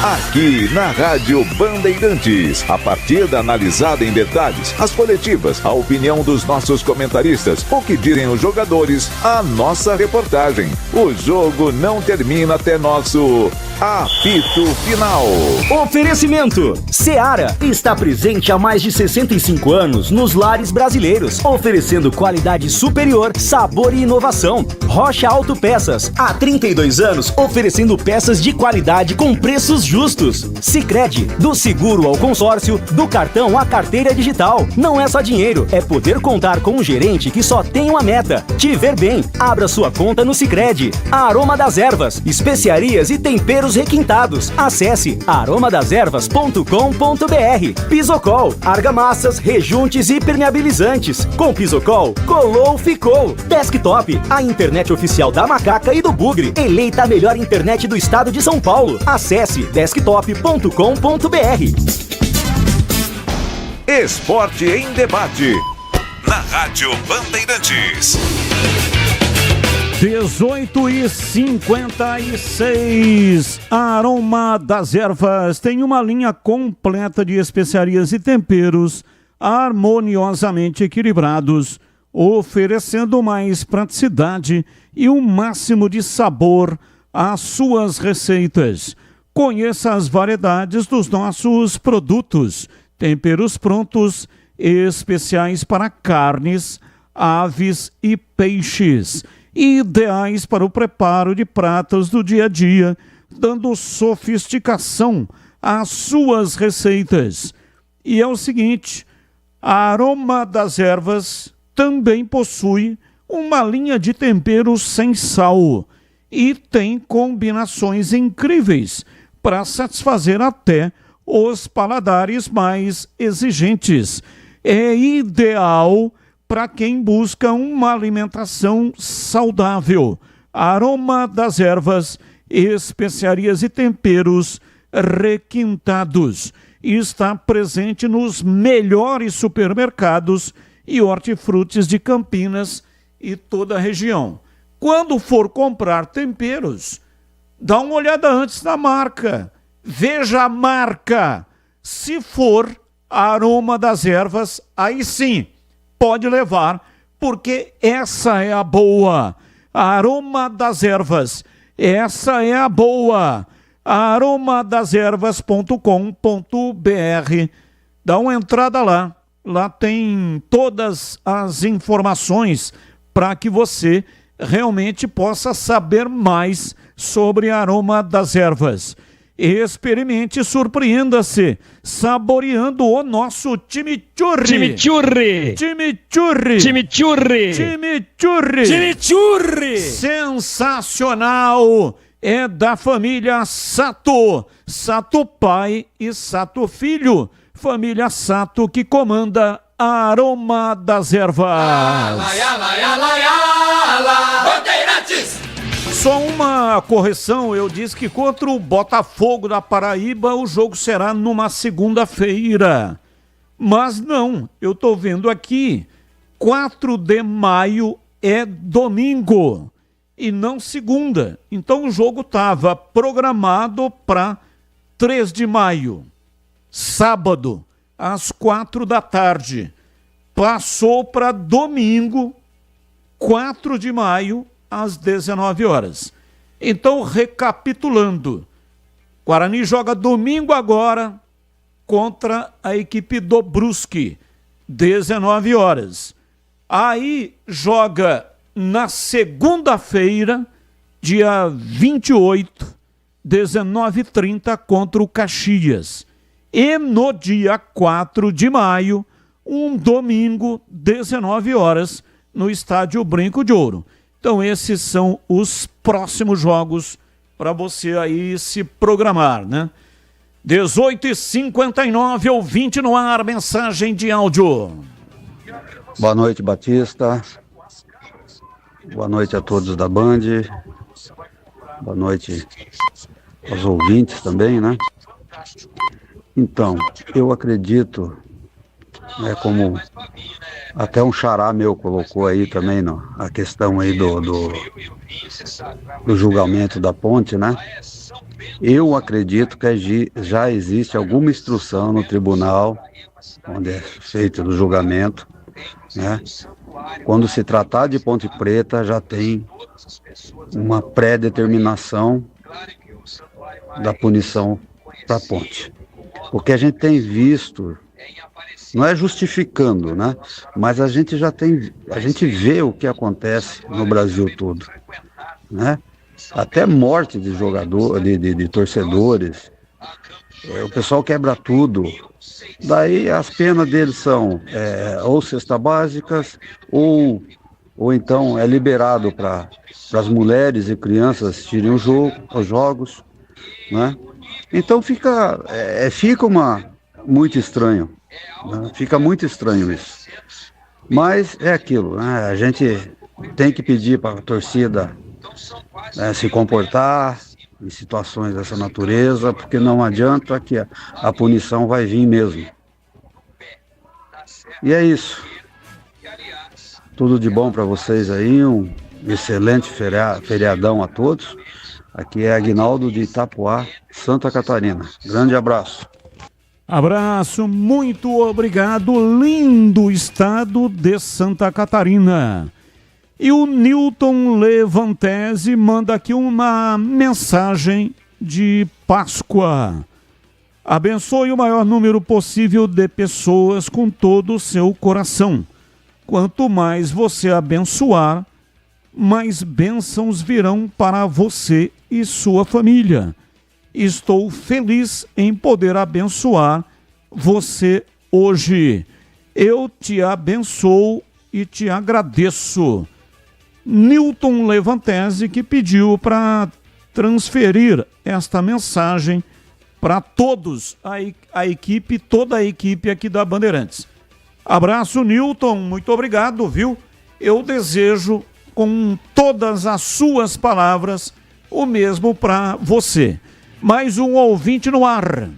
S5: Aqui na Rádio Bandeirantes, a partida analisada em detalhes, as coletivas, a opinião dos nossos comentaristas, o que dizem os jogadores, a nossa reportagem. O jogo não termina até nosso Apito Final.
S12: Oferecimento: Seara está presente há mais de 65 anos nos lares brasileiros, oferecendo qualidade superior, sabor e inovação. Rocha Autopeças, há 32 anos, oferecendo peças de qualidade com preços justos. Sicredi, do seguro ao consórcio, do cartão à carteira digital. Não é só dinheiro, é poder contar com um gerente que só tem uma meta: te ver bem. Abra sua conta no Sicredi. Aroma das Ervas, especiarias e temperos requintados. Acesse aromadeservas.com.br. Pisocol, argamassas, rejuntes e permeabilizantes. Com Pisocol, colou, ficou. Desktop, a internet oficial da Macaca e do Bugre. Eleita a melhor internet do estado de São Paulo. Acesse desktop.com.br.
S5: Esporte em Debate. Na Rádio Bandeirantes.
S7: 18h56. Aroma das Ervas tem uma linha completa de especiarias e temperos harmoniosamente equilibrados, oferecendo mais praticidade e um máximo de sabor às suas receitas. Conheça as variedades dos nossos produtos, temperos prontos, especiais para carnes, aves e peixes, ideais para o preparo de pratos do dia a dia, dando sofisticação às suas receitas. E é o seguinte, a Aroma das Ervas também possui uma linha de temperos sem sal e tem combinações incríveis para satisfazer até os paladares mais exigentes. É ideal para quem busca uma alimentação saudável. Aroma das Ervas, especiarias e temperos requintados. Está presente nos melhores supermercados e hortifrutis de Campinas e toda a região. Quando for comprar temperos, dá uma olhada antes na marca. Veja a marca. Se for Aroma das Ervas, aí sim, pode levar, porque essa é a boa. Aroma das Ervas, essa é a boa. aromadeservas.com.br. Dá uma entrada lá. Lá tem todas as informações para que você realmente possa saber mais sobre Aroma das Ervas. Experimente e surpreenda-se, saboreando o nosso chimichurri.
S17: Chimichurri.
S7: Chimichurri.
S17: Chimichurri.
S7: Chimichurri.
S17: Chimichurri.
S7: Sensacional. É da família Sato. Sato pai e Sato filho. Família Sato que comanda a Aroma das Ervas. Só uma correção, eu disse que contra o Botafogo da Paraíba o jogo será numa segunda-feira. Mas não, eu estou vendo aqui, 4 de maio é domingo e não segunda. Então o jogo estava programado para 3 de maio, sábado, às 4 da tarde. Passou para domingo, 4 de maio, às 19 horas. Então, recapitulando, Guarani joga domingo agora contra a equipe do Brusque, 19 horas. Aí joga na segunda-feira, dia 28, 19h30, contra o Caxias. E no dia 4 de maio, um domingo, 19 horas, no estádio Brinco de Ouro. Então esses são os próximos jogos para você aí se programar, né? 18h59, ouvinte no ar, mensagem de áudio.
S22: Boa noite, Batista. Boa noite a todos da Band. Boa noite aos ouvintes também, né? Então, eu acredito, como até um xará meu colocou aí também, a questão aí do julgamento da Ponte, né? Eu acredito que já existe alguma instrução no tribunal, onde é feito o julgamento, né? Quando se tratar de Ponte Preta, já tem uma pré-determinação da punição para a Ponte. Porque a gente tem visto, não é justificando, né? Mas a gente vê o que acontece no Brasil todo, né? Até morte de de torcedores. O pessoal quebra tudo. Daí as penas deles são ou cestas básicas ou então é liberado para as mulheres e crianças assistirem os jogos, né? Então fica muito estranho, né? Fica muito estranho isso. Mas é aquilo, né? A gente tem que pedir para a torcida se comportar em situações dessa natureza, porque não adianta que a punição vai vir mesmo. E é isso. Tudo de bom para vocês aí, um excelente feriadão a todos. Aqui é Aguinaldo de Itapuá, Santa Catarina. Grande abraço.
S7: Abraço, muito obrigado, lindo estado de Santa Catarina. E o Newton Levantese manda aqui uma mensagem de Páscoa. Abençoe o maior número possível de pessoas com todo o seu coração. Quanto mais você abençoar, mais bênçãos virão para você e sua família. Estou feliz em poder abençoar você hoje. Eu te abençoo e te agradeço. Newton Levantese, que pediu para transferir esta mensagem para todos, a equipe, toda a equipe aqui da Bandeirantes. Abraço, Newton, muito obrigado, viu? Eu desejo, com todas as suas palavras, o mesmo para você. Mais um ouvinte no ar.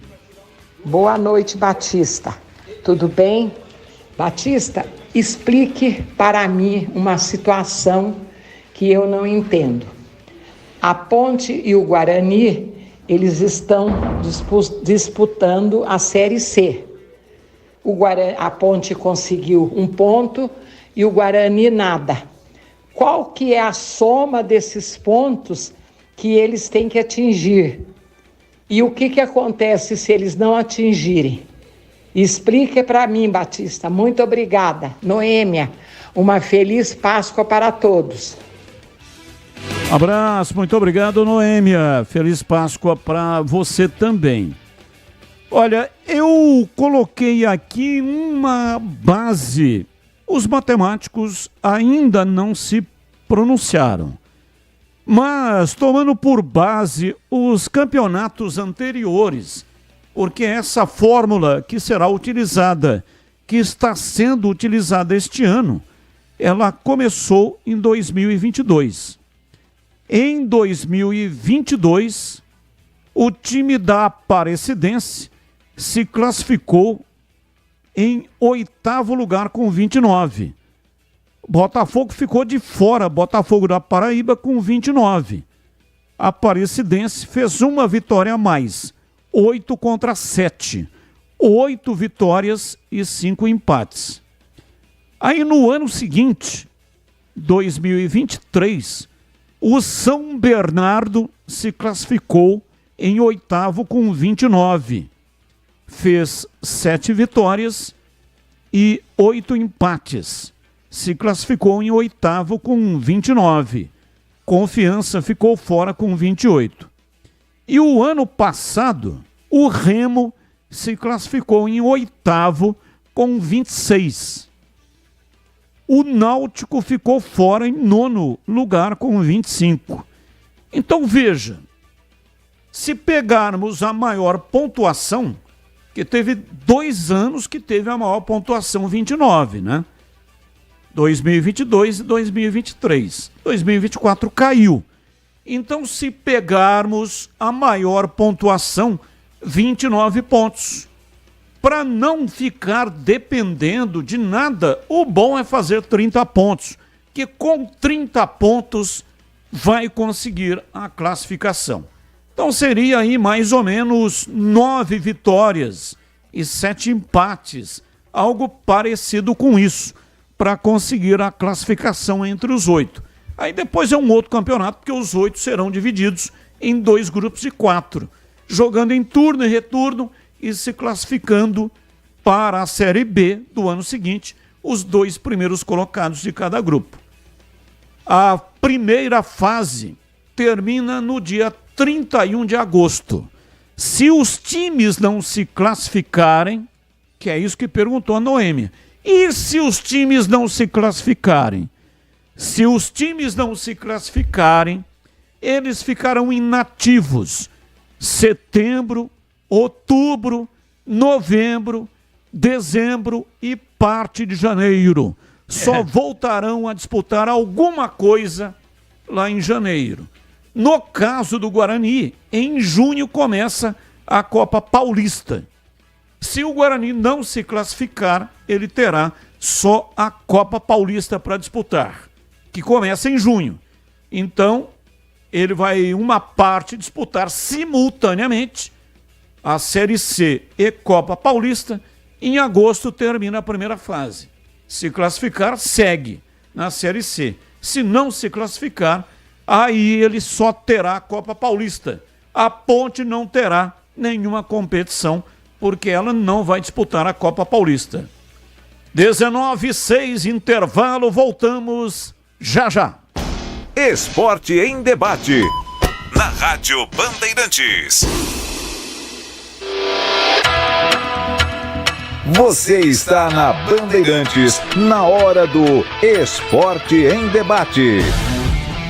S15: Boa noite, Batista. Tudo bem? Batista, explique para mim uma situação que eu não entendo. A Ponte e o Guarani, eles estão disputando a Série C. A Ponte conseguiu 1 ponto e o Guarani nada. Qual que é a soma desses pontos que eles têm que atingir? E o que acontece se eles não atingirem? Explique para mim, Batista. Muito obrigada. Noêmia, uma feliz Páscoa para todos.
S7: Abraço, muito obrigado, Noêmia. Feliz Páscoa para você também. Olha, eu coloquei aqui uma base. Os matemáticos ainda não se pronunciaram. Mas, tomando por base os campeonatos anteriores, porque essa fórmula que será utilizada, que está sendo utilizada este ano, ela começou em 2022. Em 2022, o time da Aparecidense se classificou em 8º lugar com 29. Botafogo ficou de fora, Botafogo da Paraíba com 29. A Aparecidense fez uma vitória a mais, 8 contra 7. 8 vitórias e 5 empates. Aí no ano seguinte, 2023, o São Bernardo se classificou em 8º com 29. Fez 7 vitórias e 8 empates. Se classificou em 8º com 29. Confiança ficou fora com 28. E o ano passado, o Remo se classificou em 8º com 26. O Náutico ficou fora em 9º lugar com 25. Então veja, se pegarmos a maior pontuação, que teve 2 anos que teve a maior pontuação, 29, né? 2022 e 2023. 2024 caiu. Então, se pegarmos a maior pontuação, 29 pontos. Para não ficar dependendo de nada, o bom é fazer 30 pontos, que com 30 pontos vai conseguir a classificação. Então seria aí mais ou menos 9 vitórias e 7 empates, algo parecido com isso, para conseguir a classificação entre os 8. Aí depois é um outro campeonato, porque os 8 serão divididos em 2 grupos de 4, jogando em turno e retorno e se classificando para a Série B do ano seguinte, os 2 primeiros colocados de cada grupo. A primeira fase termina no dia 31 de agosto. Se os times não se classificarem, que é isso que perguntou a Noêmia, e se os times não se classificarem? Se os times não se classificarem, eles ficarão inativos setembro, outubro, novembro, dezembro e parte de janeiro. Só voltarão a disputar alguma coisa lá em janeiro. No caso do Guarani, em junho começa a Copa Paulista. Se o Guarani não se classificar, ele terá só a Copa Paulista para disputar, que começa em junho. Então, ele vai uma parte disputar simultaneamente a Série C e Copa Paulista. Em agosto termina a primeira fase. Se classificar, segue na Série C. Se não se classificar, aí ele só terá a Copa Paulista. A Ponte não terá nenhuma competição, porque ela não vai disputar a Copa Paulista. 19:06, intervalo, voltamos já já.
S5: Esporte em debate, na Rádio Bandeirantes. Você está na Bandeirantes, na hora do Esporte em Debate.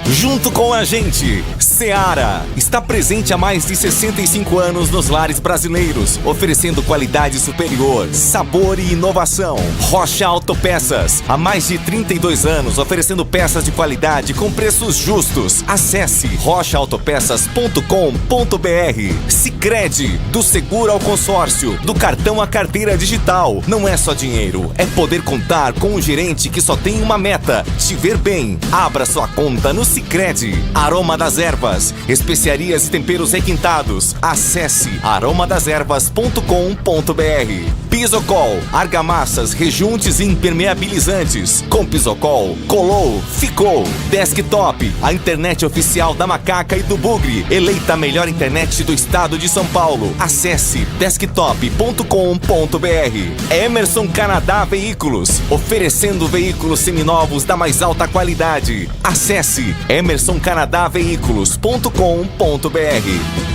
S9: Junto com a gente, Seara está presente há mais de 65 anos nos lares brasileiros, oferecendo qualidade superior, sabor e inovação. Rocha Autopeças, há mais de 32 anos, oferecendo peças de qualidade com preços justos. Acesse rochaautopeças.com.br. Sicredi, do seguro ao consórcio, do cartão à carteira digital. Não é só dinheiro, é poder contar com um gerente que só tem uma meta: te ver bem. Abra sua conta no Sicredi. Aroma das Ervas, especiarias e temperos requintados. Acesse aromadeservas.com.br. Pisocol, argamassas, rejuntes e impermeabilizantes. Com Pisocol, colou, ficou. Desktop, a internet oficial da Macaca e do Bugre, eleita a melhor internet do estado de São Paulo. Acesse desktop.com.br. Emerson Canadá Veículos, oferecendo veículos seminovos da mais alta qualidade. Acesse emersoncanadaveículos.com.br.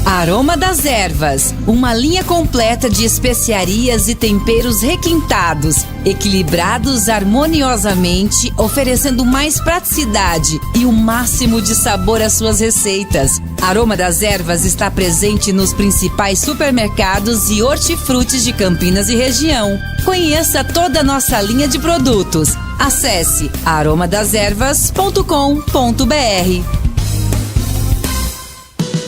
S18: Aroma das Ervas, uma linha completa de especiarias e temperos requintados, equilibrados harmoniosamente, oferecendo mais praticidade e o máximo de sabor às suas receitas. Aroma das Ervas está presente nos principais supermercados e hortifrutis de Campinas e região. Conheça toda a nossa linha de produtos. Acesse aromadeservas.com.br.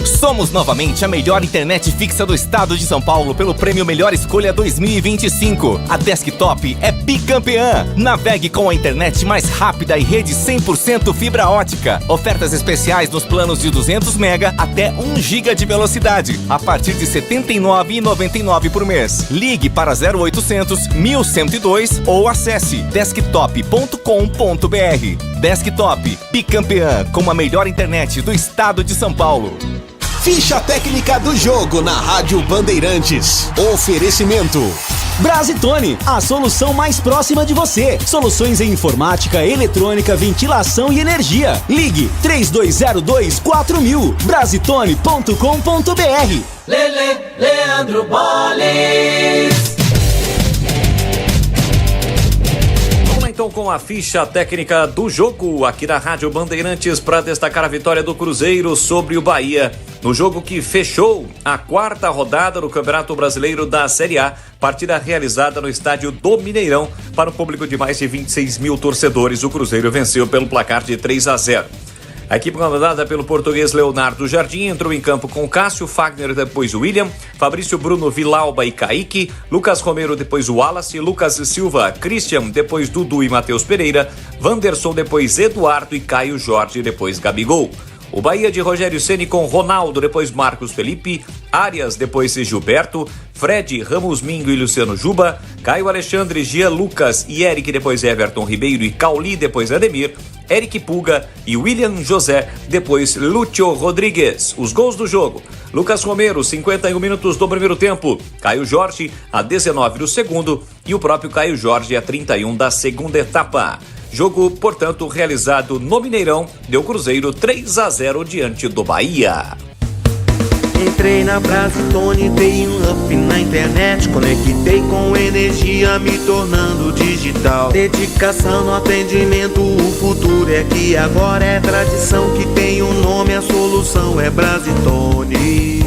S9: Somos novamente a melhor internet fixa do estado de São Paulo pelo Prêmio Melhor Escolha 2025. A Desktop é bicampeã. Navegue com a internet mais rápida e rede 100% fibra ótica. Ofertas especiais nos planos de 200 MB até 1 GB de velocidade, a partir de R$ 79,99 por mês. Ligue para 0800 1102 ou acesse desktop.com.br. Desktop, bicampeã com a melhor internet do estado de São Paulo.
S13: Ficha técnica do jogo na Rádio Bandeirantes. Oferecimento
S12: Brasitone, a solução mais próxima de você. Soluções em informática, eletrônica, ventilação e energia. Ligue 3202-4000. Brasitone.com.br.
S10: Leandro Boles.
S19: Então, com a ficha técnica do jogo aqui na Rádio Bandeirantes, para destacar a vitória do Cruzeiro sobre o Bahia, no jogo que fechou a 4ª rodada do Campeonato Brasileiro da Série A, partida realizada no estádio do Mineirão para um público de mais de 26 mil torcedores. O Cruzeiro venceu pelo placar de 3-0. A equipe comandada pelo português Leonardo Jardim entrou em campo com Cássio, Fagner, depois William, Fabrício, Bruno, Vilauba e Kaique, Lucas Romero, depois Wallace, Lucas Silva, Christian, depois Dudu e Matheus Pereira, Wanderson, depois Eduardo e Caio Jorge, depois Gabigol. O Bahia de Rogério Ceni com Ronaldo, depois Marcos Felipe, Arias, depois Gilberto, Fred, Ramos Mingo e Luciano Juba, Caio Alexandre, Jean Lucas e Eric, depois Everton Ribeiro e Cauli, depois Ademir, Eric Puga e William José, depois Lúcio Rodrigues. Os gols do jogo: Lucas Romero, 51 minutos do primeiro tempo, Caio Jorge a 19 do segundo e o próprio Caio Jorge a 31 da segunda etapa. Jogo, portanto, realizado no Mineirão, deu Cruzeiro 3-0 diante do Bahia.
S1: Entrei na Brasitone, dei um up na internet, conectei com energia, me tornando digital. Dedicação no atendimento, o futuro é que agora é tradição, que tem um nome, a solução é Brasitone.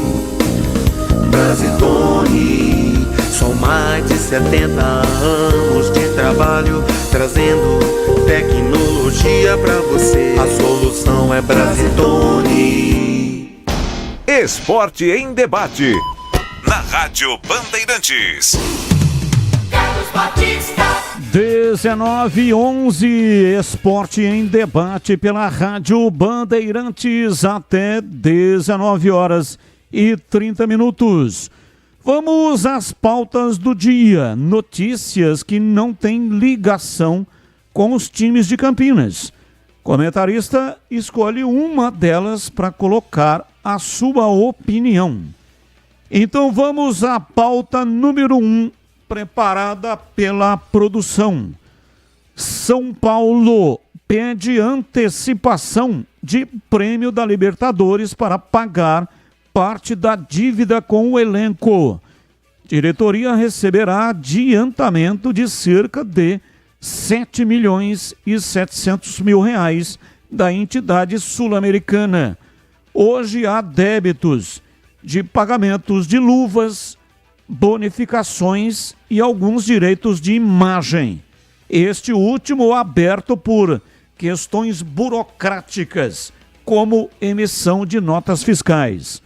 S1: Brasitone, são mais de 70 anos de trabalho, trazendo tecnologia pra você. A solução é Brasitone.
S5: Esporte em Debate, na Rádio Bandeirantes.
S10: Carlos Batista.
S7: 19h11, Esporte em Debate pela Rádio Bandeirantes até 19h30. Vamos às pautas do dia. Notícias que não têm ligação com os times de Campinas. Comentarista escolhe uma delas para colocar a sua opinião. Então vamos à pauta número 1, preparada pela produção. São Paulo pede antecipação de prêmio da Libertadores para pagar parte da dívida com o elenco. Diretoria receberá adiantamento de cerca de 7.700.000 reais da entidade sul-americana. Hoje há débitos de pagamentos de luvas, bonificações e alguns direitos de imagem. Este último aberto por questões burocráticas, como emissão de notas fiscais.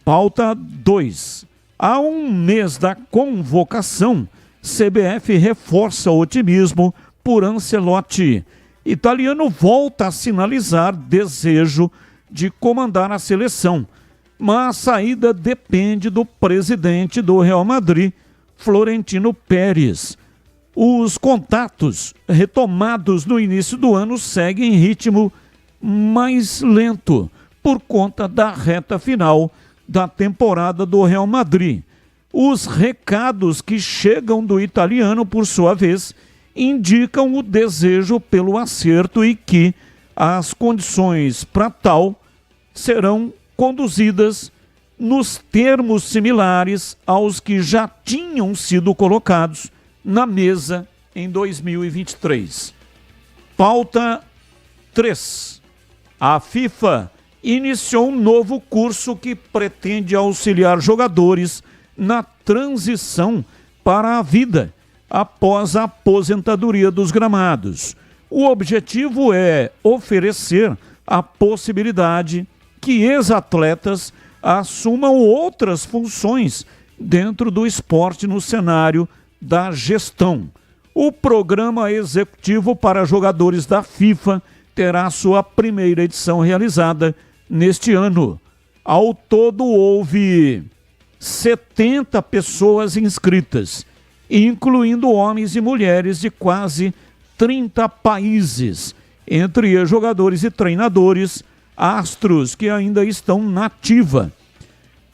S7: Pauta 2. Há um mês da convocação, CBF reforça o otimismo por Ancelotti. Italiano volta a sinalizar desejo de comandar a seleção, mas a saída depende do presidente do Real Madrid, Florentino Pérez. Os contatos retomados no início do ano seguem em ritmo mais lento por conta da reta final da temporada do Real Madrid. Os recados que chegam do italiano, por sua vez, indicam o desejo pelo acerto e que as condições para tal serão conduzidas nos termos similares aos que já tinham sido colocados na mesa em 2023. Pauta 3. A FIFA iniciou um novo curso que pretende auxiliar jogadores na transição para a vida após a aposentadoria dos gramados. O objetivo é oferecer a possibilidade que ex-atletas assumam outras funções dentro do esporte no cenário da gestão. O programa executivo para jogadores da FIFA terá sua primeira edição realizada neste ano. Ao todo, houve 70 pessoas inscritas, incluindo homens e mulheres de quase 30 países, entre jogadores e treinadores, astros que ainda estão na ativa,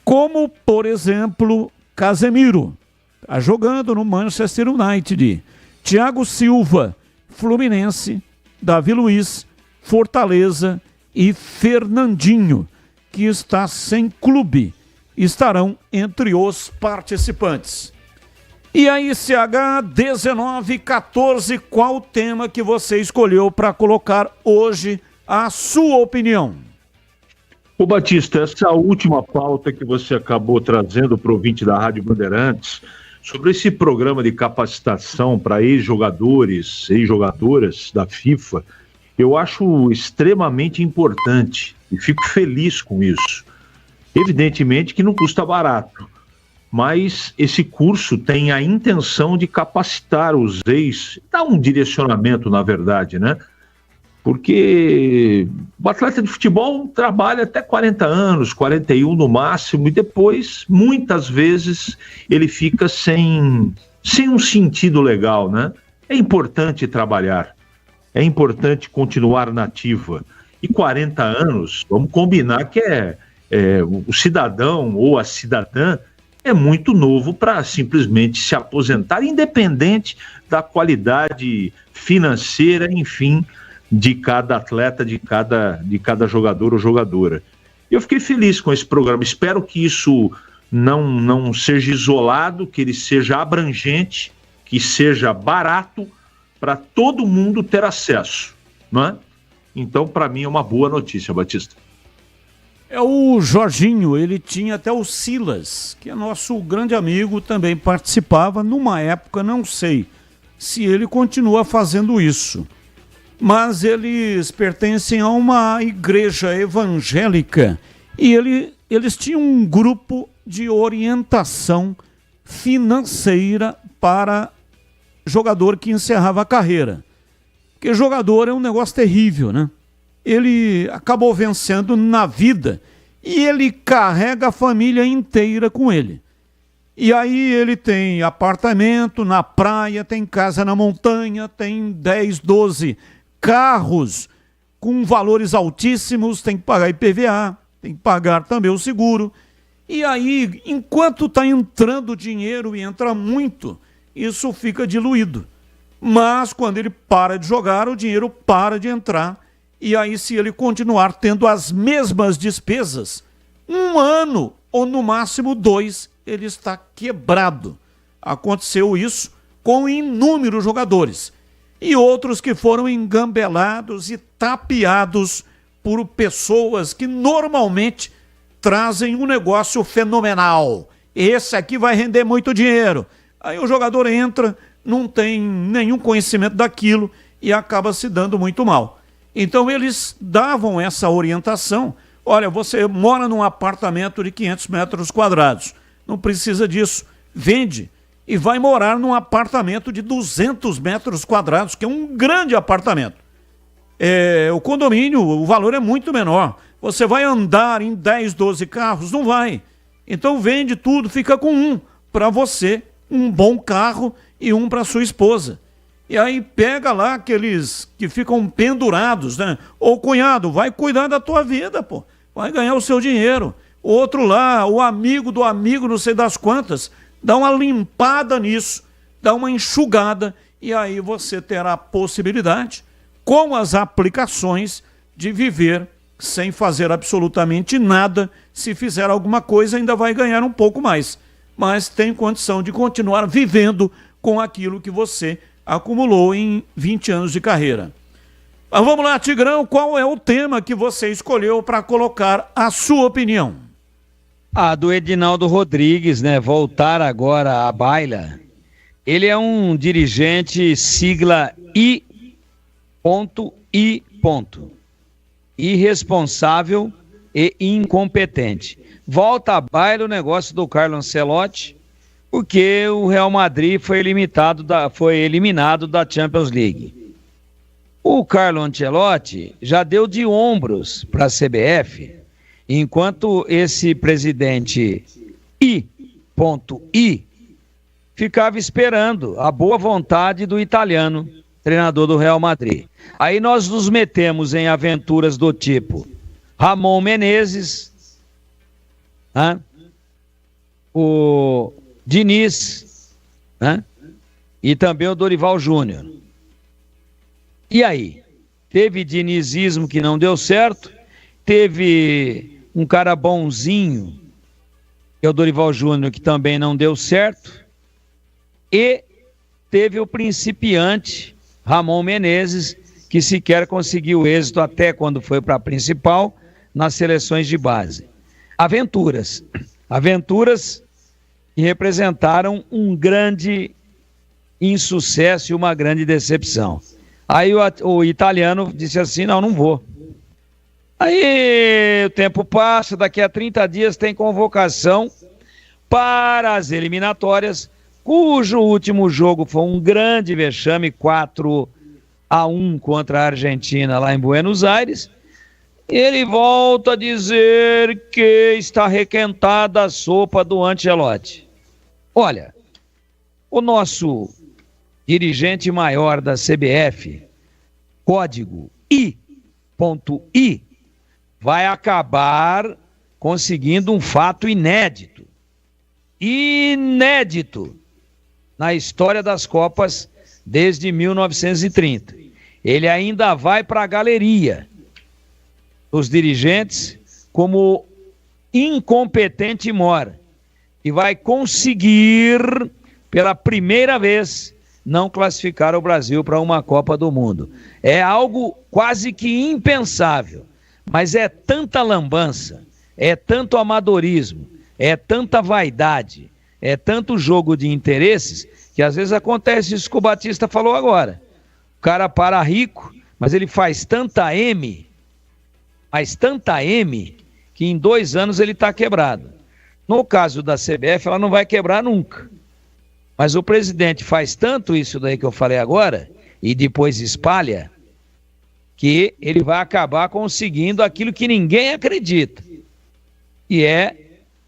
S7: como, por exemplo, Casemiro, está jogando no Manchester United, Thiago Silva, Fluminense, Davi Luiz, Fortaleza e Fernandinho, que está sem clube, estarão entre os participantes. E a ICH 1914, qual o tema que você escolheu para colocar hoje a sua opinião?
S11: Ô Batista, essa última pauta que você acabou trazendo para o ouvinte da Rádio Bandeirantes, sobre esse programa de capacitação para ex-jogadores, ex-jogadoras da FIFA, eu acho extremamente importante e fico feliz com isso. Evidentemente que não custa barato, mas esse curso tem a intenção de capacitar os ex, dar um direcionamento, na verdade, né? Porque o atleta de futebol trabalha até 40 anos, 41 no máximo, e depois, muitas vezes, ele fica sem um sentido legal, né? É importante trabalhar. é importante continuar na ativa. E 40 anos, vamos combinar que o cidadão ou a cidadã é muito novo para simplesmente se aposentar, independente da qualidade financeira, enfim, de cada atleta, de cada jogador ou jogadora. Eu fiquei feliz com esse programa, espero que isso não seja isolado, que ele seja abrangente, que seja barato para todo mundo ter acesso, não é? Então, para mim, é uma boa notícia, Batista.
S7: É o Jorginho, ele tinha até o Silas, que é nosso grande amigo, também participava numa época, não sei se ele continua fazendo isso, mas eles pertencem a uma igreja evangélica e eles tinham um grupo de orientação financeira para jogador que encerrava a carreira. Porque jogador é um negócio terrível, né? Ele acabou vencendo na vida e ele carrega a família inteira com ele. E aí ele tem apartamento na praia, tem casa na montanha, tem 10, 12 carros com valores altíssimos, tem que pagar IPVA, tem que pagar também o seguro. E aí, enquanto está entrando dinheiro e entra muito, isso fica diluído. Mas quando ele para de jogar, o dinheiro para de entrar. E aí, se ele continuar tendo as mesmas despesas, 1 ano ou no máximo 2, ele está quebrado. Aconteceu isso com inúmeros jogadores. E outros que foram engambelados e tapeados por pessoas que normalmente trazem um negócio fenomenal. Esse aqui vai render muito dinheiro. Aí o jogador entra, não tem nenhum conhecimento daquilo e acaba se dando muito mal. Então eles davam essa orientação. Olha, você mora num apartamento de 500 metros quadrados. Não precisa disso. Vende e vai morar num apartamento de 200 metros quadrados, que é um grande apartamento. O condomínio, o valor é muito menor. Você vai andar em 10, 12 carros? Não vai. Então vende tudo, fica com um para você, um bom carro e um para sua esposa. E aí pega lá aqueles que ficam pendurados, né? Ô cunhado, vai cuidar da tua vida, pô. Vai ganhar o seu dinheiro. Outro lá, o amigo do amigo, não sei das quantas, dá uma limpada nisso, dá uma enxugada e aí você terá a possibilidade, com as aplicações, de viver sem fazer absolutamente nada. Se fizer alguma coisa, ainda vai ganhar um pouco mais. Mas tem condição de continuar vivendo com aquilo que você acumulou em 20 anos de carreira. Mas vamos lá, Tigrão, qual é o tema que você escolheu para colocar a sua opinião?
S17: Do Edinaldo Rodrigues, né? Voltar agora à baila. Ele é um dirigente sigla I. Irresponsável e incompetente. Volta à baila o negócio do Carlo Ancelotti, porque o Real Madrid foi eliminado da Champions League. O Carlo Ancelotti já deu de ombros para a CBF, enquanto esse presidente I. ficava esperando a boa vontade do italiano, treinador do Real Madrid. Aí nós nos metemos em aventuras do tipo Ramon Menezes, o Diniz, e também o Dorival Júnior. E aí? Teve dinizismo que não deu certo, teve um cara bonzinho, que é o Dorival Júnior, que também não deu certo, e teve o principiante Ramon Menezes, que sequer conseguiu êxito até quando foi para a principal, nas seleções de base. Aventuras que representaram um grande insucesso e uma grande decepção. Aí o italiano disse assim, não vou. Aí o tempo passa, daqui a 30 dias tem convocação para as eliminatórias, cujo último jogo foi um grande vexame, 4-1 contra a Argentina lá em Buenos Aires. Ele volta a dizer que está requentada a sopa do Ancelotti. Olha, o nosso dirigente maior da CBF código I.I, vai acabar conseguindo um fato inédito. Inédito na história das Copas desde 1930. Ele ainda vai para a galeria dos dirigentes como incompetente mor e vai conseguir, pela primeira vez, não classificar o Brasil para uma Copa do Mundo. É algo quase que impensável, mas é tanta lambança, é tanto amadorismo, é tanta vaidade, é tanto jogo de interesses, que às vezes acontece isso que o Batista falou agora. O cara para rico, mas ele faz tanta M, que em 2 anos ele está quebrado. No caso da CBF, ela não vai quebrar nunca. Mas o presidente faz tanto isso daí que eu falei agora, e depois espalha, que ele vai acabar conseguindo aquilo que ninguém acredita, e é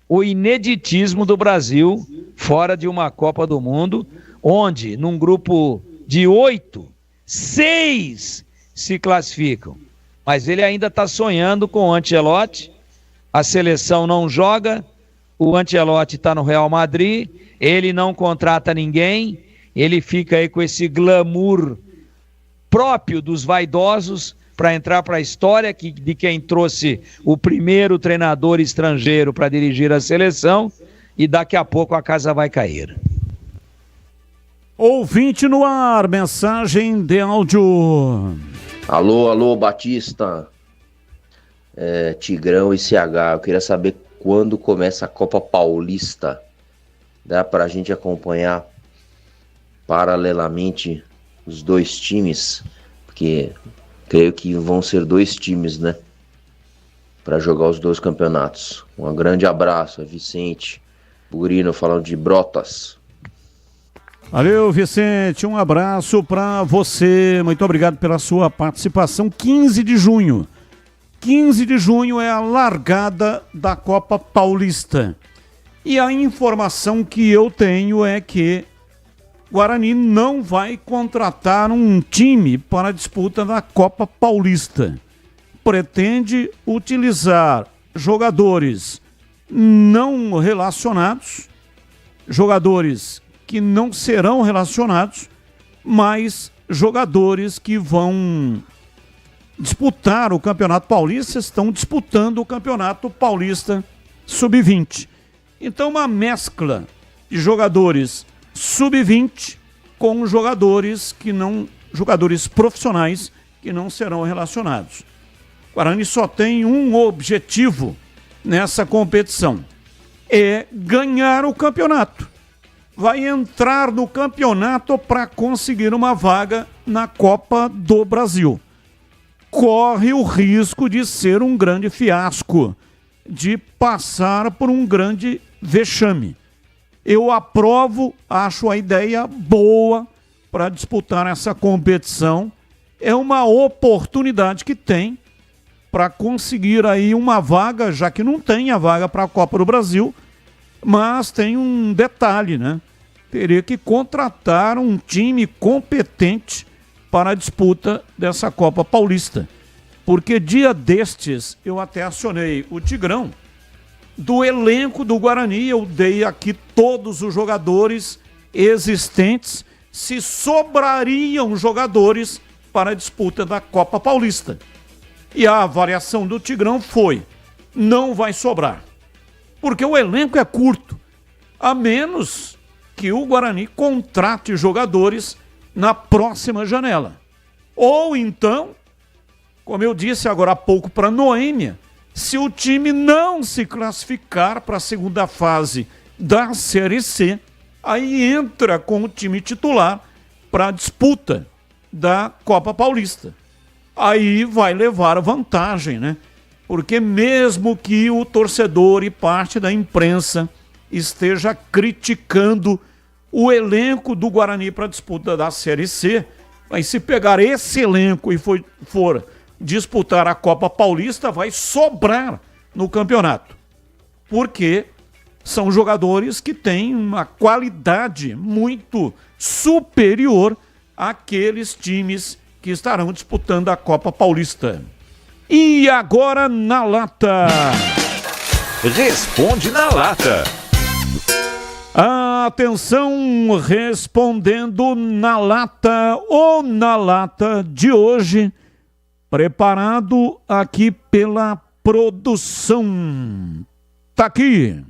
S17: o ineditismo do Brasil fora de uma Copa do Mundo, onde num grupo de 8, 6 se classificam. Mas ele ainda está sonhando com o Ancelotti, a seleção não joga, o Ancelotti está no Real Madrid, ele não contrata ninguém, ele fica aí com esse glamour próprio dos vaidosos para entrar para a história de quem trouxe o primeiro treinador estrangeiro para dirigir a seleção, e daqui a pouco a casa vai cair.
S7: Ouvinte no ar, mensagem de áudio.
S2: Alô, Batista, Tigrão e CH, eu queria saber quando começa a Copa Paulista. Dá pra gente acompanhar paralelamente os 2 times, porque creio que vão ser 2 times, né, para jogar os 2 campeonatos. Um grande abraço, é Vicente Burino falando de Brotas.
S7: Valeu, Vicente, um abraço para você, muito obrigado pela sua participação. 15 de junho é a largada da Copa Paulista. E a informação que eu tenho é que Guarani não vai contratar um time para a disputa da Copa Paulista. Pretende utilizar jogadores não relacionados, jogadores que não serão relacionados, mas jogadores que vão disputar o Campeonato Paulista, estão disputando o Campeonato Paulista Sub-20. Então, uma mescla de jogadores sub-20 com jogadores profissionais que não serão relacionados. O Guarani só tem um objetivo nessa competição: é ganhar o campeonato. Vai entrar no campeonato para conseguir uma vaga na Copa do Brasil. Corre o risco de ser um grande fiasco, de passar por um grande vexame. Eu aprovo, acho a ideia boa para disputar essa competição. É uma oportunidade que tem para conseguir aí uma vaga, já que não tem a vaga para a Copa do Brasil, mas tem um detalhe, né? Teria que contratar um time competente para a disputa dessa Copa Paulista. Porque dia destes eu até acionei o Tigrão. Do elenco do Guarani, eu dei aqui todos os jogadores existentes, se sobrariam jogadores para a disputa da Copa Paulista. E a avaliação do Tigrão foi: não vai sobrar. Porque o elenco é curto, a menos que o Guarani contrate jogadores na próxima janela. Ou então, como eu disse agora há pouco para Noêmia, se o time não se classificar para a segunda fase da Série C, aí entra com o time titular para a disputa da Copa Paulista. Aí vai levar vantagem, né? Porque mesmo que o torcedor e parte da imprensa esteja criticando o elenco do Guarani para a disputa da Série C, mas se pegar esse elenco e for disputar a Copa Paulista, vai sobrar no campeonato. Porque são jogadores que têm uma qualidade muito superior àqueles times que estarão disputando a Copa Paulista. E agora na lata.
S21: Responde na lata.
S7: Atenção, respondendo na lata, ou na lata de hoje, preparado aqui pela produção. Tá aqui.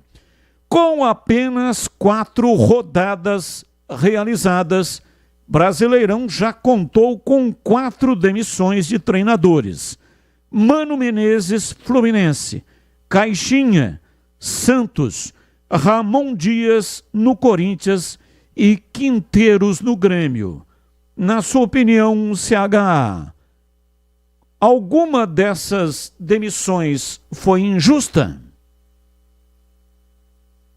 S7: Com apenas 4 rodadas realizadas, Brasileirão já contou com 4 demissões de treinadores. Mano Menezes, Fluminense. Caixinha, Santos. Ramon Dias, no Corinthians. E Quinteiros, no Grêmio. Na sua opinião, CH, alguma dessas demissões foi injusta?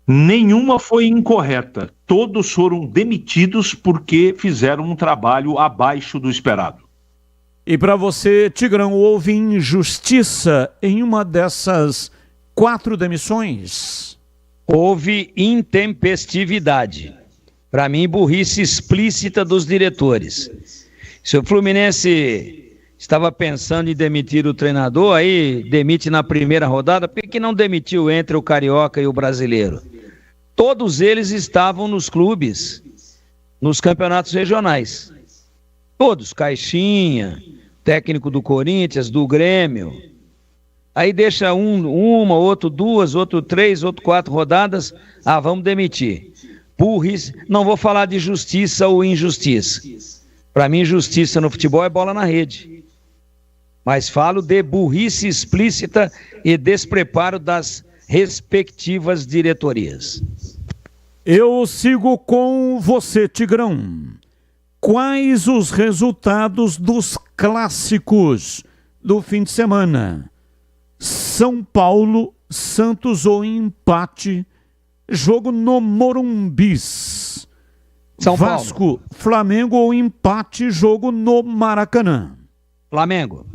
S11: Nenhuma foi incorreta. Todos foram demitidos porque fizeram um trabalho abaixo do esperado.
S7: E para você, Tigrão, houve injustiça em uma dessas 4 demissões?
S17: Houve intempestividade. Para mim, burrice explícita dos diretores. Se o Fluminense estava pensando em demitir o treinador, aí demite na primeira rodada, por que não demitiu entre o Carioca e o Brasileiro? Todos eles estavam nos clubes, nos campeonatos regionais. Todos, Caixinha, técnico do Corinthians, do Grêmio. Aí deixa uma, outro 2, outro 3, outro 4 rodadas, vamos demitir. Burrice, não vou falar de justiça ou injustiça. Para mim, justiça no futebol é bola na rede. Mas falo de burrice explícita e despreparo das respectivas diretorias.
S7: Eu sigo com você, Tigrão. Quais os resultados dos clássicos do fim de semana? São Paulo, Santos ou empate, jogo no Morumbis.
S17: São
S7: Vasco,
S17: Paulo.
S7: Flamengo ou empate, jogo no Maracanã.
S17: Flamengo.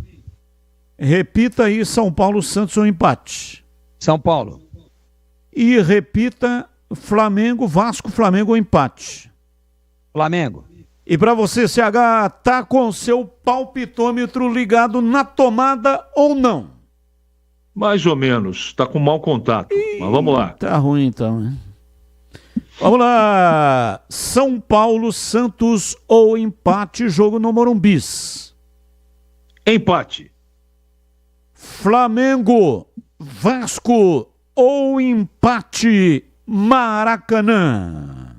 S7: Repita aí, São Paulo, Santos ou empate.
S17: São Paulo.
S7: E repita, Flamengo, Vasco, Flamengo ou empate.
S17: Flamengo.
S7: E para você, CH, tá com seu palpitômetro ligado na tomada ou não?
S11: Mais ou menos, tá com mau contato, mas vamos lá.
S7: Tá ruim então, né? Vamos lá, São Paulo, Santos ou empate, jogo no Morumbis.
S11: Empate.
S7: Flamengo, Vasco ou empate, Maracanã.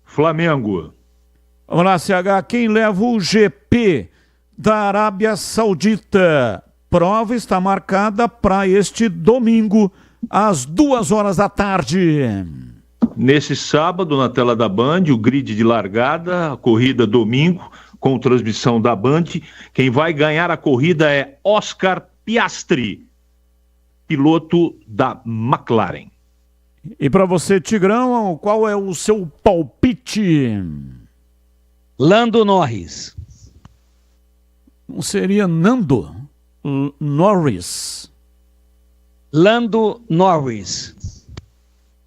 S11: Flamengo.
S7: Vamos lá, CH, quem leva o GP da Arábia Saudita? Prova está marcada para este domingo, às 2h da tarde.
S11: Nesse sábado, na tela da Band, o grid de largada, a corrida domingo, com transmissão da Band. Quem vai ganhar a corrida é Oscar Piastri, piloto da McLaren.
S7: E para você, Tigrão, qual é o seu palpite?
S17: Lando Norris.
S7: Não seria Nando Norris?
S17: Lando Norris.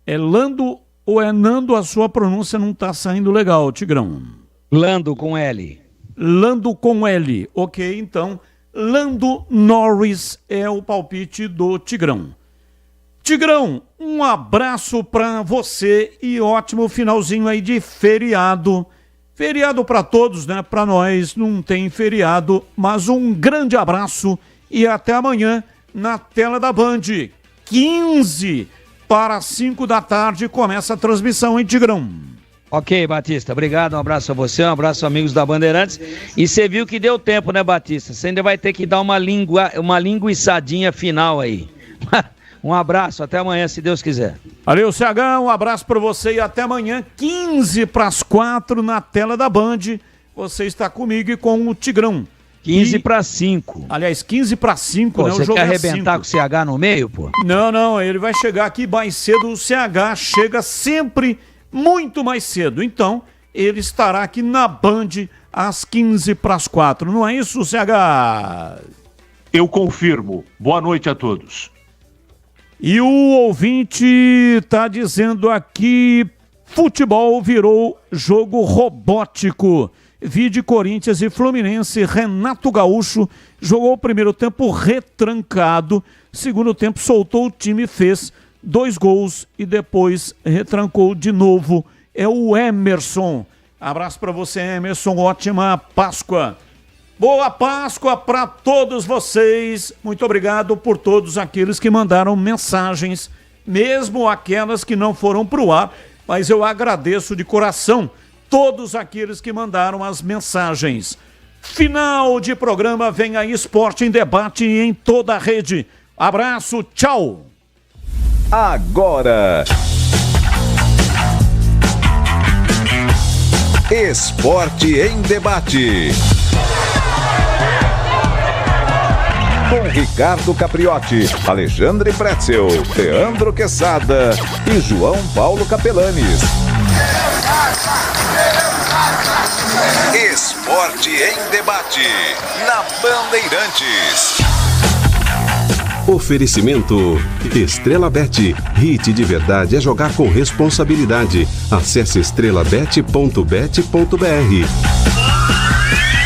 S7: É Lando ou é Nando? A sua pronúncia não está saindo legal, Tigrão.
S17: Lando com L.
S7: Lando com L. Ok, então, Lando Norris é o palpite do Tigrão. Tigrão, um abraço para você e ótimo finalzinho aí de feriado. Feriado para todos, né? Para nós não tem feriado, mas um grande abraço e até amanhã na tela da Band. 15 para 5 da tarde começa a transmissão, hein, Tigrão?
S17: Ok, Batista, obrigado, um abraço a você, um abraço amigos da Bandeirantes. E você viu que deu tempo, né, Batista? Você ainda vai ter que dar uma linguiçadinha final aí. Um abraço, até amanhã, se Deus quiser.
S7: Valeu, CH, um abraço para você e até amanhã, 15 para as 4 na tela da Band. Você está comigo e com o Tigrão.
S17: 15 para 5.
S7: Aliás, 15 para 5,
S17: pô,
S7: né?
S17: Você quer arrebentar com o CH no meio, pô?
S7: Não, ele vai chegar aqui mais cedo. O CH chega sempre muito mais cedo. Então, ele estará aqui na Band às 15 para as 4. Não é isso, CH?
S11: Eu confirmo. Boa noite a todos.
S7: E o ouvinte está dizendo aqui, futebol virou jogo robótico Vide Corinthians e Fluminense. Renato Gaúcho jogou o primeiro tempo retrancado, segundo tempo soltou o time, fez 2 gols e depois retrancou de novo. É o Emerson. Abraço para você, Emerson. Ótima Páscoa. Boa Páscoa para todos vocês. Muito obrigado por todos aqueles que mandaram mensagens, mesmo aquelas que não foram para o ar, mas eu agradeço de coração todos aqueles que mandaram as mensagens. Final de programa, vem aí Esporte em Debate em toda a rede. Abraço, tchau.
S5: Agora, Esporte em Debate. Com Ricardo Capriotti, Alexandre Pretzel, Leandro Quesada e João Paulo Capelanes. Esporte em Debate, na Bandeirantes.
S14: Oferecimento Estrela Bet. Hit de verdade é jogar com responsabilidade. Acesse estrelabet.bet.br.